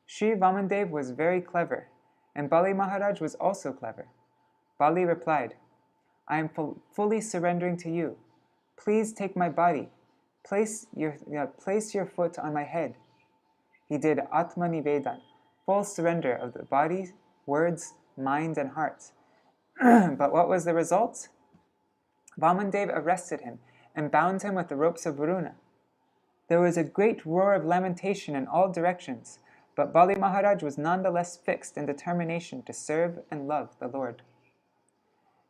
Shri Vamandev was very clever, and Bali Maharaj was also clever. Bali replied, I am fully surrendering to you. Please take my body. Place your foot on my head. He did Atma Nivedan, full surrender of the body, words, mind, and heart. But what was the result? Vamandev arrested him and bound him with the ropes of Varuna. There was a great roar of lamentation in all directions, but Bali Maharaj was nonetheless fixed in determination to serve and love the Lord.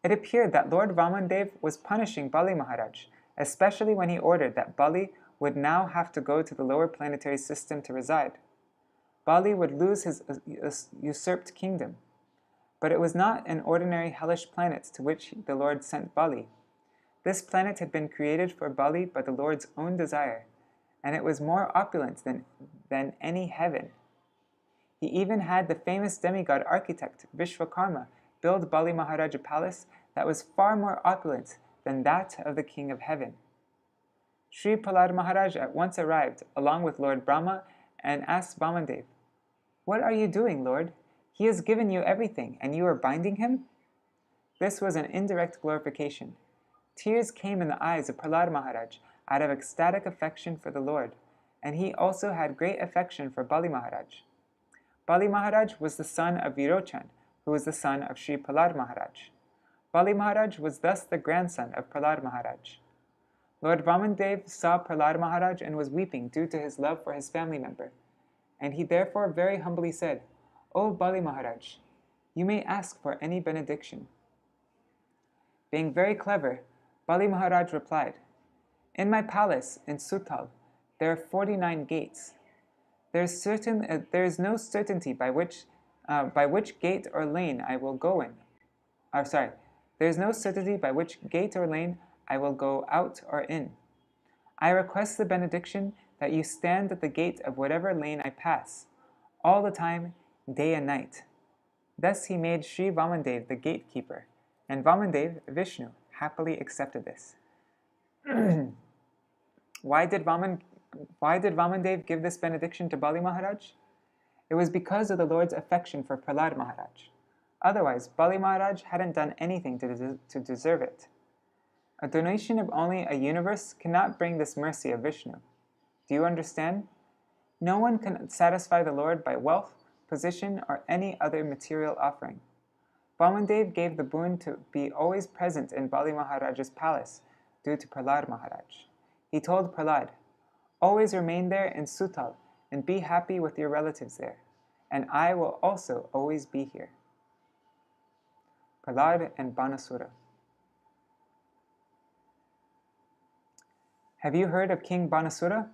It appeared that Lord Vamandev was punishing Bali Maharaj, especially when he ordered that Bali would now have to go to the lower planetary system to reside. Bali would lose his usurped kingdom. But it was not an ordinary hellish planet to which the Lord sent Bali. This planet had been created for Bali by the Lord's own desire, and it was more opulent than any heaven. He even had the famous demigod architect Vishwakarma build Bali Maharaj a palace that was far more opulent than that of the King of Heaven. Śrī Prahlāda Mahārāja at once arrived, along with Lord Brahma, and asked Vāmandev, "What are you doing, Lord? He has given you everything, and you are binding him?" This was an indirect glorification. Tears came in the eyes of Prahlāda Mahārāja out of ecstatic affection for the Lord, and he also had great affection for Bali Mahārāja. Bali Mahārāja was the son of Virochan, who was the son of Śrī Prahlāda Mahārāja. Bali Mahārāja was thus the grandson of Prahlāda Mahārāja. Lord Vāmandev saw Prahlāda Mahārāja and was weeping due to his love for his family member, and he therefore very humbly said, "O Bali Mahārāja, you may ask for any benediction." Being very clever, Bali Mahārāja replied, "In my palace in Sutal, there are 49 gates. There is no certainty by which gate or lane I will go in. There is no certainty by which gate or lane I will go out or in. I request the benediction that you stand at the gate of whatever lane I pass, all the time, day and night." Thus he made Sri Vāmandev the gatekeeper, and Vāmandev, Vishnu, happily accepted this. Why did Vāmandev give this benediction to Bali Mahārāja? It was because of the Lord's affection for Prahlāda Mahārāja. Otherwise, Bali Mahārāja hadn't done anything to deserve it. A donation of only a universe cannot bring this mercy of Vishnu. Do you understand? No one can satisfy the Lord by wealth, position, or any other material offering. Vāmandev gave the boon to be always present in Bali Mahārāja's palace due to Prahlāda Mahārāja. He told Prahlāda, "Always remain there in Sutal and be happy with your relatives there, and I will also always be here." Prahlāda and Banasura. Have you heard of King Banasura?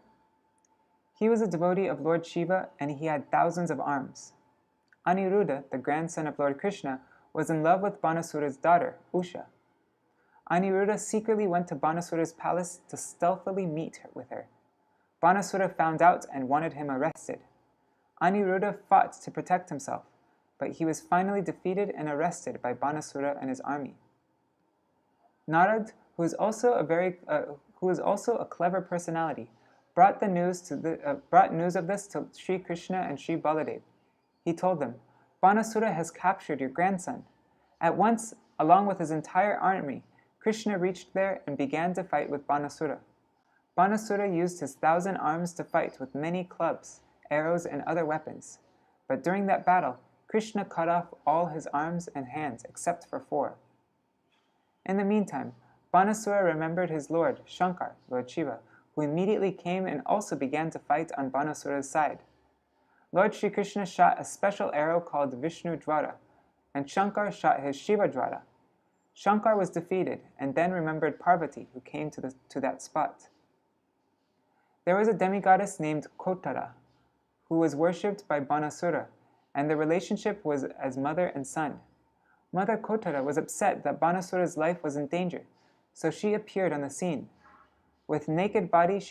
He was a devotee of Lord Shiva, and he had thousands of arms. Aniruddha, the grandson of Lord Krishna, was in love with Banasura's daughter, Usha. Aniruddha secretly went to Banasura's palace to stealthily meet with her. Banasura found out and wanted him arrested. Aniruddha fought to protect himself, but he was finally defeated and arrested by Banasura and his army. Narad, who was also a clever personality, brought news of this to Sri Krishna and Sri Baladev. He told them, "Banasura has captured your grandson." At once, along with his entire army, Krishna reached there and began to fight with Banasura. Banasura used his 1,000 arms to fight with many clubs, arrows, and other weapons. But during that battle, Krishna cut off all his arms and hands except for 4. In the meantime, Banasura remembered his lord, Shankar, Lord Shiva, who immediately came and also began to fight on Banasura's side. Lord Sri Krishna shot a special arrow called Vishnu Dwara, and Shankar shot his Shiva Dwara. Shankar was defeated and then remembered Parvati, who came to that spot. There was a demigoddess named Kotara, who was worshipped by Banasura, and the relationship was as mother and son. Mother Kotara was upset that Banasura's life was in danger, so she appeared on the scene. With naked body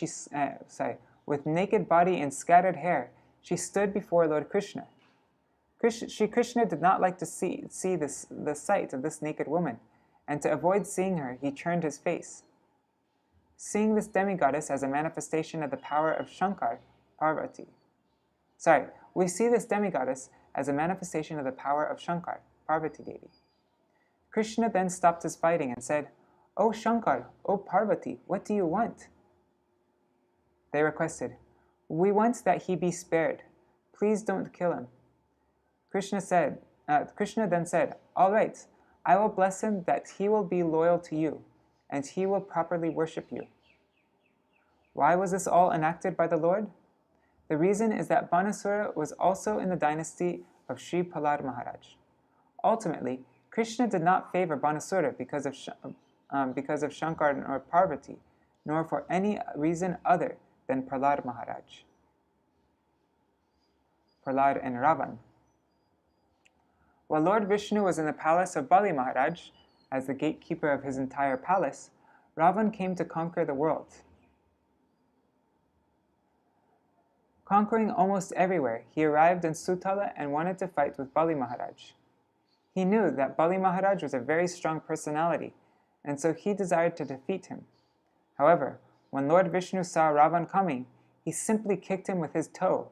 and scattered hair, she stood before Lord Krishna. Sri Krishna did not like to see the sight of this naked woman, and to avoid seeing her, he turned his face. Seeing this demigoddess as a manifestation of the power of Shankar, we see this demigoddess as a manifestation of the power of Shankar, Parvati Devi. Krishna then stopped his fighting and said, "O Shankar, O Parvati, what do you want?" They requested, "We want that he be spared. Please don't kill him." Krishna then said, "All right, I will bless him that he will be loyal to you, and he will properly worship you." Why was this all enacted by the Lord? The reason is that Banasura was also in the dynasty of Śrī Prahlāda Mahārāja. Ultimately, Krishna did not favor Banasura because of Shankar or Parvati, nor for any reason other than Prahlāda Mahārāja. Prahlāda and Ravan. While Lord Vishnu was in the palace of Bali Mahārāja, as the gatekeeper of his entire palace, Ravan came to conquer the world. Conquering almost everywhere, he arrived in Sutala and wanted to fight with Bali Mahārāja. He knew that Bali Mahārāja was a very strong personality, and so he desired to defeat him. However, When Lord Vishnu saw Ravan coming, he simply kicked him with his toe,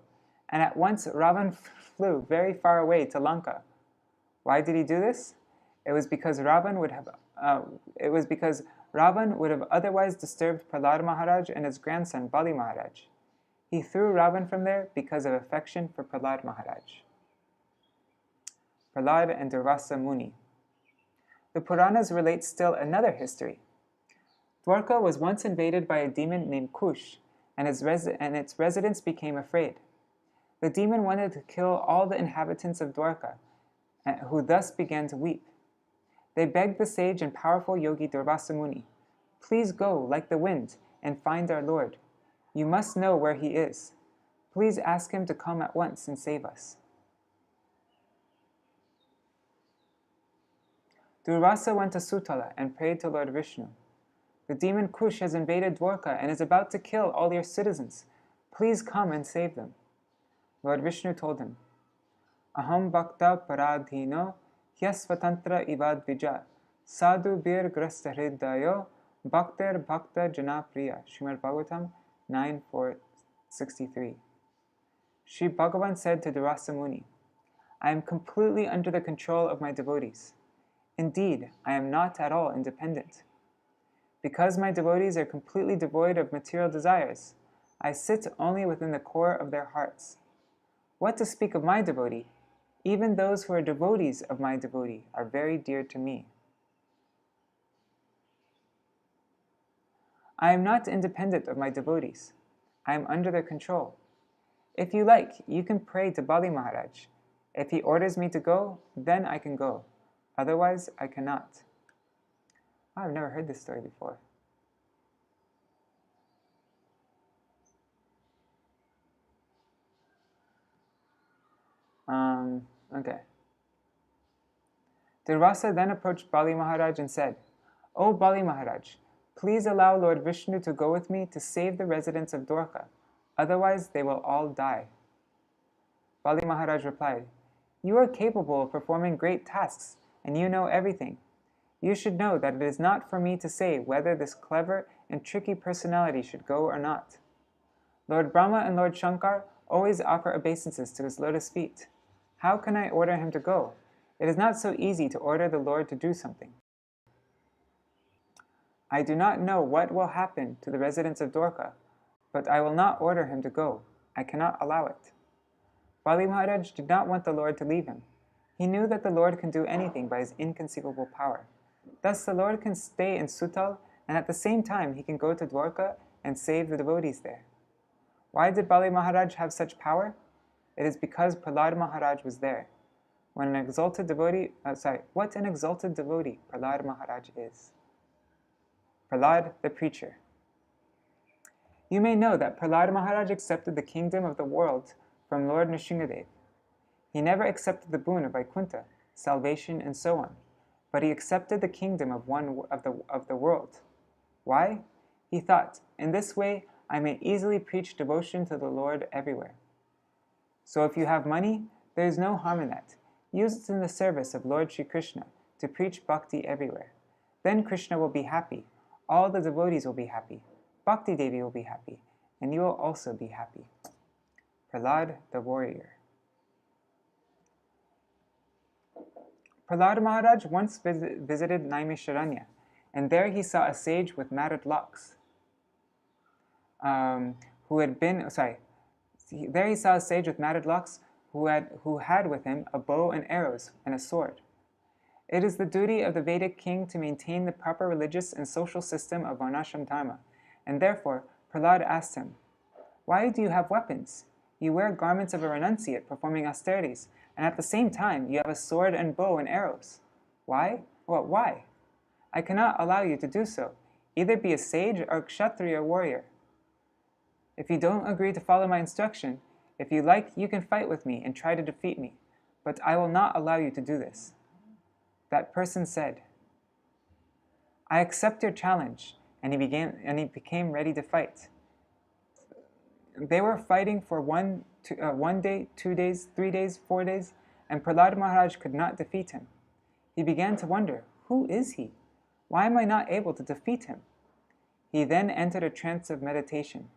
and at once Ravan flew very far away to Lanka. Why did he do this? It was because Ravan would have otherwise disturbed Prahlāda Mahārāja and his grandson Bali Mahārāja. He threw Ravan from there because of affection for Prahlāda Mahārāja. Prahlāda and Durvasa Muni. The Puranas relate still another history. Dwarka was once invaded by a demon named Kush, and its residents became afraid. The demon wanted to kill all the inhabitants of Dwarka, who thus began to weep. They begged the sage and powerful yogi Durvasa Muni, "Please go, like the wind, and find our Lord. You must know where he is. Please ask him to come at once and save us." Durvasa went to Sutala and prayed to Lord Vishnu. "The demon Kush has invaded Dwarka and is about to kill all your citizens. Please come and save them." Lord Vishnu told him, "Aham bhakta paradhino hyasvatantra ivadvija sadhu bir grasta hridayo bhakter bhakta janapriya." Srimad Bhagavatam 9.463. Sri Bhagavan said to Durvasa Muni, "I am completely under the control of my devotees. Indeed, I am not at all independent. Because my devotees are completely devoid of material desires, I sit only within the core of their hearts. What to speak of my devotee? Even those who are devotees of my devotee are very dear to me. I am not independent of my devotees. I am under their control. If you like, you can pray to Bali Mahārāja. If he orders me to go, then I can go. Otherwise, I cannot." Oh, I've never heard this story before. Okay. Durvasa then approached Bali Mahārāja and said, "O Bali Mahārāja, please allow Lord Vishnu to go with me to save the residents of Dwarka. Otherwise, they will all die." Bali Mahārāja replied, "You are capable of performing great tasks, and you know everything. You should know that it is not for me to say whether this clever and tricky personality should go or not. Lord Brahma and Lord Shankar always offer obeisances to his lotus feet. How can I order him to go? It is not so easy to order the Lord to do something. I do not know what will happen to the residents of Dwarka, but I will not order him to go. I cannot allow it." Bali Mahārāja did not want the Lord to leave him. He knew that the Lord can do anything by his inconceivable power. Thus the Lord can stay in Sutal, and at the same time he can go to Dwarka and save the devotees there. Why did Bali Mahārāja have such power? It is because Prahlāda Mahārāja was there. What an exalted devotee Prahlāda Mahārāja is. Prahlāda, the preacher. You may know that Prahlāda Mahārāja accepted the kingdom of the world from Lord Nrsimha-deva. He never accepted the boon of Vaikuntha, salvation, and so on, but he accepted the kingdom of the world. Why? He thought, in this way I may easily preach devotion to the Lord everywhere. So if you have money, there is no harm in that. Use it in the service of Lord Sri Krishna to preach bhakti everywhere. Then Krishna will be happy, all the devotees will be happy, Bhakti Devi will be happy, and you will also be happy. Prahlāda the warrior. Prahlāda Mahārāja once visited Naimisharanya, and there he saw a sage with matted locks. There he saw a sage with matted locks who had with him a bow and arrows and a sword. It is the duty of the Vedic king to maintain the proper religious and social system of Varnashram Dharma, and therefore Prahlāda asked him, "Why do you have weapons? You wear garments of a renunciate performing austerities, and at the same time you have a sword and bow and arrows. Why? Well, why? I cannot allow you to do so. Either be a sage or a kshatriya warrior. If you don't agree to follow my instruction, if you like, you can fight with me and try to defeat me, but I will not allow you to do this." That person said, "I accept your challenge," and he became ready to fight. They were fighting for one day, 2 days, 3 days, 4 days, and Prahlāda Mahārāja could not defeat him. He began to wonder, who is he? Why am I not able to defeat him? He then entered a trance of meditation.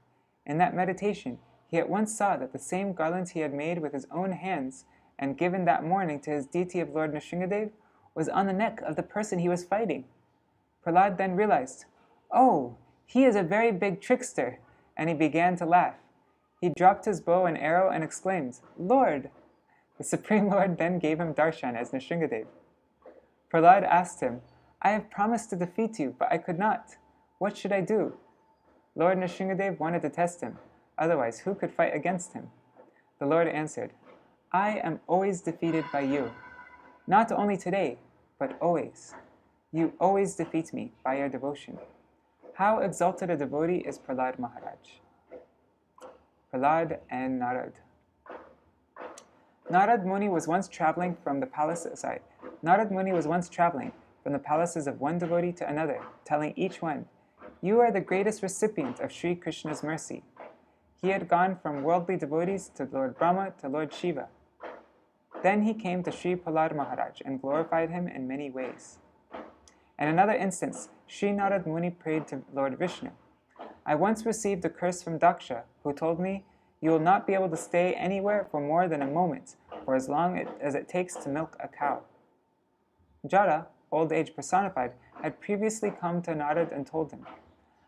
In that meditation, he at once saw that the same garland he had made with his own hands and given that morning to his deity of Lord Nrsimhadeva was on the neck of the person he was fighting. Prahlāda then realized, "Oh, he is a very big trickster," and he began to laugh. He dropped his bow and arrow and exclaimed, "Lord!" The Supreme Lord then gave him darshan as Nrsimhadeva. Prahlāda asked him, "I have promised to defeat you, but I could not. What should I do?" Lord Nrsimhadeva wanted to test him, otherwise who could fight against him? The Lord answered, "I am always defeated by you. Not only today, but always. You always defeat me by your devotion." How exalted a devotee is Prahlāda Mahārāja. Prahlāda and Narad. Narad Muni was once traveling from the palaces of one devotee to another, telling each one, "You are the greatest recipient of Sri Krishna's mercy." He had gone from worldly devotees to Lord Brahma to Lord Shiva. Then he came to Sri Prahlāda Mahārāja and glorified him in many ways. In another instance, Sri Narad Muni prayed to Lord Vishnu, "I once received a curse from Daksha, who told me, 'You will not be able to stay anywhere for more than a moment, for as long as it takes to milk a cow.'" Jara, old age personified, had previously come to Narad and told him,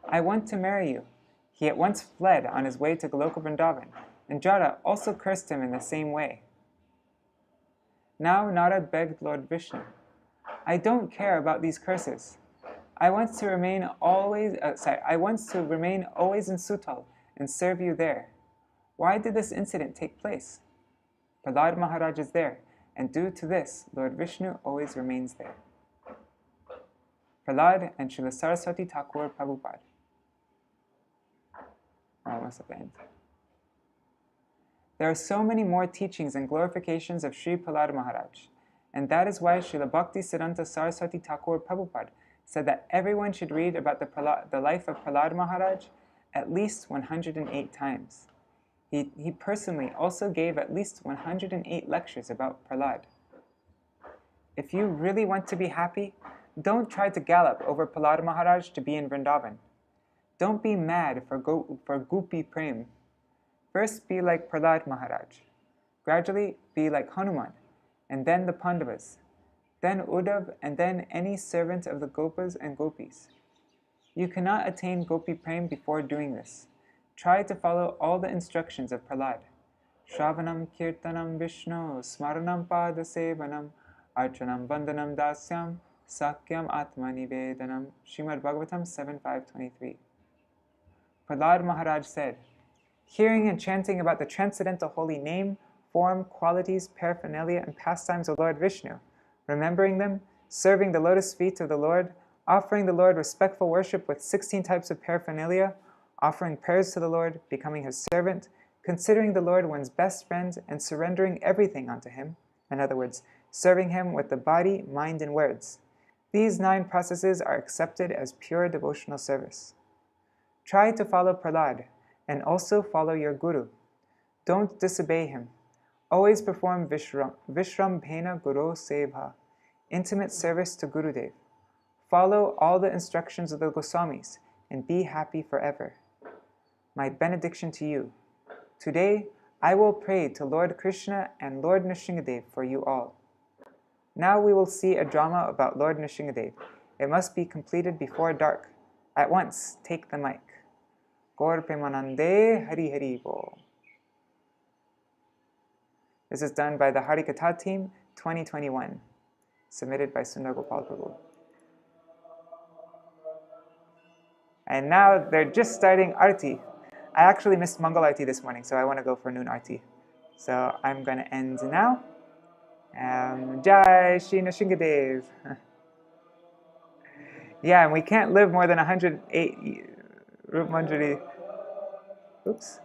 "I want to marry you." He at once fled on his way to Goloka Vrindavan, and Jara also cursed him in the same way. Now Narad begged Lord Vishnu, "I don't care about these curses. I want to remain always in Sutal and serve you there. Why did this incident take place?" Prahlāda Mahārāja is there, and due to this, Lord Vishnu always remains there. Prahlāda and Śrīla Saraswati Thakur Prabhupada. We're almost at the end. There are so many more teachings and glorifications of Sri Prahlāda Mahārāja, and that is why Śrīla Bhaktivedānta Saraswati Thakur Prabhupada said that everyone should read about the life of Prahlāda Mahārāja at least 108 times. He personally also gave at least 108 lectures about Prahlāda. If you really want to be happy, don't try to gallop over Prahlāda Mahārāja to be in Vrindavan. Don't be mad for Gopi Prem. First be like Prahlāda Mahārāja. Gradually be like Hanuman, and then the Pandavas, then Uddhav, and then any servant of the Gopas and Gopis. You cannot attain Gopi Prem before doing this. Try to follow all the instructions of Prahlāda. Shravanam Kirtanam Vishnu, Smaranam Padasevanam, Archanam Vandanam Dasyam, Sakyam Atmanivedanam, Srimad Bhagavatam 7.5.23. Prahlāda Mahārāja said, "Hearing and chanting about the transcendental holy name, form, qualities, paraphernalia, and pastimes of Lord Vishnu, remembering them, serving the lotus feet of the Lord, offering the Lord respectful worship with 16 types of paraphernalia, offering prayers to the Lord, becoming his servant, considering the Lord one's best friend, and surrendering everything unto him," in other words, serving him with the body, mind, and words. These 9 processes are accepted as pure devotional service. Try to follow Prahlāda, and also follow your Guru. Don't disobey him. Always perform Vishrambhena Guru Seva, intimate service to Gurudev. Follow all the instructions of the Gosvāmis, and be happy forever. My benediction to you. Today, I will pray to Lord Krishna and Lord Nrsimhadeva for you all. Now we will see a drama about Lord Nrsimhadeva. It must be completed before dark. At once, take the mic. Gaur Premanande Hari Hari Bol. This is done by the Hari Kathā team, 2021. Submitted by Sundar Gopal Prabhu. And now they're just starting Arti. I actually missed Mangal Arti this morning, so I want to go for noon Arti. So I'm going to end now. Jai Shri Nrsimhadeva. Yeah, and we can't live more than 108 Rup Manjari. Oops.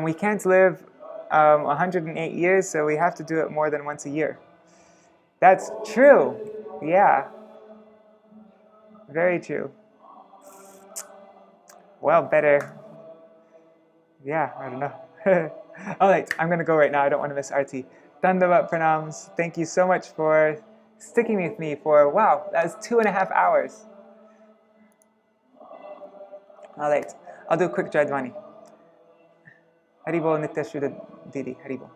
We can't live 108 years, so we have to do it more than once a year. That's true. Yeah. Very true. Well, better. Yeah, I don't know. All right, I'm going to go right now. I don't want to miss Arti. Dandavat pranams. Thank you so much for sticking with me for, wow, that was 2.5 hours. All right, I'll do a quick Jaidvani. Haribol Nitya Shuddha Didi, Haribol.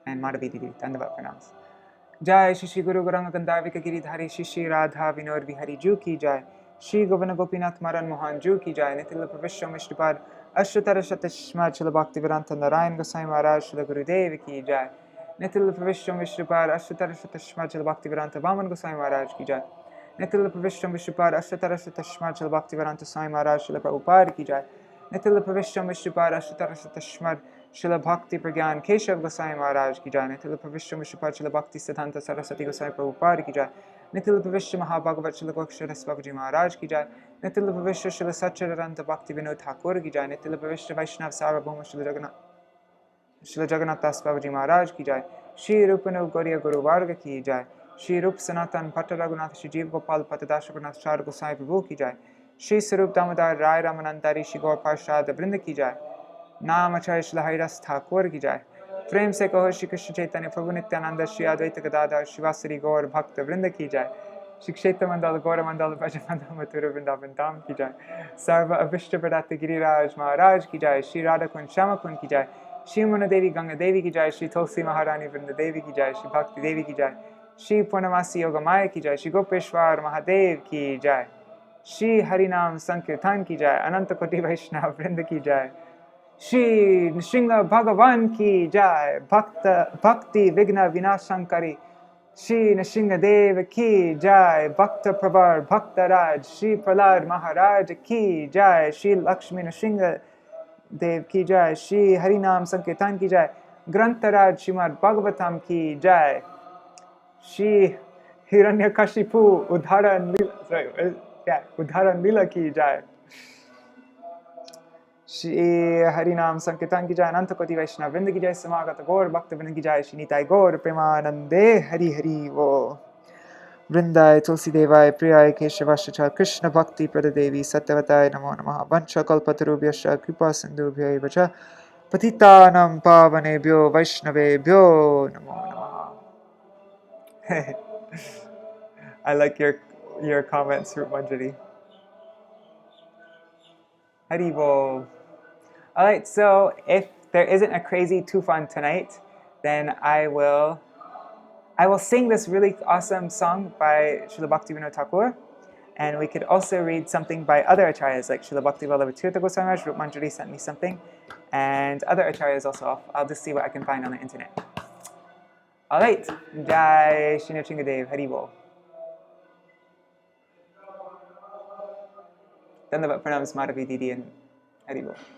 And Madhavi Didi, Dandavat pranams. Jai Shri Guru Gauranga Gandharvika Giridhari Shri Radha Vinod Vihari Ju ki Jai. Shri Govana Gopinath Maran Mohan Ju ki Jai. Nitila Pravishya Mishripad Ashtara Shatashma Chila Bhaktivedānta Nārāyaṇa Gosvāmī Mahārāja Shila Gurudeva ki Jai. Nitila Pravishya Mishripad Ashtara Shatashma Chila Bhaktivedānta Vaman Gosvāmī Mahārāja ki Jai. Nitila Pravishya Mishripad Ashtara Shatashma Chila Bhaktivedānta Swāmī Mahārāja Shila Prabhupada ki Jai. Nitila Pravishya Mishripad Ashtara Shatashma Śrīla Bhakti Pragyan Keshav Gosvāmī Mahārāja ki Jai. Nitila Pravishya Mishripad Śrīla Bhakti Siddhanta Saraswati Gosvāmī Prabhupada ki Jai. Nitila Pravishya Mahābhagavat Śrīla Gokṣaras Babaji Mahārāja ki Jai. Nitila Pravishya Śrīla Satchidananda Bhakti Vinod Thakur ki Jai. Nitila Pravishya Vaishnav Sarvabhauma Śrīla Jagannath Das Babaji Mahārāja ki Jai. Shri Rupanu Gauriya Guru Varga ki Jai. Shri Rup Sanatan Bhatta Raghunath Shri Jeev Gopal Patadasha Gurnath Shar Gosai Prabhu ki Jai. Shri Sarup Damodar Rai Ramanandari Shri Gaur Parshad Vrinda ki Jai. Naam Acharya Shri Haridas Thakur ki Jai. Prem se kaho Shri Krishna Chaitanya Prabhu Nityananda Shri Advaita Gadadhar Shivasari Gaur Bhakta Vrinda ki Jai. Shri Kshetra Mandala Gaura Mandala Bhaja Mandala Mathura Vrindavan Dham ki Jai. Sarva Avishta Pradata Giriraj Maharaj ki Jai. Shri Radha Kun Shama Kun ki Jai. Shri Muna Devi Ganga Devi ki Jai. Shri Tulsi Maharani Vrinda Devi ki Jai. Shri Bhakti Devi ki Jai. Shri Purnamasi Yogamaya ki Jai. Shri Gopeshwar Mahadev ki Jai. Shri Harinam Sankirtan ki Jai. Ananta Koti Vaishnav Vrinda ki Jai. Shri Nṛsiṁha Bhagavan ki Jai. Bhakti Vigna Vinashankari. Shri Nṛsimha-deva ki Jai. Bhakta Pravar Bhakta Raj. Śrī Prahlāda Mahārāja ki Jai. Shri Lakshmi Nṛsimha-deva ki Jai. Shri Harinam Sankirtan ki Jai. Grantaraj Śrīmad Bhagavatam ki Jai. Shri Hiranyakashipu Udharan Lila ki Jai. Shri Harinam Sankirtan ki Jai. Ananta Koti Vaishnava Vrinda ki Jai. Samagata Gaur Bhakta Vrinda ki Jai. Shri Nitai Gaur Premanande Hari Hari Vo Vrindai Tulsi Devai Priyai Keshavascha Krishna Bhakti Pradadevi Satyavatai Namo Namaha Vancha Kalpatarubhyascha Kripa Sindhubhya Vacha Patitanam Pavanebhyo Vaishnavebhyo Namo Namaha. I like your comments, Rup Manjari. Haribol. Alright, so if there isn't a crazy tufan tonight, then I will sing this really awesome song by Śrīla Bhaktivinoda Thakur, and we could also read something by other acharyas like Śrīla Bhaktivedānta Goswami Maharaj. Rup Manjari sent me something, and other acharyas also. I'll just see what I can find on the internet. Alright, Jai Shri Nṛsimha-deva, Haribol. Dandavat pranams Madhavi Didi and Haribol.